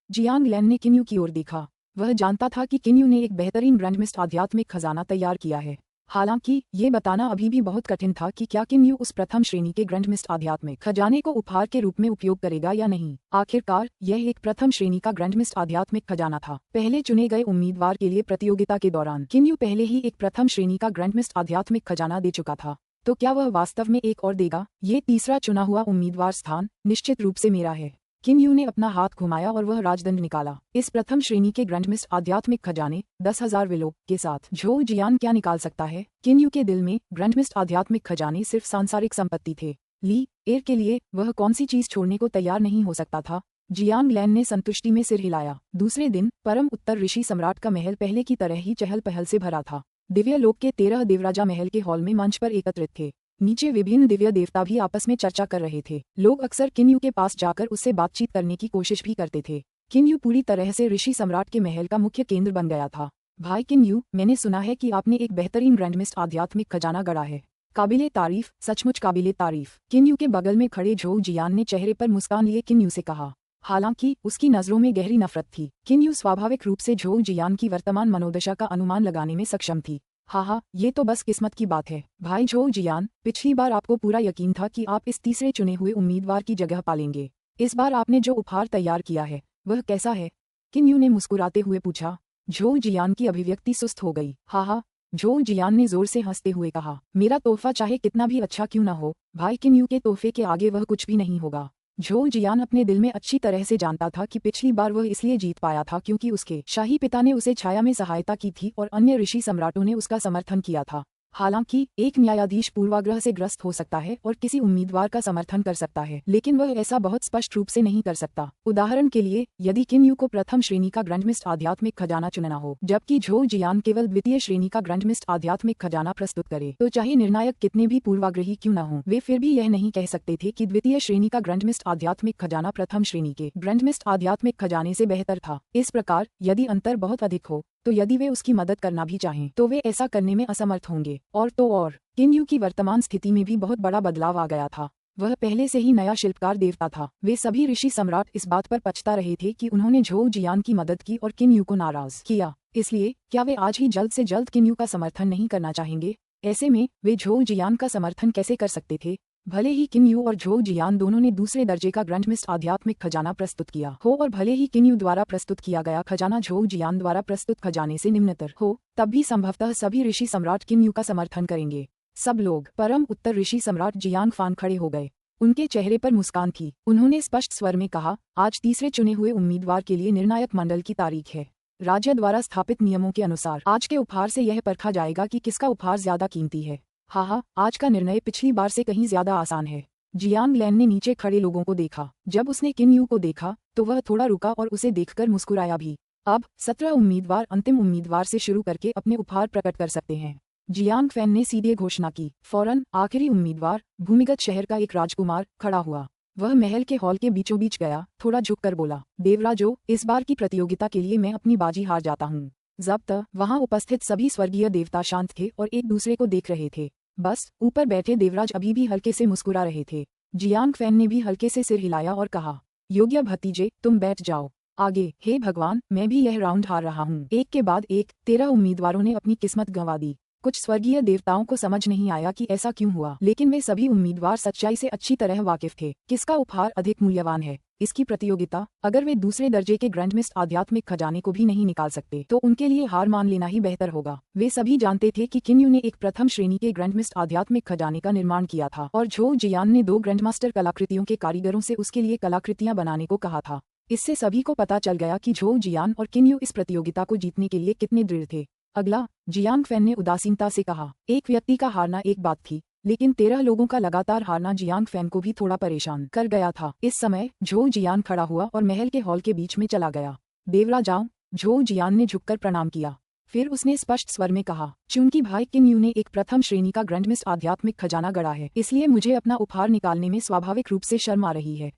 जियांग लैन ने किन यू की ओर देखा। वह जानता था कि किन यू ने एक बेहतरीन ग्रैंडमिस्ट आध्यात्मिक खजाना तैयार किया है। हालांकि ये बताना अभी भी बहुत कठिन था कि क्या किन यू उस प्रथम श्रेणी के ग्रैंडमिस्ट आध्यात्मिक खजाने को उपहार के रूप में उपयोग करेगा या नहीं। आखिरकार यह एक प्रथम श्रेणी का ग्रैंडमिस्ट आध्यात्मिक खजाना था। पहले चुने गए उम्मीदवार के लिए प्रतियोगिता के दौरान किन यू पहले ही एक प्रथम श्रेणी का ग्रैंडमिस्ट आध्यात्मिक खजाना दे चुका था। तो क्या वह वास्तव में एक और देगा? ये तीसरा चुना हुआ उम्मीदवार स्थान निश्चित रूप से मेरा है। किन यू ने अपना हाथ घुमाया और वह राजदंड निकाला। इस प्रथम श्रेणी के ग्रैंडमिस्ट आध्यात्मिक खजाने 10,000 विलो के साथ झो जियान क्या निकाल सकता है? किन यू के दिल में ग्रैंडमिस्ट आध्यात्मिक खजाने सिर्फ सांसारिक संपत्ति थे। ली एयर के लिए वह कौन सी चीज छोड़ने को तैयार नहीं हो सकता था। जियांग लैन ने संतुष्टि में सिर हिलाया। दूसरे दिन परम उत्तर ऋषि सम्राट का महल पहले की तरह ही चहल पहल से भरा था। दिव्य लोक के 13 देवराजा महल के हॉल में मंच पर एकत्रित थे। नीचे विभिन्न दिव्य देवता भी आपस में चर्चा कर रहे थे। लोग अक्सर किन यू के पास जाकर उससे बातचीत करने की कोशिश भी करते थे। किन यू पूरी तरह से ऋषि सम्राट के महल का मुख्य केंद्र बन गया था। भाई किन यू, मैंने सुना है कि आपने एक बेहतरीन ग्रैंडमिस्ट आध्यात्मिक खजाना गढ़ा है। काबिले तारीफ, सचमुच काबिले तारीफ। किन यू के बगल में खड़े झो जियान ने चेहरे पर मुस्कान लिए किन यू से कहा। हालांकि उसकी नजरों में गहरी नफरत थी। किन यू स्वाभाविक रूप से झो जियान की वर्तमान मनोदशा का अनुमान लगाने में सक्षम थी। हाँ, ये तो बस किस्मत की बात है। भाई झो जियान, पिछली बार आपको पूरा यकीन था कि आप इस तीसरे चुने हुए उम्मीदवार की जगह पालेंगे। इस बार आपने जो उपहार तैयार किया है वह कैसा है? किन यू ने मुस्कुराते हुए पूछा। झो जियान की अभिव्यक्ति सुस्त हो गई। हाँ, झो जियान ने जोर से हंसते हुए कहा, मेरा तोहफा चाहे कितना भी अच्छा क्यों न हो, भाई किन यू के तोहफे के आगे वह कुछ भी नहीं होगा। झो जियान अपने दिल में अच्छी तरह से जानता था कि पिछली बार वह इसलिए जीत पाया था क्योंकि उसके शाही पिता ने उसे छाया में सहायता की थी और अन्य ऋषि सम्राटों ने उसका समर्थन किया था। हालांकि एक न्यायाधीश पूर्वाग्रह से ग्रस्त हो सकता है और किसी उम्मीदवार का समर्थन कर सकता है, लेकिन वह ऐसा बहुत स्पष्ट रूप से नहीं कर सकता। उदाहरण के लिए, यदि किन यू को प्रथम श्रेणी का ग्रैंडमिस्ट आध्यात्मिक खजाना चुनना हो जबकि झो जियान केवल द्वितीय श्रेणी का ग्रैंडमिस्ट आध्यात्मिक खजाना प्रस्तुत करे, तो चाहे निर्णायक कितने भी पूर्वाग्रही क्यों न हो, वे फिर भी यह नहीं कह सकते थे कि द्वितीय श्रेणी का ग्रैंडमिस्ट आध्यात्मिक खजाना प्रथम श्रेणी के ग्रैंडमिस्ट आध्यात्मिक खजाने से बेहतर था। इस प्रकार यदि अंतर बहुत अधिक हो तो यदि वे उसकी मदद करना भी चाहें तो वे ऐसा करने में असमर्थ होंगे। और तो और किन यू की वर्तमान स्थिति में भी बहुत बड़ा बदलाव आ गया था। वह पहले से ही नया शिल्पकार देवता था। वे सभी ऋषि सम्राट इस बात पर पछता रहे थे कि उन्होंने झो जियान की मदद की और किन यू को नाराज किया। इसलिए क्या वे आज ही जल्द से जल्द किन यू का समर्थन नहीं करना चाहेंगे? ऐसे में वे झो जियान का समर्थन कैसे कर सकते थे? भले ही किन यू और झो जियान दोनों ने दूसरे दर्जे का ग्रैंडमिस्ट आध्यात्मिक खजाना प्रस्तुत किया हो और भले ही किन यू द्वारा प्रस्तुत किया गया खजाना झो जियान द्वारा प्रस्तुत खजाने से निम्नतर हो, तब भी संभवतः सभी ऋषि सम्राट किन यू का समर्थन करेंगे। सब लोग परम उत्तर ऋषि सम्राट जियांग फान खड़े हो गए। उनके चेहरे पर मुस्कान थी। उन्होंने स्पष्ट स्वर में कहा, आज तीसरे चुने हुए उम्मीदवार के लिए निर्णायक मंडल की तारीख है। राज्य द्वारा स्थापित नियमों के अनुसार आज के उपहार से यह परखा जाएगा कि किसका उपहार ज्यादा कीमती है। हाँ, आज का निर्णय पिछली बार से कहीं ज्यादा आसान है। जियांग लैन ने नीचे खड़े लोगों को देखा। जब उसने किन यू को देखा तो वह थोड़ा रुका और उसे देखकर मुस्कुराया भी। अब 17 उम्मीदवार अंतिम उम्मीदवार से शुरू करके अपने उपहार प्रकट कर सकते हैं। जियांग फैन ने सीधे घोषणा की। फौरन आखिरी उम्मीदवार भूमिगत शहर का एक राजकुमार खड़ा हुआ। वह महल के हॉल के बीचों बीच गया, थोड़ा झुककर बोला, देवराजो, इस बार की प्रतियोगिता के लिए मैं अपनी बाजी हार जाता हूँ। जब्त वहां उपस्थित सभी स्वर्गीय देवता शांत थे और एक दूसरे को देख रहे थे। बस ऊपर बैठे देवराज अभी भी हल्के से मुस्कुरा रहे थे। जियांग फैन ने भी हल्के से सिर हिलाया और कहा, योग्य भतीजे, तुम बैठ जाओ। आगे, हे भगवान, मैं भी यह राउंड हार रहा हूँ। एक के बाद एक 13 उम्मीदवारों ने अपनी किस्मत गंवा दी। कुछ स्वर्गीय देवताओं को समझ नहीं आया कि ऐसा क्यों हुआ, लेकिन वे सभी उम्मीदवार सच्चाई से अच्छी तरह वाकिफ थे। किसका उपहार अधिक मूल्यवान है, इसकी प्रतियोगिता। अगर वे दूसरे दर्जे के ग्रैंडमिस्ट आध्यात्मिक खजाने को भी नहीं निकाल सकते तो उनके लिए हार मान लेना ही बेहतर होगा। वे सभी जानते थे कि किन यू ने एक प्रथम श्रेणी के ग्रैंडमिस्ट आध्यात्मिक खजाने का निर्माण किया था और झो जियान ने 2 ग्रैंडमास्टर कलाकृतियों के कारीगरों से उसके लिए कलाकृतियां बनाने को कहा था। इससे सभी को पता चल गया कि झो जियान और किन यू इस प्रतियोगिता को जीतने के लिए कितने दृढ़ थे। अगला, जियांग फैन ने उदासीनता से कहा, एक व्यक्ति का हारना एक बात थी, लेकिन 13 लोगों का लगातार हारना जियांग फैन को भी थोड़ा परेशान कर गया था। इस समय झो जियान खड़ा हुआ और महल के हॉल के बीच में चला गया। देवराजाओं, झो जियान ने झुककर प्रणाम किया। फिर उसने स्पष्ट स्वर में कहा, चूंकि भाई किन यू ने एक प्रथम श्रेणी का ग्रैंडमिस्ट आध्यात्मिक खजाना गढ़ा है, इसलिए मुझे अपना उपहार निकालने में स्वाभाविक रूप से शर्म आ रही है।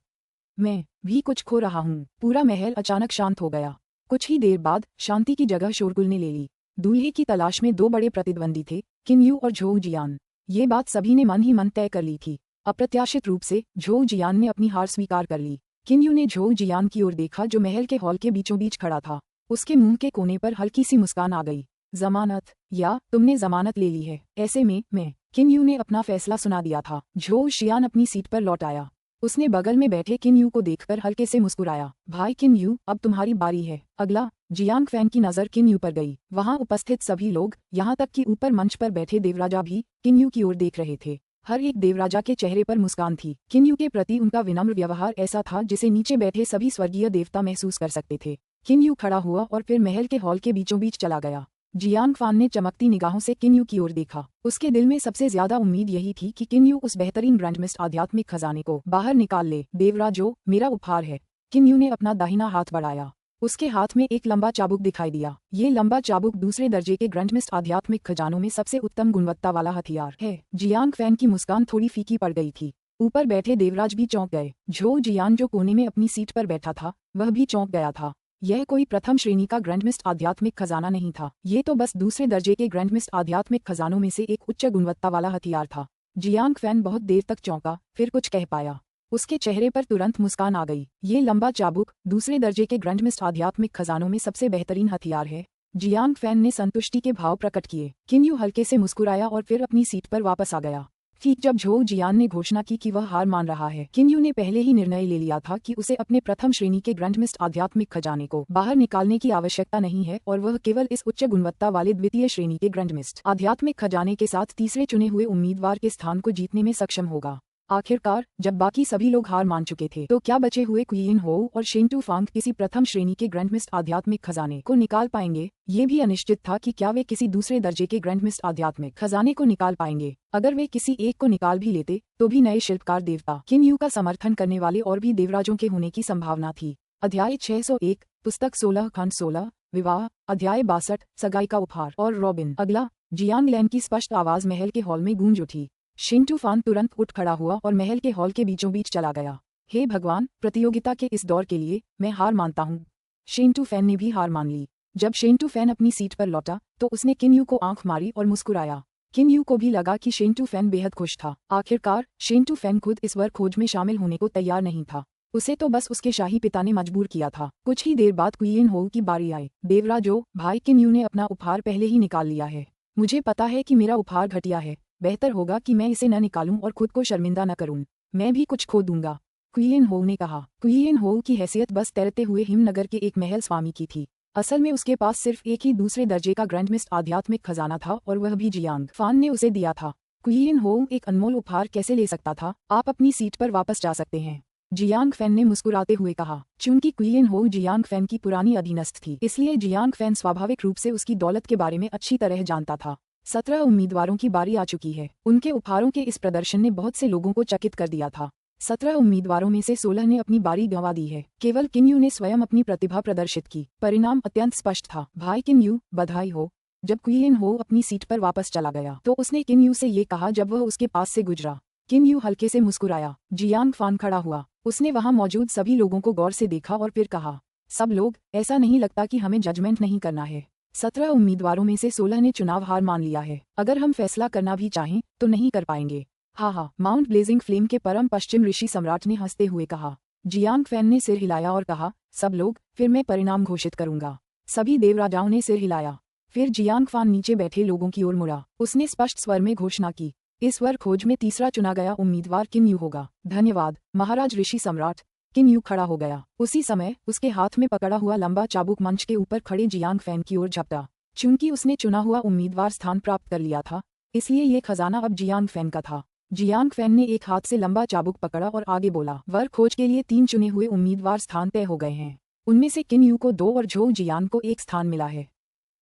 मैं भी कुछ खो रहा हूँ। पूरा महल अचानक शांत हो गया। कुछ ही देर बाद शांति की जगह शोरगुल ने ले ली। दूल्हे की तलाश में दो बड़े प्रतिद्वंदी थे, किन यू और झोउ जियान। ये बात सभी ने मन ही मन तय कर ली थी। अप्रत्याशित रूप से झोउ जियान ने अपनी हार स्वीकार कर ली। किन यू ने झोउ जियान की ओर देखा जो महल के हॉल के बीचों बीच खड़ा था। उसके मुंह के कोने पर हल्की सी मुस्कान आ गई। जमानत, या तुमने जमानत ले ली है। ऐसे में मैं किन यू ने अपना फैसला सुना दिया था। झोउ जियान अपनी सीट पर लौट आया। उसने बगल में बैठे किन यू को देखकर हल्के से मुस्कुराया। भाई किन यू, अब तुम्हारी बारी है। अगला। जियांग फैन की नजर किन यू पर गई। वहां उपस्थित सभी लोग, यहाँ तक कि ऊपर मंच पर बैठे देवराजा भी किन यू की ओर देख रहे थे। हर एक देवराजा के चेहरे पर मुस्कान थी। किन यू के प्रति उनका विनम्र व्यवहार ऐसा था जिसे नीचे बैठे सभी स्वर्गीय देवता महसूस कर सकते थे। किन यू खड़ा हुआ और फिर महल के हॉल के बीचों बीच चला गया। जियांग फान ने चमकती निगाहों से किन यू की ओर देखा। उसके दिल में सबसे ज्यादा उम्मीद यही थी कि किन यू उस बेहतरीन ग्रैंडमिस्ट आध्यात्मिक खजाने को बाहर निकाल ले। देवराजो, मेरा उपहार है। किन यू ने अपना दाहिना हाथ बढ़ाया। उसके हाथ में एक लंबा चाबुक दिखाई दिया। ये लंबा चाबुक दूसरे दर्जे के ग्रैंडमिस्ट आध्यात्मिक खजानों में सबसे उत्तम गुणवत्ता वाला हथियार है। जियांग फैन की मुस्कान थोड़ी फीकी पड़ गई थी। ऊपर बैठे देवराज भी चौंक गए। झोउ जियान जो कोने में अपनी सीट पर बैठा था, वह भी चौंक गया था। यह कोई प्रथम श्रेणी का ग्रैंडमिस्ट आध्यात्मिक खजाना नहीं था। ये तो बस दूसरे दर्जे के ग्रैंडमिस्ट आध्यात्मिक खजानों में से एक उच्च गुणवत्ता वाला हथियार था। जियांग फैन बहुत देर तक चौंका, फिर कुछ कह पाया। उसके चेहरे पर तुरंत मुस्कान आ गई। ये लंबा चाबुक दूसरे दर्जे के ग्रैंडमिस्ट आध्यात्मिक खजानों में सबसे बेहतरीन हथियार है। जियांग फैन ने संतुष्टि के भाव प्रकट किए। किन यू हल्के से मुस्कुराया और फिर अपनी सीट पर वापस आ गया। ठीक जब झोउ जियान ने घोषणा की कि वह हार मान रहा है, किन यू ने पहले ही निर्णय ले लिया था कि उसे अपने प्रथम श्रेणी के ग्रैंडमिस्ट आध्यात्मिक खजाने को बाहर निकालने की आवश्यकता नहीं है और वह केवल इस उच्च गुणवत्ता वाले द्वितीय श्रेणी के ग्रैंडमिस्ट आध्यात्मिक खजाने के साथ तीसरे चुने हुए उम्मीदवार के स्थान को जीतने में सक्षम होगा। आखिरकार जब बाकी सभी लोग हार मान चुके थे तो क्या बचे हुए क्वियिन होउ और शेन टूफांग किसी प्रथम श्रेणी के ग्रैंडमिस्ट आध्यात्मिक खजाने को निकाल पाएंगे? ये भी अनिश्चित था कि क्या वे किसी दूसरे दर्जे के ग्रैंडमिस्ट आध्यात्मिक खजाने को निकाल पाएंगे। अगर वे किसी एक को निकाल भी लेते तो भी नए शिल्पकार देवता किन यू का समर्थन करने वाले और भी देवराजों के होने की संभावना थी। अध्याय 601, पुस्तक 16 खंड 16, विवाह। अध्याय 62, सगाई का उपहार और रॉबिन। अगला। जियांग लैन की स्पष्ट आवाज महल के हॉल में गूंज उठी। शेन टूफान तुरंत उठ खड़ा हुआ और महल के हॉल के बीचों बीच चला गया। हे भगवान, प्रतियोगिता के इस दौर के लिए मैं हार मानता हूँ। शेन टूफैन ने भी हार मान ली। जब शेन टूफैन अपनी सीट पर लौटा तो उसने किन यू को आंख मारी और मुस्कुराया। किन यू को भी लगा कि शेन टूफैन बेहद खुश था। आखिरकार शेन टूफैन खुद इस बार खोज में शामिल होने को तैयार नहीं था। उसे तो बस उसके शाही पिता ने मजबूर किया था। कुछ ही देर बाद क्वियिन होउ की बारी आई। देवराजो, भाई किन यू ने अपना उपहार पहले ही निकाल लिया है। मुझे पता है कि मेरा उपहार घटिया है। बेहतर होगा कि मैं इसे न निकालूं और खुद को शर्मिंदा न करूं। मैं भी कुछ खो दूंगा, क्वियिन होउ ने कहा। क्वियिन होउ की हैसियत बस तैरते हुए हिमनगर के एक महल स्वामी की थी। असल में उसके पास सिर्फ एक ही दूसरे दर्जे का ग्रैंडमिस्ट आध्यात्मिक खजाना था और वह भी जियांग फान ने उसे दिया था। क्वियिन होउ एक अनमोल उपहार कैसे ले सकता था? आप अपनी सीट पर वापस जा सकते हैं, जियांग फैन ने मुस्कुराते हुए कहा। चूंकि क्वियिन होउ जियांग फैन की पुरानी अधीनस्थ थी, इसलिए जियांग फैन स्वाभाविक रूप से उसकी दौलत के बारे में अच्छी तरह जानता था। 17 उम्मीदवारों की बारी आ चुकी है। उनके उपहारों के इस प्रदर्शन ने बहुत से लोगों को चकित कर दिया था। 17 उम्मीदवारों में से 16 ने अपनी बारी गंवा दी है। केवल किन यू ने स्वयं अपनी प्रतिभा प्रदर्शित की। परिणाम अत्यंत स्पष्ट था। भाई किन यू, बधाई हो। जब क्वियिन होउ अपनी सीट पर वापस चला गया तो उसने किन यू से ये कहा जब वह उसके पास से गुजरा। किन यू हल्के से मुस्कुराया। जियांग फान खड़ा हुआ। उसने वहां मौजूद सभी लोगों को गौर से देखा और फिर कहा, सब लोग, ऐसा नहीं लगता कि हमें जजमेंट नहीं करना है। 17 उम्मीदवारों में से 16 ने चुनाव हार मान लिया है। अगर हम फैसला करना भी चाहें तो नहीं कर पाएंगे। हाँ, माउंट ब्लेजिंग फ्लेम के परम पश्चिम ऋषि सम्राट ने हंसते हुए कहा। जियांग फैन ने सिर हिलाया और कहा, सब लोग, फिर मैं परिणाम घोषित करूंगा। सभी देवराजाओं ने सिर हिलाया। फिर जियांग फान नीचे बैठे लोगों की ओर मुड़ा। उसने स्पष्ट स्वर में घोषणा की, इस बार खोज में तीसरा चुना गया उम्मीदवार किन यू होगा। धन्यवाद महाराज ऋषि सम्राट। किन यू खड़ा हो गया। उसी समय उसके हाथ में पकड़ा हुआ लंबा चाबुक मंच के ऊपर खड़े जियांग फैन की ओर झपटा। चूंकि उसने चुना हुआ उम्मीदवार स्थान प्राप्त कर लिया था, इसलिए ये खजाना अब जियांग फैन का था। जियांग फैन ने एक हाथ से लंबा चाबुक पकड़ा और आगे बोला, वर खोज के लिए 3 चुने हुए उम्मीदवार स्थान तय हो गए हैं। उनमें से किन यू को 2 और झोउ जियान को 1 स्थान मिला है।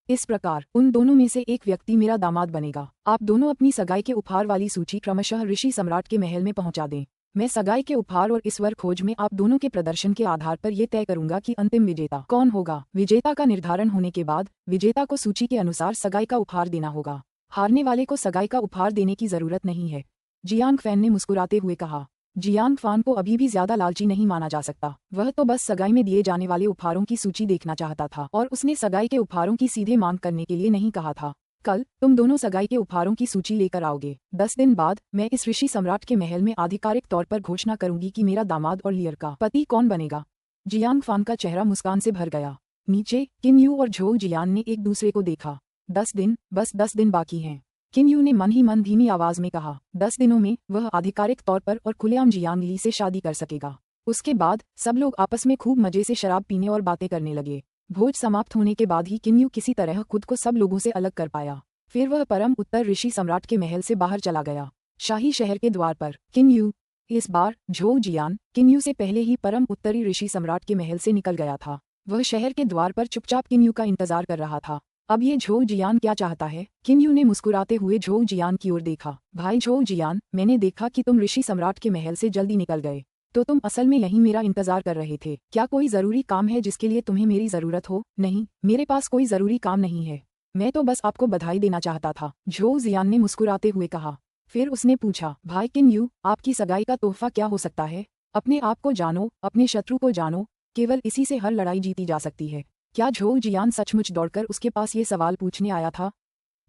इस प्रकार उन दोनों में से एक व्यक्ति मेरा दामाद बनेगा। आप दोनों अपनी सगाई के उपहार वाली सूची क्रमशः ऋषि सम्राट के महल में पहुंचा दें। मैं सगाई के उपहार और इस वर खोज में आप दोनों के प्रदर्शन के आधार पर यह तय करूंगा कि अंतिम विजेता कौन होगा। विजेता का निर्धारण होने के बाद विजेता को सूची के अनुसार सगाई का उपहार देना होगा। हारने वाले को सगाई का उपहार देने की जरूरत नहीं है, जियांग फैन ने मुस्कुराते हुए कहा। जियांग फान को अभी भी ज्यादा लालची नहीं माना जा सकता। वह तो बस सगाई में दिए जाने वाले उपहारों की सूची देखना चाहता था और उसने सगाई के उपहारों की सीधे मांग करने के लिए नहीं कहा था। कल तुम दोनों सगाई के उपहारों की सूची लेकर आओगे। 10 दिन बाद मैं इस ऋषि सम्राट के महल में आधिकारिक तौर पर घोषणा करूंगी कि मेरा दामाद और लियर का पति कौन बनेगा। जियांग फान का चेहरा मुस्कान से भर गया। नीचे किम यू और झोउ जियान ने एक दूसरे को देखा। 10 दिन, बस 10 दिन बाकी हैं। किम यू ने मन ही मन धीमी आवाज में कहा। 10 दिनों में वह आधिकारिक तौर पर और खुलेआम जियांग ली से शादी कर सकेगा। उसके बाद सब लोग आपस में खूब मजे से शराब पीने और बातें करने लगे। भोज समाप्त होने के बाद ही किम यू किसी तरह खुद को सब लोगों से अलग कर पाया। फिर वह परम उत्तर ऋषि सम्राट के महल से बाहर चला गया। शाही शहर के द्वार पर किम यू। इस बार झोउ जियान किम यू से पहले ही परम उत्तरी ऋषि सम्राट के महल से निकल गया था। वह शहर के द्वार पर चुपचाप किम यू का इंतजार कर रहा था। अब ये झोउ जियान क्या चाहता है? किम यू ने मुस्कुराते हुए झोउ जियान की ओर देखा। भाई झोउ जियान, मैंने देखा कि तुम ऋषि सम्राट के महल से जल्दी निकल गए, तो तुम असल में यहीं मेरा इंतजार कर रहे थे। क्या कोई जरूरी काम है जिसके लिए तुम्हें मेरी जरूरत हो? नहीं, मेरे पास कोई जरूरी काम नहीं है, मैं तो बस आपको बधाई देना चाहता था, झोउ जियान ने मुस्कुराते हुए कहा। फिर उसने पूछा, भाई किम यू, आपकी सगाई का तोहफा क्या हो सकता है? अपने आप को जानो, अपने शत्रु को जानो, केवल इसी से हर लड़ाई जीती जा सकती है। क्या झोउ जियान सचमुच दौड़कर उसके पास ये सवाल पूछने आया था?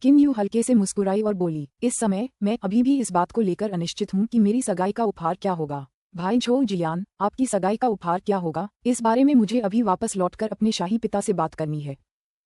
किम यू हल्के से मुस्कुराई और बोली, इस समय मैं अभी भी इस बात को लेकर अनिश्चित हूँ कि मेरी सगाई का उपहार क्या होगा। भाई झोउ जियान, आपकी सगाई का उपहार क्या होगा? इस बारे में मुझे अभी वापस लौटकर अपने शाही पिता से बात करनी है।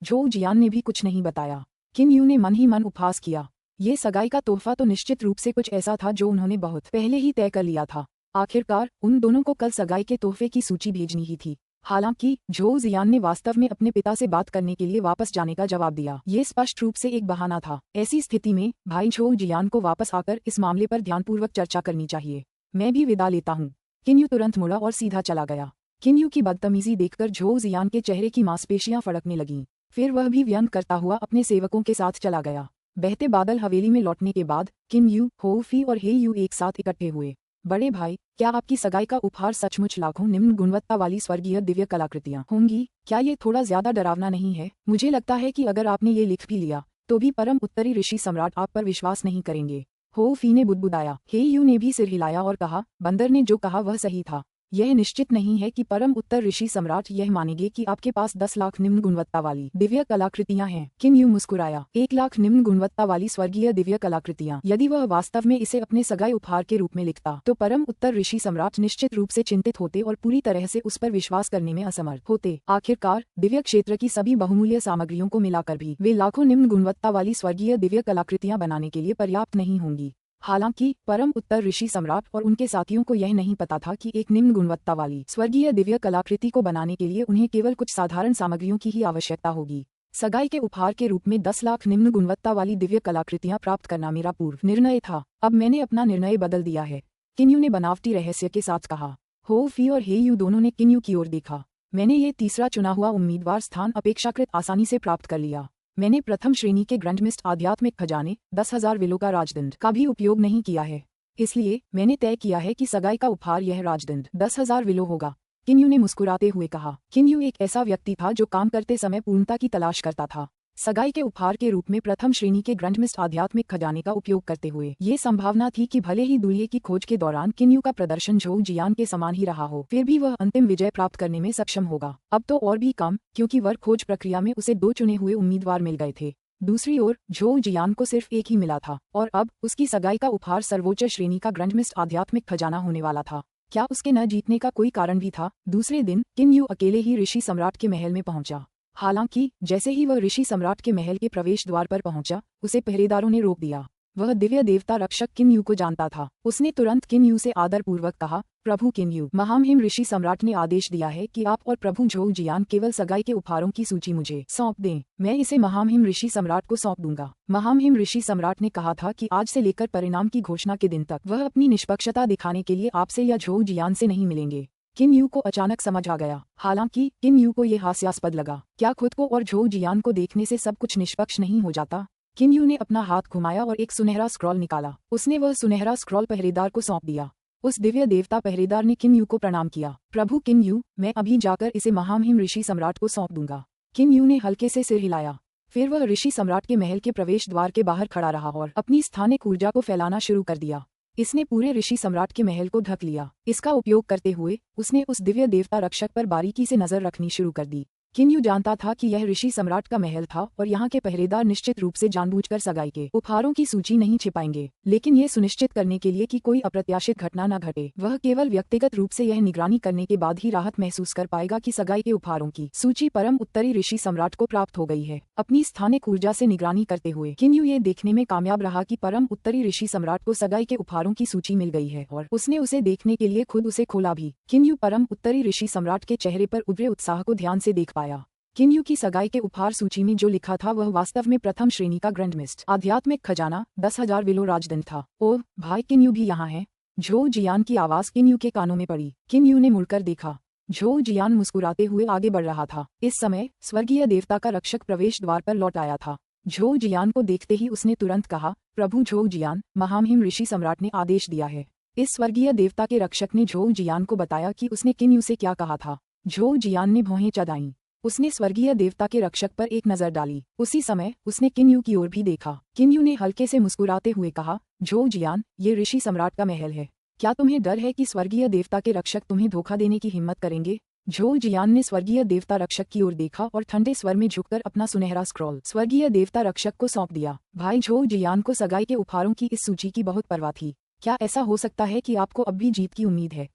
झोउ जियान ने भी कुछ नहीं बताया। किम यू ने मन ही मन उपहास किया। ये सगाई का तोहफा तो निश्चित रूप से कुछ ऐसा था जो उन्होंने बहुत पहले ही तय कर लिया था। आखिरकार उन दोनों को कल सगाई के तोहफे की सूची भेजनी ही थी। हालांकि झोउ जियान ने वास्तव में अपने पिता से बात करने के लिए वापस जाने का जवाब दिया। ये स्पष्ट रूप से एक बहाना था। ऐसी स्थिति में भाई झोउ जियान को वापस आकर इस मामले पर ध्यानपूर्वक चर्चा करनी चाहिए। मैं भी विदा लेता हूँ। किम यू तुरंत मुड़ा और सीधा चला गया। किम यू की बदतमीजी देखकर झोउ जियान के चेहरे की मांसपेशियां फड़कने लगीं। फिर वह भी व्यंग करता हुआ अपने सेवकों के साथ चला गया। बहते बादल हवेली में लौटने के बाद किम यू, हो फी और हे यू एक साथ इकट्ठे हुए। बड़े भाई, क्या आपकी सगाई का उपहार सचमुच लाखों निम्न गुणवत्ता वाली स्वर्गीय दिव्य कलाकृतियां होंगी? क्या ये थोड़ा ज्यादा डरावना नहीं है? मुझे लगता है कि अगर आपने ये लिख भी लिया तो भी परम उत्तरी ऋषि सम्राट आप पर विश्वास नहीं करेंगे। हो फी ने बुदबुदाया। हे यू ने भी सिर हिलाया और कहा, बंदर ने जो कहा वह सही था। यह निश्चित नहीं है कि परम उत्तर ऋषि सम्राट यह मानेंगे कि आपके पास 10 लाख निम्न गुणवत्ता वाली दिव्य कलाकृतियां हैं। किम यू मुस्कुराया। 1 लाख निम्न गुणवत्ता वाली स्वर्गीय दिव्य कलाकृतियां। यदि वह वास्तव में इसे अपने सगाई उपहार के रूप में लिखता तो परम उत्तर ऋषि सम्राट निश्चित रूप से चिंतित होते और पूरी तरह से उस पर विश्वास करने में असमर्थ होते। आखिरकार दिव्य क्षेत्र की सभी बहुमूल्य सामग्रियों को मिलाकर भी वे लाखों निम्न गुणवत्ता वाली स्वर्गीय दिव्य कलाकृतियां बनाने के लिए पर्याप्त नहीं होंगी। हालांकि परम उत्तर ऋषि सम्राट और उनके साथियों को यह नहीं पता था कि एक निम्न गुणवत्ता वाली स्वर्गीय दिव्य कलाकृति को बनाने के लिए उन्हें केवल कुछ साधारण सामग्रियों की ही आवश्यकता होगी। सगाई के उपहार के रूप में 10 लाख निम्न गुणवत्ता वाली दिव्य कलाकृतियां प्राप्त करना मेरा पूर्व निर्णय था। अब मैंने अपना निर्णय बदल दिया है, किम यू ने बनावटी रहस्य के साथ कहा। हो फी और हे यू दोनों ने किम यू की ओर देखा। मैंने ये तीसरा चुना हुआ उम्मीदवार स्थान अपेक्षाकृत आसानी से प्राप्त कर लिया। मैंने प्रथम श्रेणी के ग्रैंडमिस्ट आध्यात्मिक खजाने 10,000 विलो का राजदंड का भी उपयोग नहीं किया है। इसलिए मैंने तय किया है कि सगाई का उपहार यह राजदंड 10,000 विलो होगा। किम यू ने मुस्कुराते हुए कहा। किम यू एक ऐसा व्यक्ति था जो काम करते समय पूर्णता की तलाश करता था। सगाई के उपहार के रूप में प्रथम श्रेणी के ग्रैंडमिस्ट आध्यात्मिक खजाने का उपयोग करते हुए ये संभावना थी कि भले ही दूल्हे की खोज के दौरान किम यू का प्रदर्शन झोउ जियान के समान ही रहा हो, फिर भी वह अंतिम विजय प्राप्त करने में सक्षम होगा। अब तो और भी कम, क्योंकि वर खोज प्रक्रिया में उसे 2 चुने हुए उम्मीदवार मिल गए थे। दूसरी ओर झोउ जियान को सिर्फ एक ही मिला था और अब उसकी सगाई का उपहार सर्वोच्च श्रेणी का ग्रैंडमिस्ट आध्यात्मिक खजाना होने वाला था। क्या उसके न जीतने का कोई कारण भी था? दूसरे दिन किम यू अकेले ही ऋषि सम्राट के महल में पहुंचा। हालांकि जैसे ही वह ऋषि सम्राट के महल के प्रवेश द्वार पर पहुंचा, उसे पहरेदारों ने रोक दिया। वह दिव्य देवता रक्षक किम यू को जानता था। उसने तुरंत किम यू से आदरपूर्वक कहा, प्रभु किम यू, महामहिम ऋषि सम्राट ने आदेश दिया है कि आप और प्रभु झोउ जियान केवल सगाई के उपहारों की सूची मुझे सौंप दें। मैं इसे महामहिम ऋषि सम्राट को सौंप दूंगा। महामहिम ऋषि सम्राट ने कहा था कि आज से लेकर परिणाम की घोषणा के दिन तक वह अपनी निष्पक्षता दिखाने के लिए आपसे या झोउ जियान से नहीं मिलेंगे। किम यू को अचानक समझ आ गया। हालांकि किम यू को ये हास्यास्पद लगा। क्या खुद को और झोउ जियान को देखने से सब कुछ निष्पक्ष नहीं हो जाता? किम यू ने अपना हाथ घुमाया और एक सुनहरा स्क्रॉल निकाला। उसने वह सुनहरा स्क्रॉल पहरेदार को सौंप दिया। उस दिव्य देवता पहरेदार ने किम यू को प्रणाम किया। प्रभु किम यू, मैं अभी जाकर इसे महामहिम ऋषि सम्राट को सौंप दूंगा। किम यू ने हल्के से सिर हिलाया। फिर वह ऋषि सम्राट के महल के प्रवेश द्वार के बाहर खड़ा रहा और अपनी स्थानिक ऊर्जा को फैलाना शुरू कर दिया। इसने पूरे ऋषि सम्राट के महल को ढक लिया। इसका उपयोग करते हुए उसने उस दिव्य देवता रक्षक पर बारीकी से नजर रखनी शुरू कर दी। किन यू जानता था कि यह ऋषि सम्राट का महल था और यहाँ के पहरेदार निश्चित रूप से जानबूझकर सगाई के उपहारों की सूची नहीं छिपाएंगे, लेकिन ये सुनिश्चित करने के लिए कि कोई अप्रत्याशित घटना न घटे। वह केवल व्यक्तिगत रूप से यह निगरानी करने के बाद ही राहत महसूस कर पाएगा कि सगाई के उपहारों की सूची परम उत्तरी ऋषि सम्राट को प्राप्त हो गई है। अपनी स्थानिक ऊर्जा से निगरानी करते हुए किन यू ये देखने में कामयाब रहा कि परम उत्तरी ऋषि सम्राट को सगाई के उपहारों की सूची मिल गई है और उसने उसे देखने के लिए खुद उसे खोला भी। किन यू परम उत्तरी ऋषि सम्राट के चेहरे पर उभरे उत्साह को ध्यान से देख पाया। किन यू की सगाई के उपहार सूची में जो लिखा था वह वास्तव में प्रथम श्रेणी का ग्रैंडमिस्ट आध्यात्मिक खजाना 10,000 विलो राजदंड था। ओह भाई, किन यू भी यहाँ है। झो जियान की आवाज किन यू के कानों में पड़ी। किन यू ने मुड़कर देखा। झो जियान मुस्कुराते हुए आगे बढ़ रहा था। इस समय स्वर्गीय देवता का रक्षक प्रवेश द्वार पर लौट आया था। झो जियान को देखते ही उसने तुरंत कहा, प्रभु झो जियान, महामहिम ऋषि सम्राट ने आदेश दिया है। इस स्वर्गीय देवता के रक्षक ने झो जियान को बताया कि उसने किन यू से क्या कहा था। झो जियान ने भौहें चढ़ाईं। उसने स्वर्गीय देवता के रक्षक पर एक नजर डाली। उसी समय उसने किन यू की ओर भी देखा। किन यू ने हल्के से मुस्कुराते हुए कहा, झो जियान, ये ऋषि सम्राट का महल है। क्या तुम्हें डर है कि स्वर्गीय देवता के रक्षक तुम्हें धोखा देने की हिम्मत करेंगे। झो जियान ने स्वर्गीय देवता रक्षक की ओर देखा और ठंडे स्वर में झुककर अपना सुनहरा स्क्रॉल स्वर्गीय देवता रक्षक को सौंप दिया। भाई झो जियान को सगाई के उपहारों की इस सूची की बहुत परवाह थी। क्या ऐसा हो सकता है कि आपको अब भी जीत की उम्मीद है।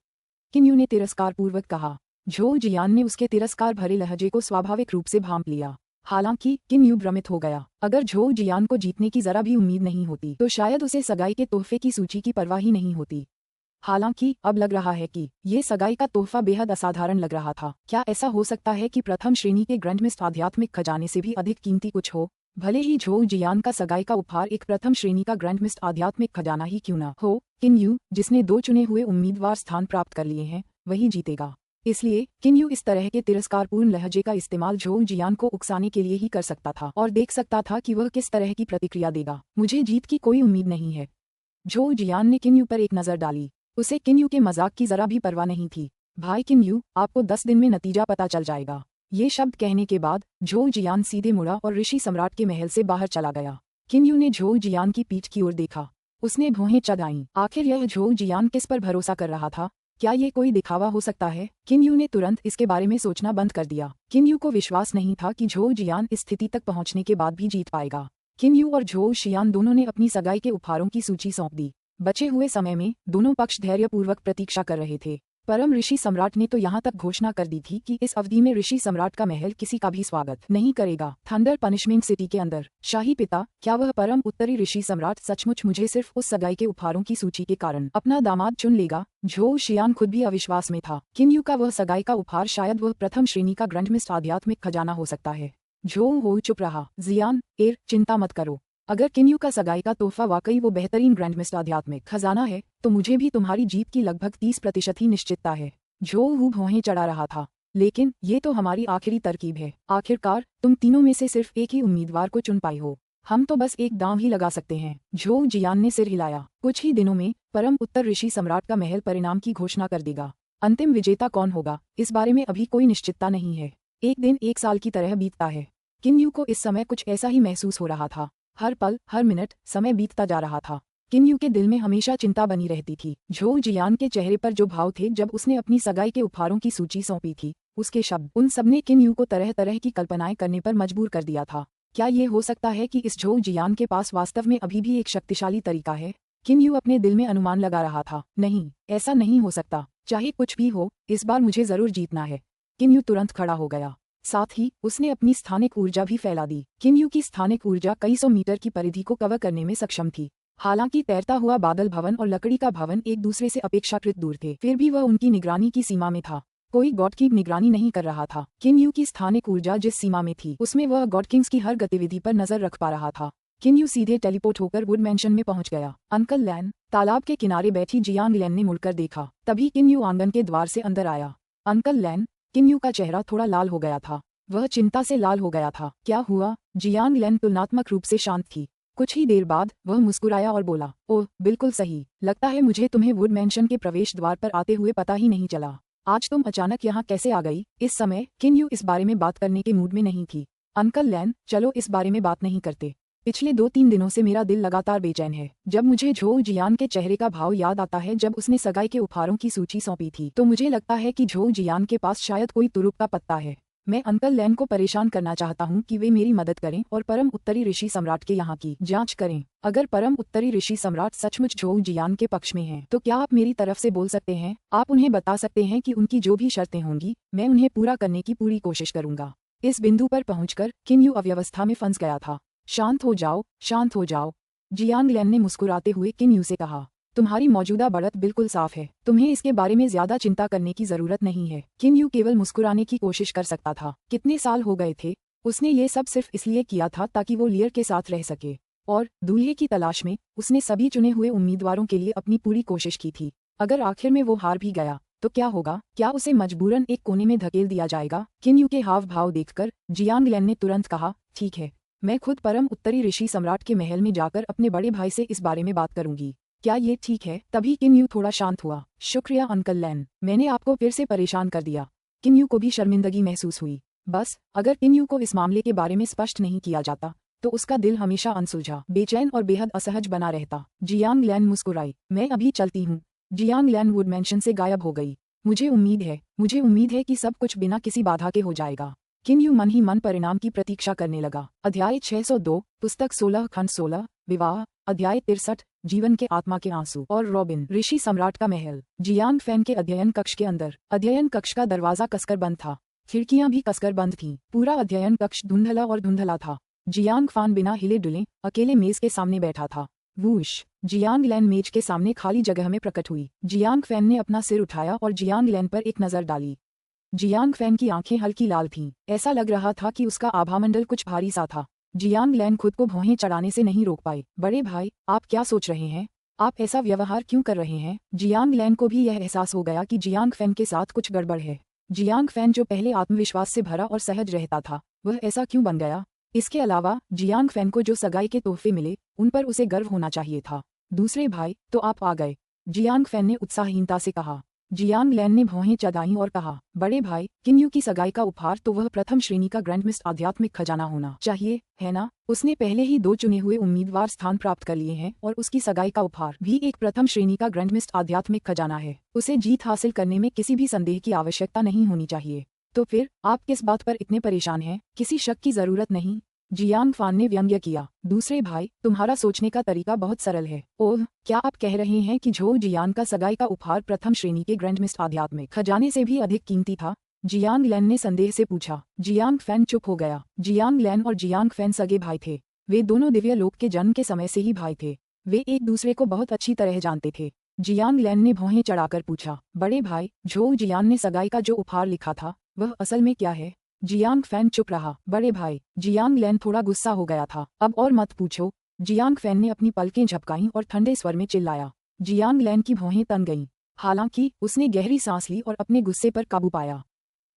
किन यू ने तिरस्कारपूर्वक कहा। झो जियान ने उसके तिरस्कार भरे लहजे को स्वाभाविक रूप से भांप लिया। हालांकि किन यू भ्रमित हो गया। अगर झो जियान को जीतने की जरा भी उम्मीद नहीं होती तो शायद उसे सगाई के तोहफे की सूची की परवाह ही नहीं होती। हालांकि अब लग रहा है कि ये सगाई का तोहफा बेहद असाधारण लग रहा था। क्या ऐसा हो सकता है कि प्रथम श्रेणी के ग्रैंडमिस्ट आध्यात्मिक खजाने से भी अधिक कीमती कुछ हो। भले ही झो जियान का सगाई का उपहार एक प्रथम श्रेणी का ग्रैंडमिस्ट आध्यात्मिक खजाना ही क्यों न हो, किन यू, जिसने 2 चुने हुए उम्मीदवार स्थान प्राप्त कर लिए हैं, वही जीतेगा। इसलिए किन यू इस तरह के तिरस्कारपूर्ण लहजे का इस्तेमाल झो जियान को उकसाने के लिए ही कर सकता था और देख सकता था कि वह किस तरह की प्रतिक्रिया देगा। मुझे जीत की कोई उम्मीद नहीं है। झो जियान ने किन यू पर एक नजर डाली। उसे किन यू के मजाक की जरा भी परवाह नहीं थी। भाई किन यू, आपको 10 दिन में नतीजा पता चल जाएगा। ये शब्द कहने के बाद झो जियान सीधे मुड़ा और ऋषि सम्राट के महल से बाहर चला गया। किन यू ने झो जियान की पीठ की ओर देखा। उसने भौहें चढ़ाईं। आखिर यह झो जियान किस पर भरोसा कर रहा था। क्या ये कोई दिखावा हो सकता है। किन यू ने तुरंत इसके बारे में सोचना बंद कर दिया। किन यू को विश्वास नहीं था कि झो जियान इस स्थिति तक पहुंचने के बाद भी जीत पाएगा। किन यू और झो जियान दोनों ने अपनी सगाई के उपहारों की सूची सौंप दी। बचे हुए समय में दोनों पक्ष धैर्यपूर्वक प्रतीक्षा कर रहे थे। परम ऋषि सम्राट ने तो यहाँ तक घोषणा कर दी थी कि इस अवधि में ऋषि सम्राट का महल किसी का भी स्वागत नहीं करेगा। थंडर पनिशमेंट सिटी के अंदर शाही पिता, क्या वह परम उत्तरी ऋषि सम्राट सचमुच मुझे सिर्फ उस सगाई के उपहारों की सूची के कारण अपना दामाद चुन लेगा। झो जियान खुद भी अविश्वास में था। किन यू का वह सगाई का उपहार शायद वह प्रथम श्रेणी का ग्रैंडमिस्ट आध्यात्मिक खजाना हो सकता है। झो हो चुप रहा। जियान, चिंता मत करो। अगर किन यू का सगाई का तोहफा वाकई वो बेहतरीन ग्रैंडमिस्ट आध्यात्मिक खजाना है तो मुझे भी तुम्हारी जीत की लगभग 30% ही निश्चितता है। झो हु भौहें चढ़ा रहा था। लेकिन ये तो हमारी आखिरी तरकीब है। आखिरकार तुम तीनों में से सिर्फ एक ही उम्मीदवार को चुन पाई हो। हम तो बस एक दांव ही लगा सकते हैं। झो जियान ने सिर हिलाया। कुछ ही दिनों में परम उत्तर ऋषि सम्राट का महल परिणाम की घोषणा कर देगा। अंतिम विजेता कौन होगा इस बारे में अभी कोई निश्चितता नहीं है। एक दिन 1 साल की तरह बीतता है। किन यू को इस समय कुछ ऐसा ही महसूस हो रहा था। हर पल हर मिनट समय बीतता जा रहा था। किन यू के दिल में हमेशा चिंता बनी रहती थी। झो जियान के चेहरे पर जो भाव थे जब उसने अपनी सगाई के उपहारों की सूची सौंपी थी, उसके शब्द, उन सबने किन यू को तरह तरह की कल्पनाएं करने पर मजबूर कर दिया था। क्या ये हो सकता है कि इस झो जियान के पास वास्तव में अभी भी एक शक्तिशाली तरीका है। किन यू अपने दिल में अनुमान लगा रहा था। नहीं, ऐसा नहीं हो सकता। चाहे कुछ भी हो, इस बार मुझे जरूर जीतना है। किन यू तुरंत खड़ा हो गया। साथ ही उसने अपनी स्थानिक ऊर्जा भी फैला दी। किन यू की स्थानिक ऊर्जा कई 100 मीटर की परिधि को कवर करने में सक्षम थी। हालांकि तैरता हुआ बादल भवन और लकड़ी का भवन एक दूसरे से अपेक्षाकृत दूर थे, फिर भी वह उनकी निगरानी की सीमा में था। कोई गॉड की निगरानी नहीं कर रहा था। किन यू की स्थानिक ऊर्जा जिस सीमा में थी उसमें वह गॉड किंग्स की हर गतिविधि पर नजर रख पा रहा था। किन यू सीधे टेलीपोर्ट होकर वुड मैंशन में पहुंच गया। अंकल लैन, तालाब के किनारे बैठी जियांग लैन ने मुड़कर देखा। तभी किन यू आंगन के द्वार से अंदर आया। अंकल लैन, किन यू का चेहरा थोड़ा लाल हो गया था। वह चिंता से लाल हो गया था। क्या हुआ। जियांग लैन तुलनात्मक रूप से शांत थी। कुछ ही देर बाद वह मुस्कुराया और बोला, ओह बिल्कुल सही। लगता है मुझे तुम्हें वुड मैंशन के प्रवेश द्वार पर आते हुए पता ही नहीं चला। आज तुम अचानक यहाँ कैसे आ गई। इस समय किन यू इस बारे में बात करने के मूड में नहीं थी। अंकल लैन, चलो इस बारे में बात नहीं करते। पिछले 2-3 दिनों से मेरा दिल लगातार बेचैन है। जब मुझे झोउ जियान के चेहरे का भाव याद आता है जब उसने सगाई के उपहारों की सूची सौंपी थी, तो मुझे लगता है कि झोउ जियान के पास शायद कोई तुरुप का पत्ता है। मैं अंकल लैन को परेशान करना चाहता हूँ कि वे मेरी मदद करें और परम उत्तरी ऋषि सम्राट के यहाँ की जांच करें। अगर परम उत्तरी ऋषि सम्राट सचमुच झोउ जियान के पक्ष में हैं, तो क्या आप मेरी तरफ से बोल सकते हैं? आप उन्हें बता सकते हैं कि उनकी जो भी शर्तें होंगी, मैं उन्हें पूरा करने की पूरी कोशिश करूंगा। इस बिंदु पर पहुंचकर किन यू अव्यवस्था में फंस गया था। शांत हो जाओ, शांत हो जाओ, जियांग लैन ने मुस्कुराते हुए किन यू से कहा। तुम्हारी मौजूदा बढ़त बिल्कुल साफ है, तुम्हें इसके बारे में ज्यादा चिंता करने की जरूरत नहीं है। किन यू केवल मुस्कुराने की कोशिश कर सकता था। कितने साल हो गए थे? उसने ये सब सिर्फ इसलिए किया था ताकि वो लियर के साथ रह सके, और दूल्हे की तलाश में उसने सभी चुने हुए उम्मीदवारों के लिए अपनी पूरी कोशिश की थी। अगर आखिर में वो हार भी गया तो क्या होगा? क्या उसे मजबूरन एक कोने में धकेल दिया जाएगा? किन यू के हाव भाव देखकर जियांग लैन ने तुरंत कहा, ठीक है, मैं खुद परम उत्तरी ऋषि सम्राट के महल में जाकर अपने बड़े भाई से इस बारे में बात करूंगी। क्या ये ठीक है? तभी किन यू थोड़ा शांत हुआ। शुक्रिया अंकल लैन, मैंने आपको फिर से परेशान कर दिया। किन यू को भी शर्मिंदगी महसूस हुई। बस अगर किन यू को इस मामले के बारे में स्पष्ट नहीं किया जाता तो उसका दिल हमेशा अनसुलझा, बेचैन और बेहद असहज बना रहता। जियांग लैन मुस्कुराई। मैं अभी चलती हूँ। जियांग लैन वुड मैंशन से गायब हो गई। मुझे उम्मीद है कि सब कुछ बिना किसी बाधा के हो जाएगा। किन यू मन ही मन परिणाम की प्रतीक्षा करने लगा। अध्याय 602, पुस्तक 16 खंड 16, विवाह। अध्याय 63, जीवन के आत्मा के आंसू और रॉबिन। ऋषि सम्राट का महल। जियांग फैन के अध्ययन कक्ष के अंदर। अध्ययन कक्ष का दरवाजा कसकर बंद था, खिड़कियां भी कसकर बंद थीं। पूरा अध्ययन कक्ष धुंधला और धुंधला था। जियांग फान बिना हिले डुले अकेले मेज के सामने बैठा था। वूश! जियांग लैन मेज के सामने खाली जगह में प्रकट हुई। जियांग फैन ने अपना सिर उठाया और जियांग लैन पर एक नजर डाली। जियांग फैन की आंखें हल्की लाल थीं। ऐसा लग रहा था कि उसका आभामंडल कुछ भारी सा था। जियांग लैन खुद को भौहें चढ़ाने से नहीं रोक पाए। बड़े भाई, आप क्या सोच रहे हैं? आप ऐसा व्यवहार क्यों कर रहे हैं? जियांग लैन को भी यह एहसास हो गया कि जियांग फैन के साथ कुछ गड़बड़ है। जियांग फैन जो पहले आत्मविश्वास से भरा और सहज रहता था, वह ऐसा क्यों बन गया? इसके अलावा जियांग फैन को जो सगाई के तोहफे मिले उन पर उसे गर्व होना चाहिए था। दूसरे भाई, तो आप आ गए, जियांग फैन ने उत्साहहीनता से कहा। जियांग लैन ने भौहें चढ़ाईं और कहा, बड़े भाई, किन यू की सगाई का उपहार तो वह प्रथम श्रेणी का ग्रैंडमिस्ट आध्यात्मिक खजाना होना चाहिए, है ना? उसने पहले ही 2 चुने हुए उम्मीदवार स्थान प्राप्त कर लिए हैं और उसकी सगाई का उपहार भी एक प्रथम श्रेणी का ग्रैंडमिस्ट आध्यात्मिक खजाना है। उसे जीत हासिल करने में किसी भी संदेह की आवश्यकता नहीं होनी चाहिए। तो फिर आप किस बात पर इतने परेशान हैं? किसी शक की जरूरत नहीं, जियांग फान ने व्यंग्य किया। दूसरे भाई, तुम्हारा सोचने का तरीका बहुत सरल है। ओह, क्या आप कह रहे हैं कि झोउ जियान का सगाई का उपहार प्रथम श्रेणी के ग्रैंडमिस्ट आध्यात्मिक खजाने से भी अधिक कीमती था? जियांग लैन ने संदेह से पूछा। जियांग फैन चुप हो गया। जियांग लैन और जियांग फैन सगे भाई थे। वे दोनों दिव्य लोक के जन्म के समय से ही भाई थे। वे एक दूसरे को बहुत अच्छी तरह जानते थे। जियांग लैन ने भौहें चढ़ाकर पूछा, बड़े भाई, झोउ जियान ने सगाई का जो उपहार लिखा था वह असल में क्या है? जियांग फैन चुप रहा। बड़े भाई, जियांग लैन थोड़ा गुस्सा हो गया था। अब और मत पूछो। जियांग फैन ने अपनी पलकें झपकाईं और ठंडे स्वर में चिल्लाया। जियांग लैन की भौहें तन गईं। हालांकि उसने गहरी सांस ली और अपने गुस्से पर काबू पाया।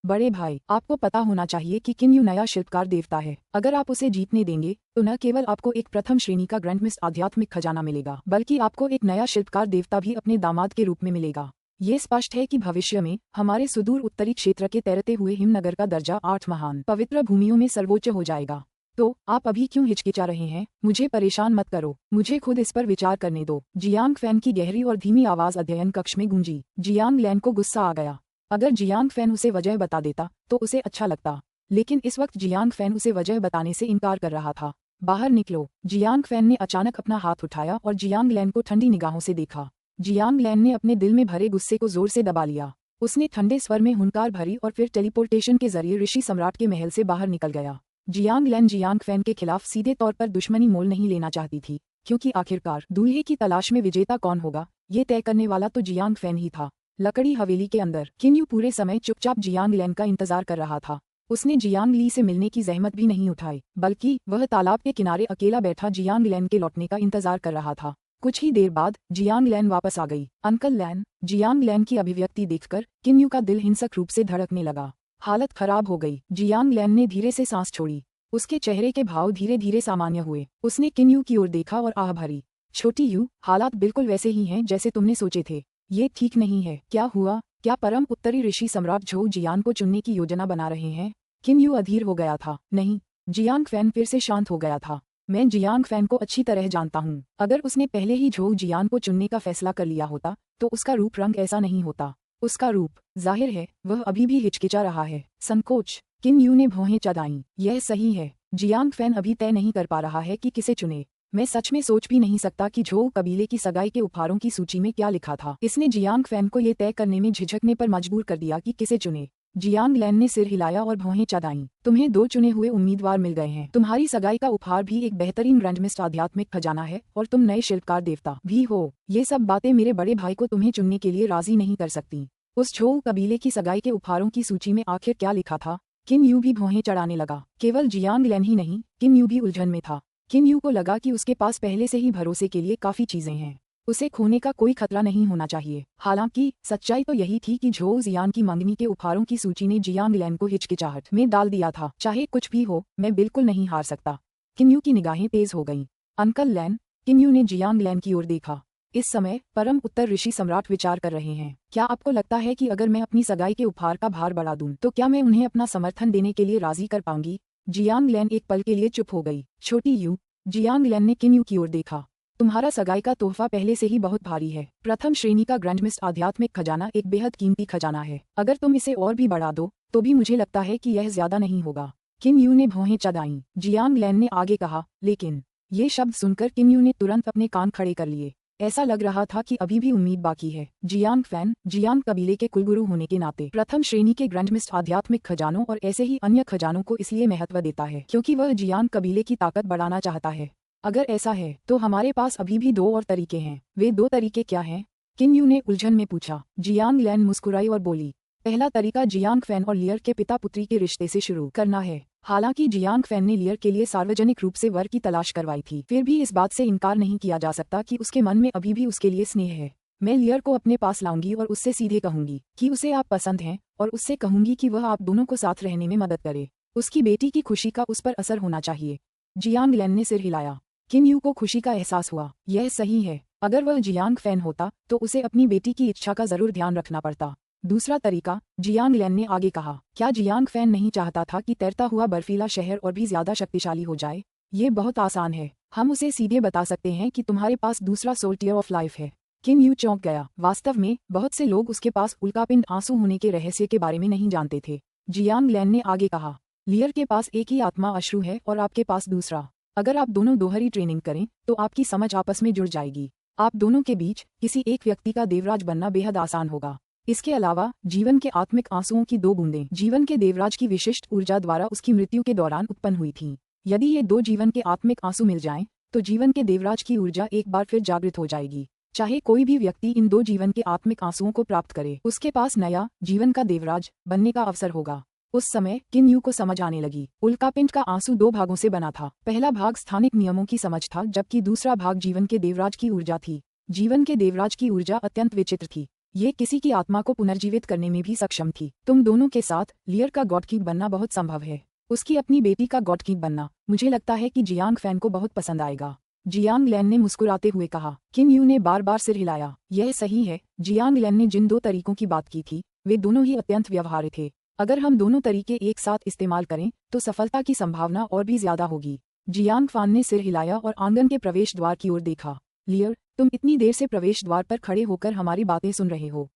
बड़े भाई, आपको पता होना चाहिए कि किन यू नया शिल्पकार देवता है। अगर आप उसे जीतने देंगे तो न केवल आपको एक प्रथम श्रेणी का ग्रैंडमिस्ट आध्यात्मिक खजाना मिलेगा, बल्कि आपको एक नया शिल्पकार देवता भी अपने दामाद के रूप में मिलेगा। ये स्पष्ट है कि भविष्य में हमारे सुदूर उत्तरी क्षेत्र के तैरते हुए हिमनगर का दर्जा 8 महान पवित्र भूमियों में सर्वोच्च हो जाएगा। तो आप अभी क्यों हिचकिचा रहे हैं? मुझे परेशान मत करो, मुझे खुद इस पर विचार करने दो। जियांग फैन की गहरी और धीमी आवाज अध्ययन कक्ष में गूंजी। जियांग लैन को गुस्सा आ गया। अगर जियांग फैन उसे वजह बता देता तो उसे अच्छा लगता, लेकिन इस वक्त जियांग फैन उसे वजह बताने से इनकार कर रहा था। बाहर निकलो। जियांग फैन ने अचानक अपना हाथ उठाया और जियांग लैन को ठंडी निगाहों से देखा। जियांग लैन ने अपने दिल में भरे गुस्से को जोर से दबा लिया। उसने ठंडे स्वर में हुंकार भरी और फिर टेलीपोर्टेशन के जरिए ऋषि सम्राट के महल से बाहर निकल गया। जियांग लैन जियांग फैन के खिलाफ सीधे तौर पर दुश्मनी मोल नहीं लेना चाहती थी, क्योंकि आखिरकार दूल्हे की तलाश में विजेता कौन होगा ये तय करने वाला तो जियांग फैन ही था। लकड़ी हवेली के अंदर किन यू पूरे समय चुपचाप जियांग लैन का इंतजार कर रहा था। उसने जियांग ली से मिलने की जहमत भी नहीं उठाई, बल्कि वह तालाब के किनारे अकेला बैठा जियांग लैन के लौटने का इंतजार कर रहा था। कुछ ही देर बाद जियांग लैन वापस आ गई। अंकल लैन। जियांग लैन की अभिव्यक्ति देखकर किन यू का दिल हिंसक रूप से धड़कने लगा। हालत खराब हो गई। जियांग लैन ने धीरे से सांस छोड़ी। उसके चेहरे के भाव धीरे धीरे सामान्य हुए। उसने किन यू की ओर देखा और आह भरी। छोटी यू, हालात बिल्कुल वैसे ही हैं जैसे तुमने सोचे थे। ये ठीक नहीं है। क्या हुआ? क्या परम उत्तरी ऋषि सम्राट झोउ जियान को चुनने की योजना बना रहे हैं? किन यू अधीर हो गया था। नहीं। जियांग फैन फिर से शांत हो गया था। मैं जियांग फैन को अच्छी तरह जानता हूँ। अगर उसने पहले ही झोउ जियान को चुनने का फैसला कर लिया होता तो उसका रूप रंग ऐसा नहीं होता। उसका रूप, जाहिर है वह अभी भी हिचकिचा रहा है। संकोच। किन यू ने भौहें चढ़ाईं। यह सही है। जियांग फैन अभी तय नहीं कर पा रहा है कि किसे चुने। मैं सच में सोच भी नहीं सकता कि झोउ कबीले की सगाई के उपहारों की सूची में क्या लिखा था। इसने जियांग फैन को ये तय करने में झिझकने पर मजबूर कर दिया कि किसे चुने। जियांग लैन ने सिर हिलाया और भौहें चढ़ाईं। तुम्हें 2 चुने हुए उम्मीदवार मिल गए हैं। तुम्हारी सगाई का उपहार भी एक बेहतरीन ग्रैंडमिस्ट आध्यात्मिक खजाना है और तुम नए शिल्पकार देवता भी हो। ये सब बातें मेरे बड़े भाई को तुम्हें चुनने के लिए राजी नहीं कर सकती। उस झोउ कबीले की सगाई के उपहारों की सूची में आखिर क्या लिखा था। किन यू भी भौहें चढ़ाने लगा। केवल जियांग लैन ही नहीं, किन यू भी उलझन में था। किन यू को लगा कि उसके पास पहले से ही भरोसे के लिए काफी चीजें हैं। उसे खोने का कोई खतरा नहीं होना चाहिए। हालांकि सच्चाई तो यही थी कि झोउ जियान की मंगनी के उपहारों की सूची ने जियांग लैन को हिचकिचाहट में डाल दिया था। चाहे कुछ भी हो, मैं बिल्कुल नहीं हार सकता। किन यू की निगाहें तेज हो गईं। अंकल लैन। किन यू ने जियांग लैन की ओर देखा। इस समय परम उत्तर ऋषि सम्राट विचार कर रहे हैं। क्या आपको लगता है कि अगर मैं अपनी सगाई के उपहार का भार बढ़ा दूं तो क्या मैं उन्हें अपना समर्थन देने के लिए राजी कर पाऊंगी। जियांग लैन एक पल के लिए चुप हो गई। छोटी यू। जियांग लैन ने किन यू की ओर देखा। तुम्हारा सगाई का तोहफा पहले से ही बहुत भारी है। प्रथम श्रेणी का ग्रैंडमिस्ट आध्यात्मिक खजाना एक बेहद कीमती खजाना है। अगर तुम इसे और भी बढ़ा दो तो भी मुझे लगता है कि यह ज्यादा नहीं होगा। किन यू ने भौहें चढ़ाईं। जियांग लैन ने आगे कहा, लेकिन ये शब्द सुनकर किन यू ने तुरंत अपने कान खड़े कर लिए। ऐसा लग रहा था कि अभी भी उम्मीद बाकी है। जियांग फैन, जियांग कबीले के कुलगुरु होने के नाते प्रथम श्रेणी के ग्रैंडमिस्ट आध्यात्मिक खजानों और ऐसे ही अन्य खजानों को इसलिए महत्व देता है क्योंकि वह जियांग कबीले की ताकत बढ़ाना चाहता है। अगर ऐसा है तो हमारे पास अभी भी 2 और तरीके हैं। वे 2 तरीके क्या हैं? किन यू ने उलझन में पूछा। जियांग लैन मुस्कुराई और बोली, पहला तरीका जियांग फैन और लियर के पिता पुत्री के रिश्ते से शुरू करना है। हालांकि जियांग फैन ने लियर के लिए सार्वजनिक रूप से वर की तलाश करवाई थी, फिर भी इस बात से इनकार नहीं किया जा सकता कि उसके मन में अभी भी उसके लिए स्नेह है। मैं लियर को अपने पास लाऊंगी और उससे सीधे कहूंगी कि उसे आप पसंद हैं और उससे कहूंगी कि वह आप दोनों को साथ रहने में मदद करे। उसकी बेटी की खुशी का उस पर असर होना चाहिए। जियांग लैन ने सिर हिलाया। किन यू को खुशी का एहसास हुआ। यह सही है। अगर वह जियांग फैन होता तो उसे अपनी बेटी की इच्छा का जरूर ध्यान रखना पड़ता। दूसरा तरीका, जियांग लैन ने आगे कहा, क्या जियांग फैन नहीं चाहता था कि तैरता हुआ बर्फीला शहर और भी ज्यादा शक्तिशाली हो जाए। ये बहुत आसान है। हम उसे सीधे बता सकते हैं कि तुम्हारे पास दूसरा सोल टियर ऑफ लाइफ है। किन यू चौंक गया। वास्तव में बहुत से लोग उसके पास उल्कापिंड आंसू होने के रहस्य के बारे में नहीं जानते थे। जियांग लैन ने आगे कहा, लियर के पास एक ही आत्मा अश्रु है और आपके पास दूसरा। अगर आप दोनों दोहरी ट्रेनिंग करें तो आपकी समझ आपस में जुड़ जाएगी। आप दोनों के बीच किसी एक व्यक्ति का देवराज बनना बेहद आसान होगा। इसके अलावा जीवन के आत्मिक आंसुओं की 2 बूंदें जीवन के देवराज की विशिष्ट ऊर्जा द्वारा उसकी मृत्यु के दौरान उत्पन्न हुई थीं। यदि ये 2 जीवन के आत्मिक आंसू मिल जाएं, तो जीवन के देवराज की ऊर्जा एक बार फिर जागृत हो जाएगी। चाहे कोई भी व्यक्ति इन 2 जीवन के आत्मिक आंसुओं को प्राप्त करे, उसके पास नया जीवन का देवराज बनने का अवसर होगा। उस समय किन यू को समझ आने लगी। उल्कापिंड का आंसू 2 भागों से बना था। पहला भाग स्थानिक नियमों की समझ था, जबकि दूसरा भाग जीवन के देवराज की ऊर्जा थी। जीवन के देवराज की ऊर्जा अत्यंत विचित्र थी। ये किसी की आत्मा को पुनर्जीवित करने में भी सक्षम थी। तुम दोनों के साथ लियर का गॉड किंग बनना बहुत संभव है। उसकी अपनी बेटी का गॉड किंग बनना, मुझे लगता है कि जियांग फैन को बहुत पसंद आएगा। जियांग लैन ने मुस्कुराते हुए कहा। किन यू ने बार बार सिर हिलाया। यह सही है। जियांग लैन ने जिन 2 तरीकों की बात की थी वे दोनों ही अत्यंत व्यवहार्य थे। अगर हम दोनों तरीके एक साथ इस्तेमाल करें तो सफलता की संभावना और भी ज्यादा होगी। जियांग फैन ने सिर हिलाया और आंगन के प्रवेश द्वार की ओर देखा। लियर, तुम इतनी देर से प्रवेश द्वार पर खड़े होकर हमारी बातें सुन रहे हो।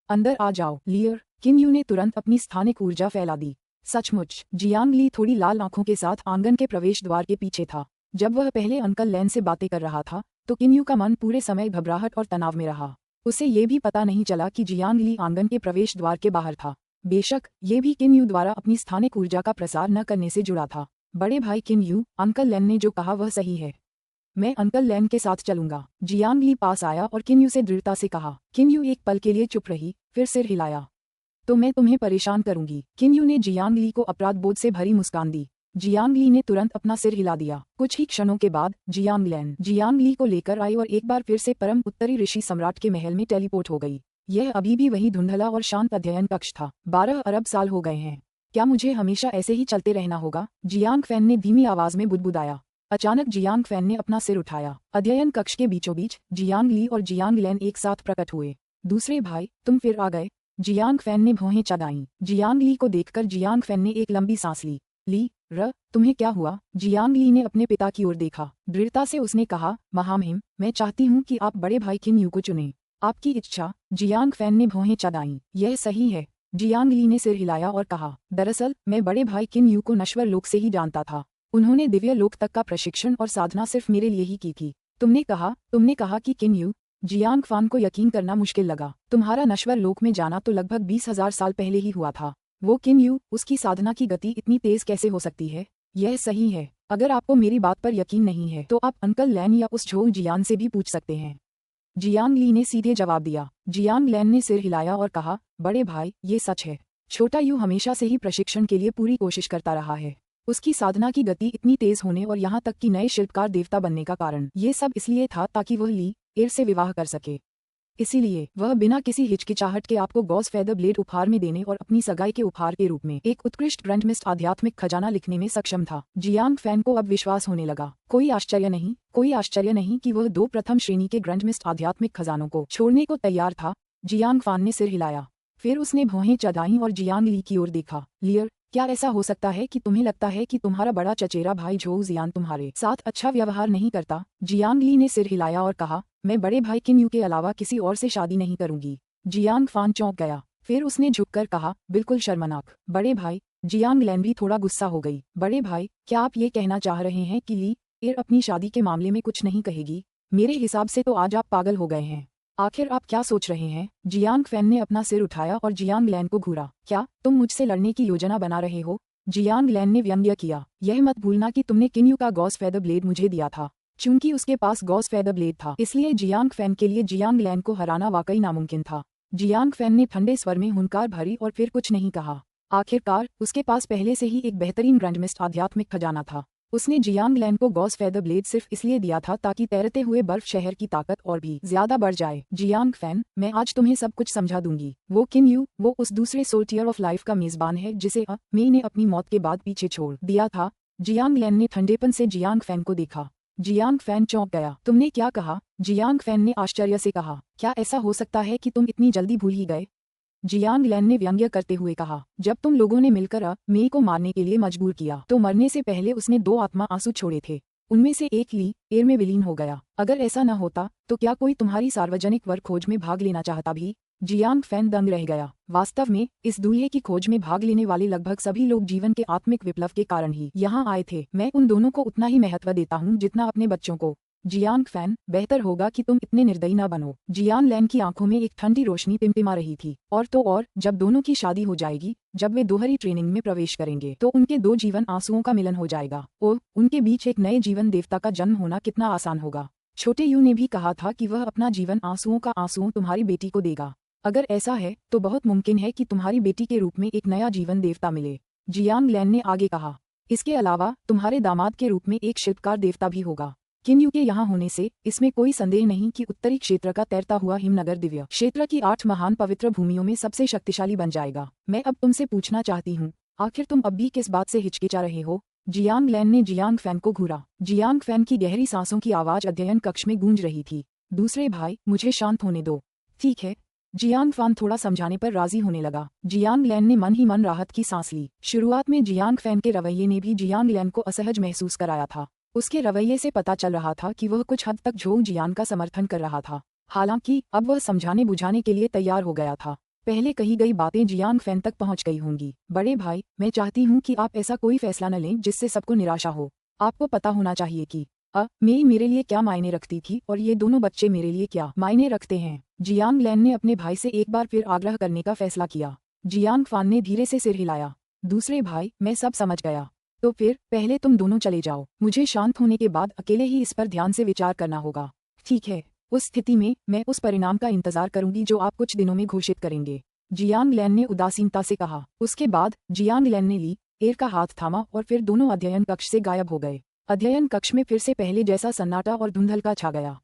अंदर आ जाओ। लियर। किन यू ने तुरंत अपनी स्थानिक ऊर्जा फैला दी। सचमुच। जियांग ली थोड़ी लाल आंखों के साथ आंगन के प्रवेश द्वार के पीछे था। जब वह पहले अंकल लैन से बातें कर रहा था तो किन यू का मन पूरे समय घबराहट और तनाव में रहा। उसे ये भी पता नहीं चला कि जियांग ली आंगन के प्रवेश द्वार के बाहर था। बेशक ये भी किन यू द्वारा अपनी स्थानिक ऊर्जा का प्रसार न करने से जुड़ा था। बड़े भाई किन यू, अंकल लैन ने जो कहा वह सही है। मैं अंकल लैन के साथ चलूंगा। जियांग ली पास आया और किन यू से दृढ़ता से कहा। किन यू एक पल के लिए चुप रही, फिर सिर हिलाया। तो मैं तुम्हें परेशान करूंगी। किन यू ने जियांग ली को अपराध बोध से भरी मुस्कान दी। जियांग ली ने तुरंत अपना सिर हिला दिया। कुछ ही क्षणों के बाद जियांग लैन जियांग ली को लेकर आई और एक बार फिर से परम उत्तरी ऋषि सम्राट के महल में टेलीपोर्ट हो गई। यह अभी भी वही धुंधला और शांत अध्ययन कक्ष था। 12 अरब साल हो गए हैं। क्या मुझे हमेशा ऐसे ही चलते रहना होगा? जियांग फैन ने धीमी आवाज में बुदबुदाया। अचानक जियांग फैन ने अपना सिर उठाया। अध्ययन कक्ष के बीचों बीच जियांग ली और जियांग लैन एक साथ प्रकट हुए। दूसरे भाई, तुम फिर आ गए। जियांग फैन ने भौहें चढ़ाईं। जियांग ली को देखकर जियांग फैन ने एक लंबी सांस ली। तुम्हें क्या हुआ? जियांग ली ने अपने पिता की ओर देखा। दृढ़ता से उसने कहा, महामहिम, मैं चाहती हूँ कि आप बड़े भाई किन यू को चुनें। आपकी इच्छा। जियांग फैन ने भौहें चढ़ाईं। यह सही है। जियांग ली ने सिर हिलाया और कहा, दरअसल मैं बड़े भाई किन यू को नश्वर लोक से ही जानता था। उन्होंने दिव्य लोक तक का प्रशिक्षण और साधना सिर्फ मेरे लिए ही की थी। तुमने कहा कि किन यू? जियांग फान को यकीन करना मुश्किल लगा। तुम्हारा नश्वर लोक में जाना तो लगभग 20,000 साल पहले ही हुआ था। वो किन यू, उसकी साधना की गति इतनी तेज कैसे हो सकती है? यह सही है। अगर आपको मेरी बात पर यकीन नहीं है तो आप अंकल लैन या उस झोंग जियान से भी पूछ सकते हैं। जियांग ली ने सीधे जवाब दिया। जियांग लैन ने सिर हिलाया और कहा, बड़े भाई, ये सच है। छोटा यू हमेशा से ही प्रशिक्षण के लिए पूरी कोशिश करता रहा है। उसकी साधना की गति इतनी तेज होने और यहाँ तक कि नए शिल्पकार देवता बनने का कारण ये सब इसलिए था ताकि वह ली एर से विवाह कर सके। इसीलिए वह बिना किसी हिचकिचाहट के आपको गॉस फेदर ब्लेड उपहार में देने और अपनी सगाई के उपहार के रूप में एक उत्कृष्ट ग्रैंडमिस्ट आध्यात्मिक खजाना लिखने में सक्षम था। जियांग फैन को अब विश्वास होने लगा। कोई आश्चर्य नहीं कि वह 2 प्रथम श्रेणी के ग्रैंडमिस्ट आध्यात्मिक खजानों को छोड़ने को तैयार था। जियांग फान ने सिर हिलाया। फिर उसने भौहें चढ़ाईं और जियांग ली की ओर देखा। लियर, क्या ऐसा हो सकता है कि तुम्हें लगता है कि तुम्हारा बड़ा चचेरा भाई झोउ जियान तुम्हारे साथ अच्छा व्यवहार नहीं करता? जियांग ली ने सिर हिलाया और कहा, मैं बड़े भाई किन यू के अलावा किसी और से शादी नहीं करूंगी। जियांग फान चौंक गया। फिर उसने झुककर कहा, बिल्कुल शर्मनाक। बड़े भाई। जियांग लैन भी थोड़ा गुस्सा हो गई। बड़े भाई, क्या आप ये कहना चाह रहे हैं कि ली एर अपनी शादी के मामले में कुछ नहीं कहेगी? मेरे हिसाब से तो आज आप पागल हो गए हैं। आखिर आप क्या सोच रहे हैं? जियांग फैन ने अपना सिर उठाया और जियांग लैन को घूरा। क्या तुम मुझसे लड़ने की योजना बना रहे हो? जियांग लैन ने व्यंग्य किया। यह मत भूलना कि तुमने किन यू का गॉस फेदर ब्लेड मुझे दिया था। चूंकि उसके पास गॉस फेदर ब्लेड था, इसलिए जियांग फैन के लिए जियांग लैन को हराना वाकई नामुमकिन था। जियांग फैन ने ठंडे स्वर में हुंकार भरी और फिर कुछ नहीं कहा। आखिरकार उसके पास पहले से ही एक बेहतरीन ग्रैंडमिस्ट आध्यात्मिक खजाना था। उसने जियांग लैन को गॉस फेदर ब्लेड सिर्फ इसलिए दिया था ताकि तैरते हुए बर्फ शहर की ताकत और भी ज्यादा बढ़ जाए। जियांग फैन, मैं आज तुम्हें सब कुछ समझा दूंगी। वो किन यू, वो उस दूसरे सोल्टियर ऑफ लाइफ का मेजबान है जिसे मेई ने अपनी मौत के बाद पीछे छोड़ दिया था। जियांग लैन ने ठंडेपन से जियांग फैन को देखा। जियांग फैन चौंक गया। तुमने क्या कहा? जियांग फैन ने आश्चर्य से कहा। क्या ऐसा हो सकता है कि तुम इतनी जल्दी भूल ही गए? जियांग लैन ने व्यंग्य करते हुए कहा, जब तुम लोगों ने मिलकर मेई को मारने के लिए मजबूर किया तो मरने से पहले उसने 2 आत्मा आंसू छोड़े थे। उनमें से एक ली एर में विलीन हो गया। अगर ऐसा न होता तो क्या कोई तुम्हारी सार्वजनिक वर खोज में भाग लेना चाहता भी? जियांग फैन दंग रह गया। वास्तव में इस दूल्हे की खोज में भाग लेने वाले लगभग सभी लोग जीवन के आत्मिक विप्लव के कारण ही यहाँ आए थे। मैं उन दोनों को उतना ही महत्व देता हूँ जितना अपने बच्चों को। जियांग फैन, बेहतर होगा कि तुम इतने निर्दयी न बनो। जियांग लैन की आंखों में एक ठंडी रोशनी टिमटिमा रही थी। और तो और, जब दोनों की शादी हो जाएगी, जब वे दोहरी ट्रेनिंग में प्रवेश करेंगे तो उनके 2 जीवन आंसुओं का मिलन हो जाएगा। ओह, उनके बीच एक नए जीवन देवता का जन्म होना कितना आसान होगा। छोटे यू ने भी कहा था कि वह अपना जीवन आंसुओं का आंसुओं तुम्हारी बेटी को देगा। अगर ऐसा है तो बहुत मुमकिन है कि तुम्हारी बेटी के रूप में एक नया जीवन देवता मिले। जियांग लैन ने आगे कहा, इसके अलावा तुम्हारे दामाद के रूप में एक शिल्पकार देवता भी होगा। किन यू के यहाँ होने से इसमें कोई संदेह नहीं कि उत्तरी क्षेत्र का तैरता हुआ हिमनगर दिव्य क्षेत्र की 8 महान पवित्र भूमियों में सबसे शक्तिशाली बन जाएगा। मैं अब तुमसे पूछना चाहती हूँ, आखिर तुम अब भी किस बात से हिचकिचा रहे हो? जियांग लैन ने जियांग फैन को घूरा। जियांग फैन की गहरी सांसों की आवाज अध्ययन कक्ष में गूंज रही थी। दूसरे भाई, मुझे शांत होने दो। ठीक है। जियांग फैन थोड़ा समझाने पर राजी होने लगा। जियांग लैन ने मन ही मन राहत की सांस ली। शुरुआत में जियांग फैन के रवैये ने भी जियांग लैन को असहज महसूस कराया था। उसके रवैये से पता चल रहा था कि वह कुछ हद तक झोंग जियान का समर्थन कर रहा था। हालांकि अब वह समझाने बुझाने के लिए तैयार हो गया था। पहले कही गई बातें जियांग फैन तक पहुंच गई होंगी। बड़े भाई, मैं चाहती हूं कि आप ऐसा कोई फैसला न लें जिससे सबको निराशा हो। आपको पता होना चाहिए कि मेई मेरे लिए क्या मायने रखती थी और ये दोनों बच्चे मेरे लिए क्या मायने रखते हैं। जियांग लैन ने अपने भाई से एक बार फिर आग्रह करने का फैसला किया। जियांग फान ने धीरे से सिर हिलाया। दूसरे भाई, मैं सब समझ गया। तो फिर पहले तुम दोनों चले जाओ। मुझे शांत होने के बाद अकेले ही इस पर ध्यान से विचार करना होगा। ठीक है। उस स्थिति में मैं उस परिणाम का इंतजार करूंगी जो आप कुछ दिनों में घोषित करेंगे। जियांग लैन ने उदासीनता से कहा। उसके बाद जियांग लैन ने ली एर का हाथ थामा और फिर दोनों अध्ययन कक्ष से गायब हो गए। अध्ययन कक्ष में फिर से पहले जैसा सन्नाटा और धुंधलका छा गया।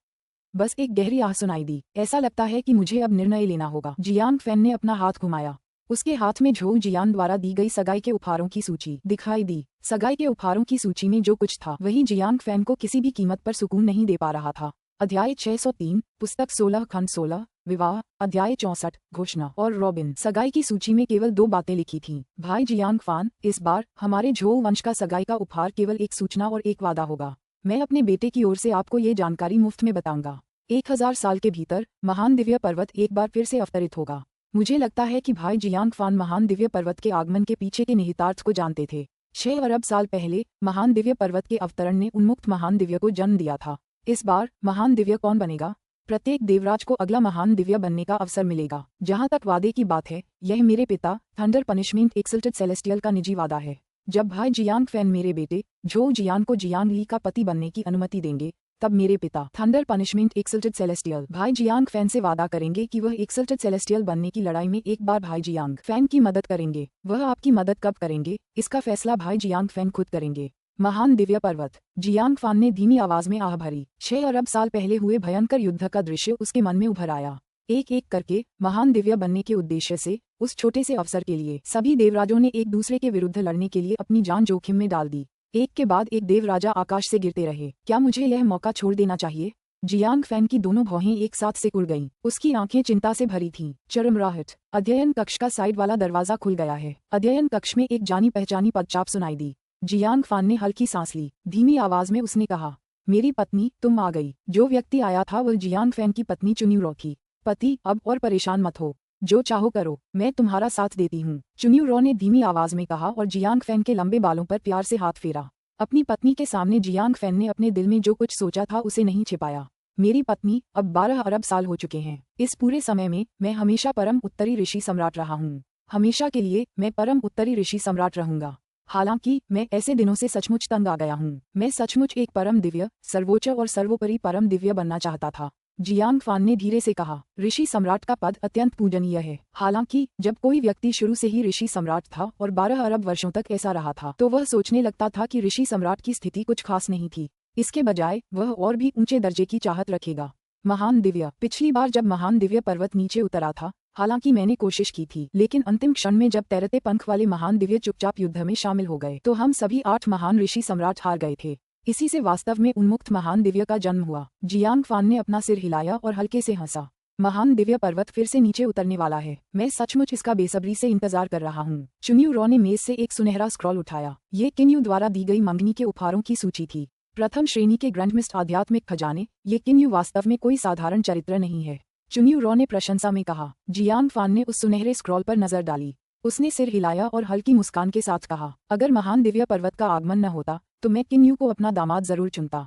बस एक गहरी आह सुनाई दी। ऐसा लगता है कि मुझे अब निर्णय लेना होगा। जियांग फैन ने अपना हाथ घुमाया। उसके हाथ में झोउ जियान द्वारा दी गई सगाई के उपहारों की सूची दिखाई दी। सगाई के उपहारों की सूची में जो कुछ था वही जियांग फैन को किसी भी कीमत पर सुकून नहीं दे पा रहा था। अध्याय 603, पुस्तक 16 खंड 16, विवाह, अध्याय 64, घोषणा और रॉबिन। सगाई की सूची में केवल 2 बातें लिखी थीं। भाई जियांग फान, इस बार हमारे झोउ वंश का सगाई का उपहार केवल एक सूचना और एक वादा होगा। मैं अपने बेटे की ओर से आपको ये जानकारी मुफ्त में बताऊंगा। 1000 साल के भीतर महान दिव्य पर्वत एक बार फिर से अवतरित होगा। मुझे लगता है कि भाई जियांग फान महान दिव्य पर्वत के आगमन के पीछे के निहितार्थ को जानते थे। 6 अरब साल पहले महान दिव्य पर्वत के अवतरण ने उन्मुक्त महान दिव्य को जन्म दिया था। इस बार महान दिव्य कौन बनेगा? प्रत्येक देवराज को अगला महान दिव्य बनने का अवसर मिलेगा। जहां तक वादे की बात है, यह मेरे पिता थंडर पनिशमेंट एक्सल्टेड सेलेस्टियल का निजी वादा है। जब भाई जियांग फैन मेरे बेटे झोउ जियान को जियांग ली का पति बनने की अनुमति देंगे, तब मेरे पिता थंडर पनिशमेंट एक्सल्टेड सेलेस्टियल भाई जियांग फैन से वादा करेंगे कि वह एक्सल्टेड सेलेस्टियल बनने की लड़ाई में एक बार भाई जियांग फैन की मदद करेंगे। वह आपकी मदद कब करेंगे, इसका फैसला भाई जियांग फैन खुद करेंगे। महान दिव्य पर्वत। जियांग फान ने धीमी आवाज में आह भरी। 6 अरब साल पहले हुए भयंकर युद्ध का दृश्य उसके मन में उभर आया। एक एक करके महान दिव्य बनने के उद्देश्य से उस छोटे से अवसर के लिए सभी देवराजों ने एक दूसरे के विरुद्ध लड़ने के लिए अपनी जान जोखिम में डाल दी। एक के बाद एक देवराजा आकाश से गिरते रहे। क्या मुझे यह मौका छोड़ देना चाहिए? जियांग फैन की दोनों भौहें एक साथ सिकुड़ गईं। उसकी आंखें चिंता से भरी थीं। चरमराहट। अध्ययन कक्ष का साइड वाला दरवाजा खुल गया है। अध्ययन कक्ष में एक जानी पहचानी पदचाप सुनाई दी। जियांग फान ने हल्की सांस ली। धीमी आवाज में उसने कहा, मेरी पत्नी, तुम आ गई। जो व्यक्ति आया था वह जियांग फैन की पत्नी चुन्यूरो थी। पति, अब और परेशान मत हो। जो चाहो करो, मैं तुम्हारा साथ देती हूँ, चुन्यूरो ने धीमी आवाज में कहा और जियांग फैन के लंबे बालों पर प्यार से हाथ फेरा। अपनी पत्नी के सामने जियांग फैन ने अपने दिल में जो कुछ सोचा था उसे नहीं छिपाया। मेरी पत्नी, अब 12 अरब साल हो चुके हैं। इस पूरे समय में मैं हमेशा परम उत्तरी ऋषि सम्राट रहा हूँ। हमेशा के लिए मैं परम उत्तरी ऋषि सम्राट रहूंगा। हालांकि मैं ऐसे दिनों से सचमुच तंग आ गया हूँ। मैं सचमुच एक परम दिव्य, सर्वोच्च और सर्वोपरि परम दिव्य बनना चाहता था। जियांग फान ने धीरे से कहा, ऋषि सम्राट का पद अत्यंत पूजनीय है। हालांकि जब कोई व्यक्ति शुरू से ही ऋषि सम्राट था और 12 अरब वर्षों तक ऐसा रहा था, तो वह सोचने लगता था कि ऋषि सम्राट की स्थिति कुछ खास नहीं थी। इसके बजाय वह और भी ऊंचे दर्जे की चाहत रखेगा। महान दिव्य। पिछली बार जब महान दिव्य पर्वत नीचे उतरा था, हालांकि मैंने कोशिश की थी, लेकिन अंतिम क्षण में जब तैरते पंख वाले महान दिव्य चुपचाप युद्ध में शामिल हो गए, तो हम सभी 8 महान ऋषि सम्राट हार गए थे। इसी से वास्तव में उन्मुक्त महान दिव्य का जन्म हुआ। जियांग फान ने अपना सिर हिलाया और हल्के से हंसा। महान दिव्य पर्वत फिर से नीचे उतरने वाला है। मैं सचमुच इसका बेसब्री से इंतजार कर रहा हूँ। चुन्यूरो ने मेज से एक सुनहरा स्क्रॉल उठाया। ये किन्यू द्वारा दी गई मंगनी के उपहारों की सूची थी। प्रथम श्रेणी के ग्रैंडमिस्ट आध्यात्मिक खजाने। ये किन्यू वास्तव में कोई साधारण चरित्र नहीं है, चुन्यूरो ने प्रशंसा में कहा। जियांग फान ने उस सुनहरे स्क्रॉल पर नजर डाली। उसने सिर हिलाया और हल्की मुस्कान के साथ कहा, अगर महान दिव्य पर्वत का आगमन न होता तो मैं किन्यू को अपना दामाद जरूर चुनता।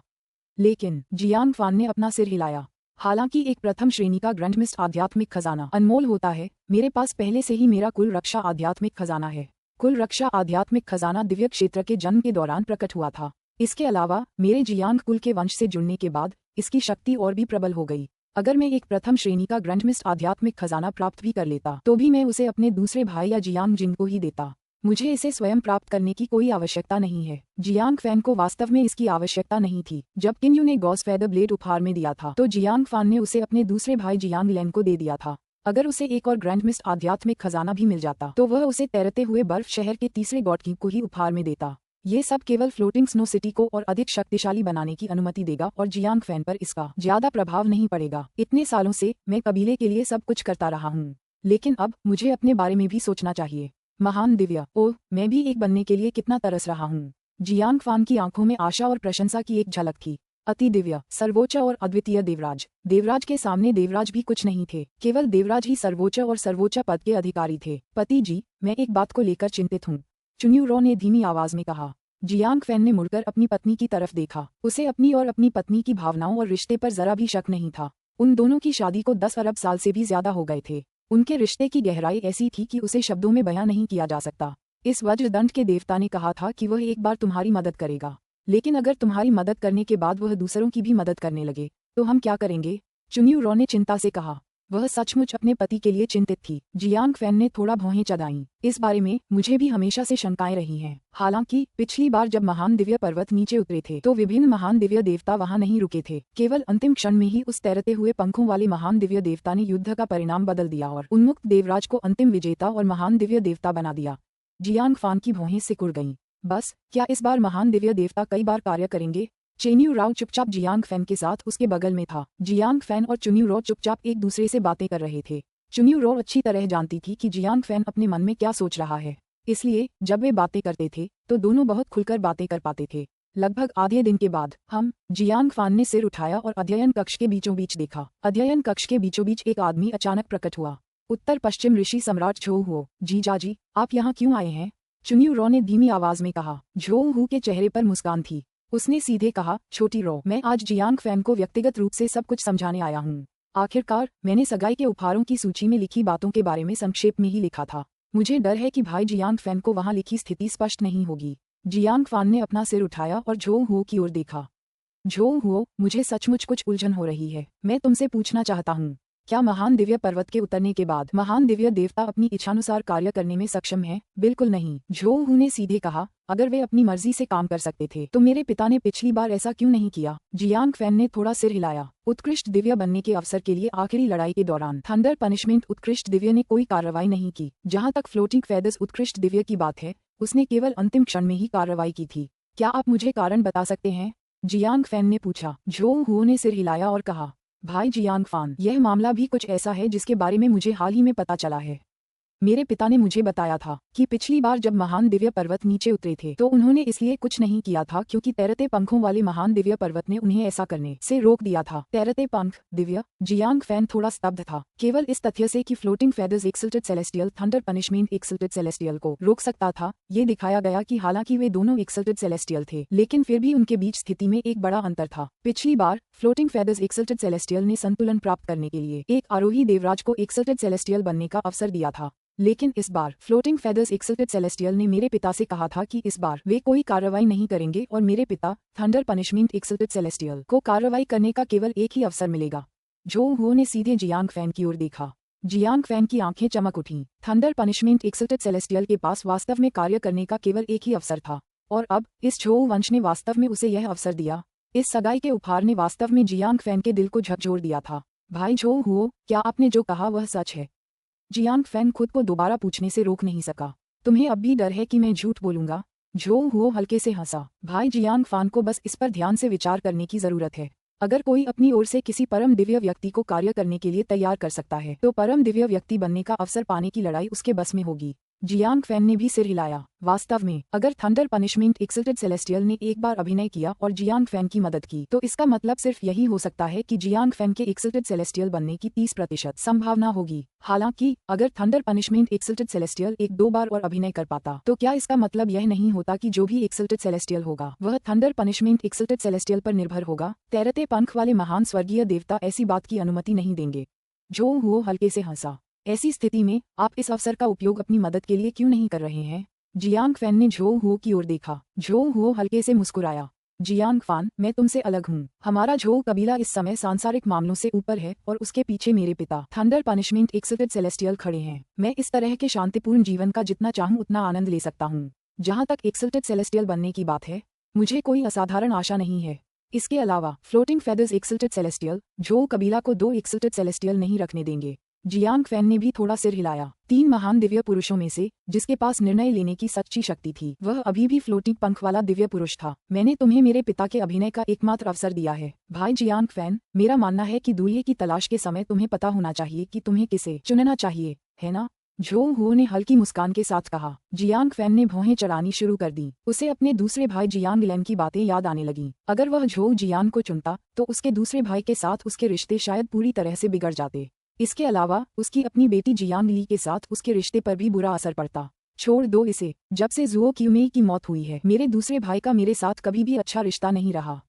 लेकिन जियांग फान ने अपना सिर हिलाया। हालांकि एक प्रथम श्रेणी का ग्रैंडमिस्ट आध्यात्मिक खजाना अनमोल होता है, मेरे पास पहले से ही मेरा कुल रक्षा आध्यात्मिक खजाना है। कुल रक्षा आध्यात्मिक खजाना दिव्य क्षेत्र के जन्म के दौरान प्रकट हुआ था। इसके अलावा मेरे जियांग कुल के वंश से जुड़ने के बाद इसकी शक्ति और भी प्रबल हो गई। अगर मैं एक प्रथम श्रेणी का ग्रैंडमिस्ट आध्यात्मिक खजाना प्राप्त भी कर लेता, तो भी मैं उसे अपने दूसरे भाई या जियांग जिन को ही देता। मुझे इसे स्वयं प्राप्त करने की कोई आवश्यकता नहीं है। जियांग फैन को वास्तव में इसकी आवश्यकता नहीं थी। जब किन्यू ने गॉस फेदर ब्लेड उपहार में दिया था, तो जियांग फान ने उसे अपने दूसरे भाई जियांग लैन को दे दिया था। अगर उसे एक और ग्रैंडमिस्ट आध्यात्मिक खजाना भी मिल जाता, तो वह उसे तैरते हुए बर्फ शहर के तीसरे गॉड किंग को ही उपहार में देता। ये सब केवल फ्लोटिंग स्नो सिटी को और अधिक शक्तिशाली बनाने की अनुमति देगा और जियांग फैन पर इसका ज्यादा प्रभाव नहीं पड़ेगा। इतने सालों से मैं कबीले के लिए सब कुछ करता रहा हूँ, लेकिन अब मुझे अपने बारे में भी सोचना चाहिए। महान दिव्य, ओह, मैं भी एक बनने के लिए कितना तरस रहा हूँ। जियांग फान की आंखों में आशा और प्रशंसा की एक झलक थी। अति दिव्य, सर्वोच्च और अद्वितीय देवराज। देवराज के सामने देवराज भी कुछ नहीं थे, केवल देवराज ही सर्वोच्च और सर्वोच्च पद के अधिकारी थे। पति जी, मैं एक बात को लेकर चिंतित हूँ, चुन्यूरो ने धीमी आवाज में कहा। जियांग फैन ने मुड़कर अपनी पत्नी की तरफ देखा। उसे अपनी और अपनी पत्नी की भावनाओं और रिश्ते पर जरा भी शक नहीं था। उन दोनों की शादी को 10 अरब साल से भी ज्यादा हो गए थे। उनके रिश्ते की गहराई ऐसी थी कि उसे शब्दों में बयां नहीं किया जा सकता। इस वज्रदंड के देवता ने कहा था कि वह एक बार तुम्हारी मदद करेगा, लेकिन अगर तुम्हारी मदद करने के बाद वह दूसरों की भी मदद करने लगे, तो हम क्या करेंगे? चुन्यूरो ने चिंता से कहा। वह सचमुच अपने पति के लिए चिंतित थी। जियांग फैन ने थोड़ा भौहें चढ़ाईं। इस बारे में मुझे भी हमेशा से शंकाएं रही हैं। हालांकि पिछली बार जब महान दिव्य पर्वत नीचे उतरे थे, तो विभिन्न महान दिव्य देवता वहां नहीं रुके थे। केवल अंतिम क्षण में ही उस तैरते हुए पंखों वाले महान दिव्य देवता ने युद्ध का परिणाम बदल दिया और उन्मुक्त देवराज को अंतिम विजेता और महान दिव्य देवता बना दिया। जियांग फान की भौहें सिकुड़ गईं। बस, क्या इस बार महान दिव्य देवता कई बार कार्य करेंगे? चेन्यू राव चुपचाप जियांग फैन के साथ उसके बगल में था। जियांग फैन और चुन्यू रो चुपचाप एक दूसरे से बातें कर रहे थे। चुन्यू रो अच्छी तरह जानती थी कि जियांग फैन अपने मन में क्या सोच रहा है, इसलिए जब वे बातें करते थे तो दोनों बहुत खुलकर बातें कर पाते थे। लगभग आधे दिन के बाद जियांग फैन ने सिर उठाया और अध्ययन कक्ष के बीचों बीच देखा। अध्ययन कक्ष के बीचों बीच एक आदमी अचानक प्रकट हुआ। उत्तर पश्चिम ऋषि सम्राट झो हुओ, जीजाजी आप यहाँ क्यों आए हैं? चुन्यू रो ने धीमी आवाज में कहा। झो हू के चेहरे पर मुस्कान थी। उसने सीधे कहा, छोटी रो, मैं आज जियांग फैन को व्यक्तिगत रूप से सब कुछ समझाने आया हूँ। आखिरकार मैंने सगाई के उपहारों की सूची में लिखी बातों के बारे में संक्षेप में ही लिखा था। मुझे डर है कि भाई जियांग फैन को वहाँ लिखी स्थिति स्पष्ट नहीं होगी। जियांग फैन ने अपना सिर उठाया और झो हुओ की ओर देखा। झो हुओ, मुझे सचमुच कुछ उलझन हो रही है। मैं तुमसे पूछना चाहता हूँ, क्या महान दिव्य पर्वत के उतरने के बाद महान दिव्य देवता अपनी इच्छानुसार कार्य करने में सक्षम है? बिल्कुल नहीं, झो हू ने सीधे कहा। अगर वे अपनी मर्जी से काम कर सकते थे तो मेरे पिता ने पिछली बार ऐसा क्यों नहीं किया? जियांग फैन ने थोड़ा सिर हिलाया। उत्कृष्ट दिव्य बनने के अवसर के लिए आखिरी लड़ाई के दौरान थंडर पनिशमेंट उत्कृष्ट दिव्य ने कोई कार्रवाई नहीं की। जहाँ तक फ्लोटिंग फेदर्स उत्कृष्ट दिव्य की बात है, उसने केवल अंतिम क्षण में ही कार्रवाई की थी। क्या आप मुझे कारण बता सकते हैं? जियांग फैन ने पूछा। झो हू ने सिर हिलाया और कहा, भाई जियांग फैन, यह मामला भी कुछ ऐसा है जिसके बारे में मुझे हाल ही में पता चला है। मेरे पिता ने मुझे बताया था कि पिछली बार जब महान दिव्य पर्वत नीचे उतरे थे तो उन्होंने इसलिए कुछ नहीं किया था क्योंकि तैरते पंखों वाले महान दिव्य पर्वत ने उन्हें ऐसा करने से रोक दिया था। तैरते पंख, दिव्य? जियांग फैन थोड़ा स्तब्ध था। केवल इस तथ्य से कि floating feathers exalted celestial thunder punishment exalted celestial को रोक सकता था, ये दिखाया गया कि हालांकि वे दोनों एक्सिल्टेड सेलेस्टियल थे, लेकिन फिर भी उनके बीच स्थिति में एक बड़ा अंतर था। पिछली बार फ्लोटिंग फेदर्स एक्सिल्टेड सेलेस्टियल ने संतुलन प्राप्त करने के लिए एक आरोही देवराज को एक्सिल्टेड सेलेस्टियल बनने का अवसर दिया था, लेकिन इस बार फ्लोटिंग फेदर्स एक्सिल्टेड सेलेस्टियल ने मेरे पिता से कहा था कि इस बार वे कोई कार्रवाई नहीं करेंगे और मेरे पिता थंडर पनिशमेंट एक्सिल्टेड सेलेस्टियल को कार्रवाई करने का केवल एक ही अवसर मिलेगा। झो हुओ ने सीधे जियांग फैन की ओर देखा। जियांग फैन की आंखें चमक उठीं। थंडर पनिशमेंट एक्सिल्टेड सेलेस्टियल के पास वास्तव में कार्य करने का केवल एक ही अवसर था, और अब इस झो वंश ने वास्तव में उसे यह अवसर दिया। इस सगाई के उपहार ने वास्तव में जियांग फैन के दिल को झकझोर दिया था। भाई झो हुओ, क्या आपने जो कहा वह सच है? जियांग फैन खुद को दोबारा पूछने से रोक नहीं सका। तुम्हें अब भी डर है कि मैं झूठ बोलूंगा? झो हुओ हल्के से हंसा। भाई जियांग फैन को बस इस पर ध्यान से विचार करने की जरूरत है। अगर कोई अपनी ओर से किसी परम दिव्य व्यक्ति को कार्य करने के लिए तैयार कर सकता है तो परम दिव्य व्यक्ति बनने का अवसर पाने की लड़ाई उसके बस में होगी। जियांग फैन ने भी सिर हिलाया। वास्तव में अगर थंडर पनिशमेंट एक्सिल्टेड सेलेस्टियल ने एक बार अभिनय किया और जियांग फैन की मदद की तो इसका मतलब सिर्फ यही हो सकता है कि जियांग फैन के एक्सिल्टेड सेलेस्टियल बनने की 30% संभावना होगी। हालांकि अगर थंडर पनिशमेंट एक्सिल्टेड सेलेस्टियल एक दो बार और अभिनय कर पाता तो क्या इसका मतलब यह नहीं होता कि जो भी एक्सिल्टेड सेलेस्टियल होगा वह थंडर पनिशमेंट एक्सिल्टेड सेलेस्टियल पर निर्भर होगा? तैरते पंख वाले महान स्वर्गीय देवता ऐसी बात की अनुमति नहीं देंगे। झो हुओ हल्के से हंसा। ऐसी स्थिति में आप इस अवसर का उपयोग अपनी मदद के लिए क्यों नहीं कर रहे हैं? जियांग फैन ने झो हुओ की ओर देखा। झो हुओ हल्के से मुस्कुराया। जियांग फैन, मैं तुमसे अलग हूँ। हमारा झो कबीला इस समय सांसारिक मामलों से ऊपर है और उसके पीछे मेरे पिता थंडर पनिशमेंट एक्सिल्टेड सेलेस्टियल खड़े हैं। मैं इस तरह के शांतिपूर्ण जीवन का जितना चाहूँ उतना आनंद ले सकता हूँ। जहाँ तक एक्सिल्टेड सेलेस्टियल बनने की बात है, मुझे कोई असाधारण आशा नहीं है। इसके अलावा फ्लोटिंग फेदर्स एक्सिल्टेड सेलेस्टियल झो कबीला को 2 एक्सिल्टेड सेलेस्टियल नहीं रखने देंगे। जियांग फैन ने भी थोड़ा सिर हिलाया। 3 महान दिव्य पुरुषों में से जिसके पास निर्णय लेने की सच्ची शक्ति थी वह अभी भी फ्लोटिंग पंख वाला दिव्य पुरुष था। मैंने तुम्हें मेरे पिता के अभिनय का एकमात्र अवसर दिया है। भाई जियांग फैन, मेरा मानना है कि दूल्हे की तलाश के समय तुम्हें पता होना चाहिए कि तुम्हें किसे चुनना चाहिए, है ना? झो हुओ ने हल्की मुस्कान के साथ कहा। जियांग फैन ने भौहें चढ़ानी शुरू कर दी। उसे अपने दूसरे भाई जियांग लैन की बातें याद आने लगीं। अगर वह झो जियांग को चुनता तो उसके दूसरे भाई के साथ उसके रिश्ते शायद पूरी तरह से बिगड़ जाते। इसके अलावा उसकी अपनी बेटी जियांग ली के साथ उसके रिश्ते पर भी बुरा असर पड़ता। छोड़ दो इसे। जब से जुओ क्यूमेई की मौत हुई है मेरे दूसरे भाई का मेरे साथ कभी भी अच्छा रिश्ता नहीं रहा।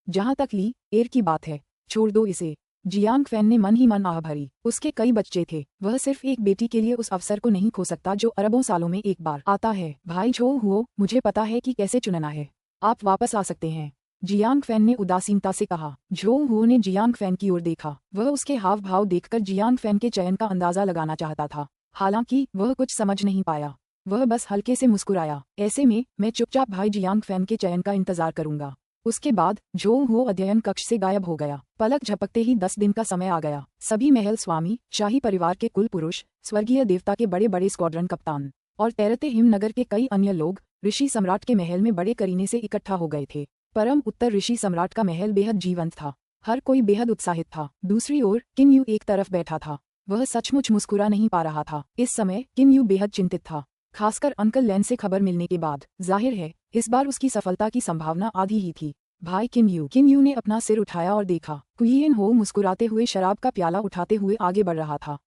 जहाँ तक ली एर की बात है, छोड़ दो इसे। जियांग फैन ने मन ही मन आह भरी। उसके कई बच्चे थे, वह सिर्फ एक बेटी के लिए उस अवसर को नहीं खो सकता जो अरबों सालों में एक बार आता है। भाई झो हुओ, मुझे पता है कि कैसे चुनना है। आप वापस आ सकते हैं। जियांग फैन ने उदासीनता से कहा। झो हुओ ने जियांग फैन की ओर देखा। वह उसके हाव भाव देखकर जियांग फैन के चयन का अंदाजा लगाना चाहता था। हालांकि वह कुछ समझ नहीं पाया। वह बस हल्के से मुस्कुराया। ऐसे में मैं चुपचाप भाई जियांग फैन के चयन का इंतजार करूंगा। उसके बाद झो हुओ अध्ययन कक्ष से गायब हो गया। पलक झपकते ही 10 दिन का समय आ गया। सभी महल स्वामी, शाही परिवार के कुल पुरुष, स्वर्गीय देवता के बड़े बड़े स्क्वाड्रन कप्तान और तैरते हिमनगर के कई अन्य लोग ऋषि सम्राट के महल में बड़े करीने से इकट्ठा हो गए थे। परम उत्तर ऋषि सम्राट का महल बेहद जीवंत था। हर कोई बेहद उत्साहित था। दूसरी ओर किम यू एक तरफ बैठा था। वह सचमुच मुस्कुरा नहीं पा रहा था। इस समय किम यू बेहद चिंतित था, खासकर अंकल लेन से खबर मिलने के बाद। जाहिर है इस बार उसकी सफलता की संभावना आधी ही थी। भाई किम यू ने अपना सिर उठाया और देखा। क्वियन हो मुस्कुराते हुए शराब का प्याला उठाते हुए आगे बढ़ रहा था।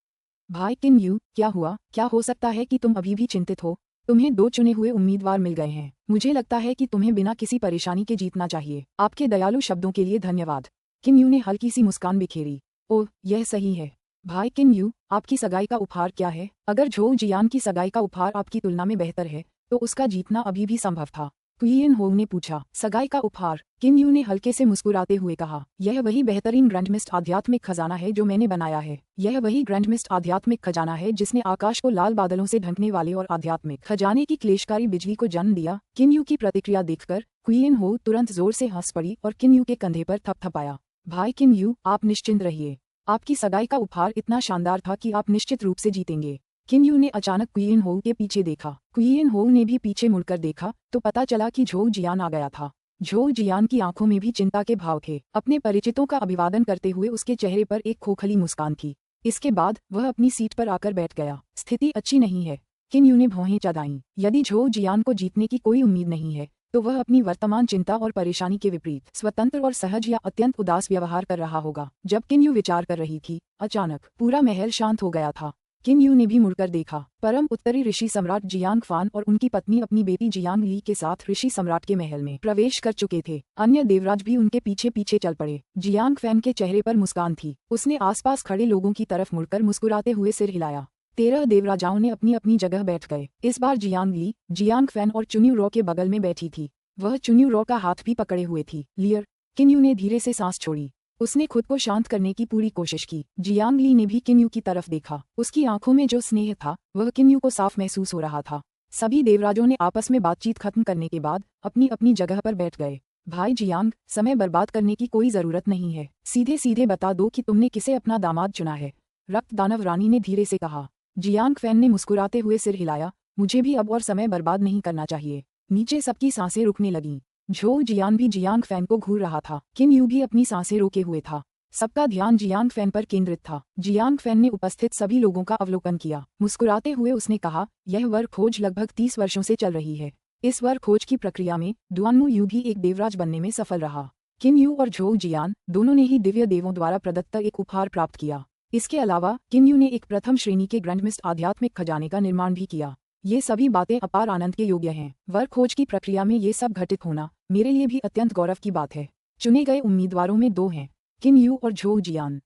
भाई किम यू, क्या हुआ? क्या हो सकता है कि तुम अभी भी चिंतित हो? तुम्हें 2 चुने हुए उम्मीदवार मिल गए हैं। मुझे लगता है कि तुम्हें बिना किसी परेशानी के जीतना चाहिए। आपके दयालु शब्दों के लिए धन्यवाद। किम यू ने हल्की सी मुस्कान बिखेरी। ओह, यह सही है। भाई किम यू, आपकी सगाई का उपहार क्या है? अगर झोउ जियान की सगाई का उपहार आपकी तुलना में बेहतर है तो उसका जीतना अभी भी संभव था। क्वियन हो ने पूछा। सगाई का उपहार? किम यू ने हल्के से मुस्कुराते हुए कहा, यह वही बेहतरीन ग्रैंडमिस्ट आध्यात्मिक खजाना है जो मैंने बनाया है। यह वही ग्रैंडमिस्ट आध्यात्मिक खजाना है जिसने आकाश को लाल बादलों से ढकने वाले और आध्यात्मिक खजाने की क्लेशकारी बिजली को जन्म दिया। किम यू की प्रतिक्रिया देखकर क्वियन हो तुरंत जोर से हंस पड़ी और किम यू के कंधे पर थपथपाया। भाई किम यू, आप निश्चिंत रहिए। आपकी सगाई का उपहार इतना शानदार था कि आप निश्चित रूप से जीतेंगे। किम यू ने अचानक क्वियन हो के पीछे देखा। क्वियन हो ने भी पीछे मुड़कर देखा तो पता चला कि झोउ जियान आ गया था। झोउ जियान की आंखों में भी चिंता के भाव थे। अपने परिचितों का अभिवादन करते हुए उसके चेहरे पर एक खोखली मुस्कान थी। इसके बाद वह अपनी सीट पर आकर बैठ गया। स्थिति अच्छी नहीं है, किम यू ने भौहें चढ़ाईं। यदि झोउ जियान को जीतने की कोई उम्मीद नहीं है तो वह अपनी वर्तमान चिंता और परेशानी के विपरीत स्वतंत्र और सहज या अत्यंत उदास व्यवहार कर रहा होगा। जब किम यू विचार कर रही थी, अचानक पूरा महल शांत हो गया था। किम यू ने भी मुड़कर देखा। परम उत्तरी ऋषि सम्राट जियांग फान और उनकी पत्नी अपनी बेटी जियांग ली के साथ ऋषि सम्राट के महल में प्रवेश कर चुके थे। अन्य देवराज भी उनके पीछे पीछे चल पड़े। जियांग फैन के चेहरे पर मुस्कान थी। उसने आसपास खड़े लोगों की तरफ मुड़कर मुस्कुराते हुए सिर हिलाया। 13 देवराजाओं ने अपनी अपनी जगह बैठ गए। इस बार जियांग ली, जियांग फैन और चुन्यू रॉ के बगल में बैठी थी। वह चुन्यू रॉ का हाथ भी पकड़े हुए थी। लियर, किम यू ने धीरे से सांस छोड़ी। उसने खुद को शांत करने की पूरी कोशिश की। जियांग ली ने भी किम यू की तरफ देखा। उसकी आंखों में जो स्नेह था वह किम यू को साफ महसूस हो रहा था। सभी देवराजों ने आपस में बातचीत खत्म करने के बाद अपनी अपनी जगह पर बैठ गए। भाई जियांग, समय बर्बाद करने की कोई जरूरत नहीं है। सीधे सीधे बता दो कि तुमने किसे अपना दामाद चुना है। रक्त दानव रानी ने धीरे से कहा। जियांग फैन ने मुस्कुराते हुए सिर हिलाया। मुझे भी अब और समय बर्बाद नहीं करना चाहिए। नीचे सबकी सांसें रुकने लगीं। झोउ जियान भी जियांग फैन को घूर रहा था। किम यू भी अपनी सांसें रोके हुए था। सबका ध्यान जियांग फैन पर केंद्रित था। जियांग फैन ने उपस्थित सभी लोगों का अवलोकन किया। मुस्कुराते हुए उसने कहा, यह वर खोज लगभग 30 वर्षों से चल रही है। इस वर खोज की प्रक्रिया में दुआनमू यू भी एक देवराज बनने में सफल रहा। किम यू और झोउ जियान दोनों ने ही दिव्य देवों द्वारा प्रदत्त एक उपहार प्राप्त किया। इसके अलावा किम यू ने एक प्रथम श्रेणी के ग्रैंडमिस्ट आध्यात्मिक खजाने का निर्माण भी किया। ये सभी बातें अपार आनंद के योग्य हैं। वर खोज की प्रक्रिया में ये सब घटित होना मेरे लिए भी अत्यंत गौरव की बात है। चुने गए उम्मीदवारों में 2 हैं, किम यू और झोउ जियान।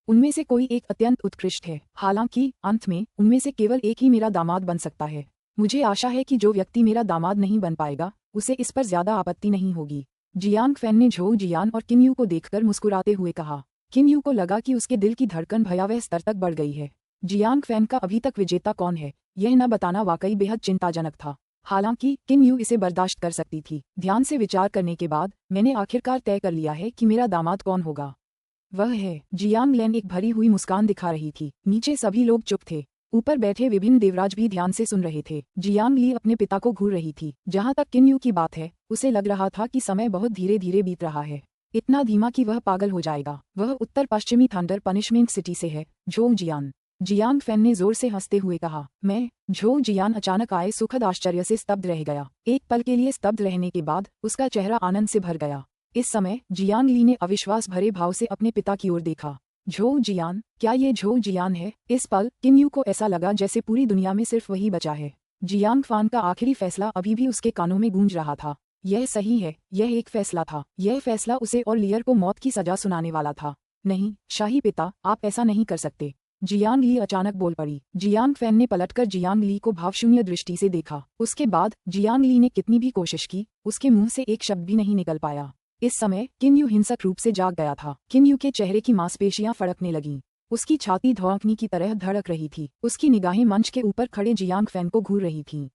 उनमें से कोई एक अत्यंत उत्कृष्ट है। हालांकि अंत में उनमें से केवल एक ही मेरा दामाद बन सकता है। मुझे आशा है कि जो व्यक्ति मेरा दामाद नहीं बन पाएगा उसे इस पर ज्यादा आपत्ति नहीं होगी। जियांग फैन ने झोउ जियान और किम यू को देखकर मुस्कुराते हुए कहा। किम यू को लगा कि उसके दिल की धड़कन भयावह स्तर तक बढ़ गई है। जियांग फैन का अभी तक विजेता कौन है यह न बताना वाकई बेहद चिंताजनक था। हालांकि किम यू इसे बर्दाश्त कर सकती थी। ध्यान से विचार करने के बाद मैंने आखिरकार तय कर लिया है कि मेरा दामाद कौन होगा। वह है। जियांग लैन एक भरी हुई मुस्कान दिखा रही थी। नीचे सभी लोग चुप थे। ऊपर बैठे विभिन्न देवराज भी ध्यान से सुन रहे थे। जियांग ली अपने पिता को घूर रही थी। जहां तक किम यू की बात है, उसे लग रहा था कि समय बहुत धीरे धीरे बीत रहा है। इतना धीमा कि वह पागल हो जाएगा। वह उत्तर पश्चिमी थंडर पनिशमेंट सिटी से है। झोउ जियान। जियांग फैन ने जोर से हंसते हुए कहा। मैं? झोउ जियान अचानक आए सुखद आश्चर्य से स्तब्ध रह गया। एक पल के लिए स्तब्ध रहने के बाद उसका चेहरा आनंद से भर गया। इस समय जियांग ली ने अविश्वास भरे भाव से अपने पिता की ओर देखा। झोउ जियान, क्या ये झोउ जियान है? इस पल किम यू को ऐसा लगा जैसे पूरी दुनिया में सिर्फ वही बचा है। जियांग फान का आखिरी फैसला अभी भी उसके कानों में गूंज रहा था। यह सही है, यह एक फैसला था। यह फैसला उसे और लियर को मौत की सजा सुनाने वाला था। नहीं, शाही पिता, आप ऐसा नहीं कर सकते। जियांग ली अचानक बोल पड़ी। जियांग फैन ने पलटकर जियांग ली को भावशून्य दृष्टि से देखा। उसके बाद जियांग ली ने कितनी भी कोशिश की, उसके मुंह से एक शब्द भी नहीं निकल पाया। इस समय किम यू हिंसक रूप से जाग गया था। किम यू के चेहरे की मांसपेशियां फड़कने लगीं। उसकी छाती धड़कनी की तरह धड़क रही थी। उसकी निगाहें मंच के ऊपर खड़े जियांग फैन को घूर रही थीं।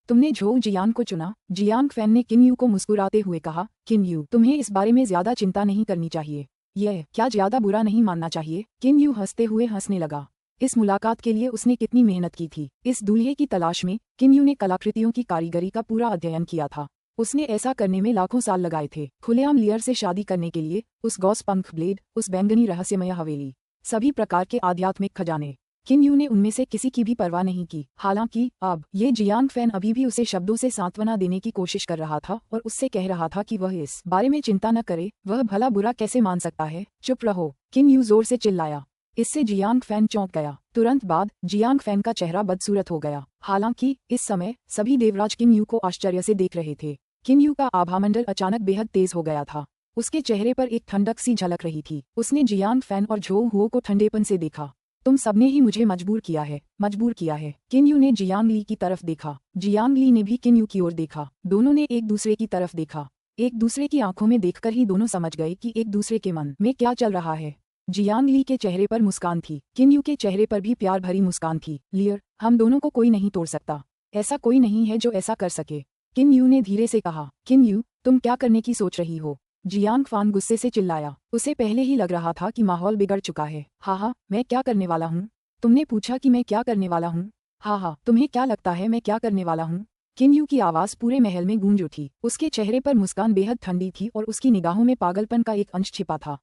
तुमने झोउ जियान को चुना? जियांग फैन ने किम यू को मुस्कुराते हुए कहा। किम यू, तुम्हें इस बारे में ज्यादा चिंता नहीं करनी चाहिए। यह क्या ज्यादा बुरा नहीं मानना चाहिए? किम यू हंसते हुए हंसने लगा। इस मुलाकात के लिए उसने कितनी मेहनत की थी। इस दूल्हे की तलाश में किम यू ने कलाकृतियों की कारीगरी का पूरा अध्ययन किया था। उसने ऐसा करने में लाखों साल लगाए थे। खुलेआम लियर से शादी करने के लिए, उस गॉस पंख ब्लेड, उस बैंगनी रहस्यमय हवेली, सभी प्रकार के आध्यात्मिक खजाने। किम यू ने उनमें से किसी की भी परवाह नहीं की। हालांकि अब ये जियांग फैन अभी भी उसे शब्दों से सांत्वना देने की कोशिश कर रहा था और उससे कह रहा था कि वह इस बारे में चिंता न करे, वह भला बुरा कैसे मान सकता है। चुप रहो, किम यू जोर से चिल्लाया। इससे जियांग फैन चौंक गया। तुरंत बाद जियांग फैन का चेहरा बदसूरत हो गया। हालांकि इस समय सभी देवराज किम यू को आश्चर्य से देख रहे थे। किम यू का आभामंडल अचानक बेहद तेज हो गया था। उसके चेहरे पर एक ठंडक सी झलक रही थी। उसने जियांग फैन और झो हुओ को ठंडेपन से देखा। तुम सबने ही मुझे मजबूर किया है। किम यू ने जियांग ली की तरफ देखा। जियांग ली ने भी किम यू की ओर देखा। दोनों ने एक दूसरे की तरफ देखा। एक दूसरे की आंखों में देखकर ही दोनों समझ गए कि एक दूसरे के मन में क्या चल रहा है। जियांग ली के चेहरे पर मुस्कान थी। किम यू के चेहरे पर भी प्यार भरी मुस्कान थी। लियर, हम दोनों को कोई नहीं तोड़ सकता। ऐसा कोई नहीं है जो ऐसा कर सके। किम यू ने धीरे से कहा। किम यू, तुम क्या करने की सोच रही हो? जियांग फान गुस्से से चिल्लाया। उसे पहले ही लग रहा था कि माहौल बिगड़ चुका है। हाँ, मैं क्या करने वाला हूँ? तुमने पूछा कि मैं क्या करने वाला हूँ? हाँ, तुम्हें क्या लगता है मैं क्या करने वाला हूँ? किम यू की आवाज पूरे महल में गूंज उठी। उसके चेहरे पर मुस्कान बेहद ठंडी थी और उसकी निगाहों में पागलपन का एक अंश छिपा था।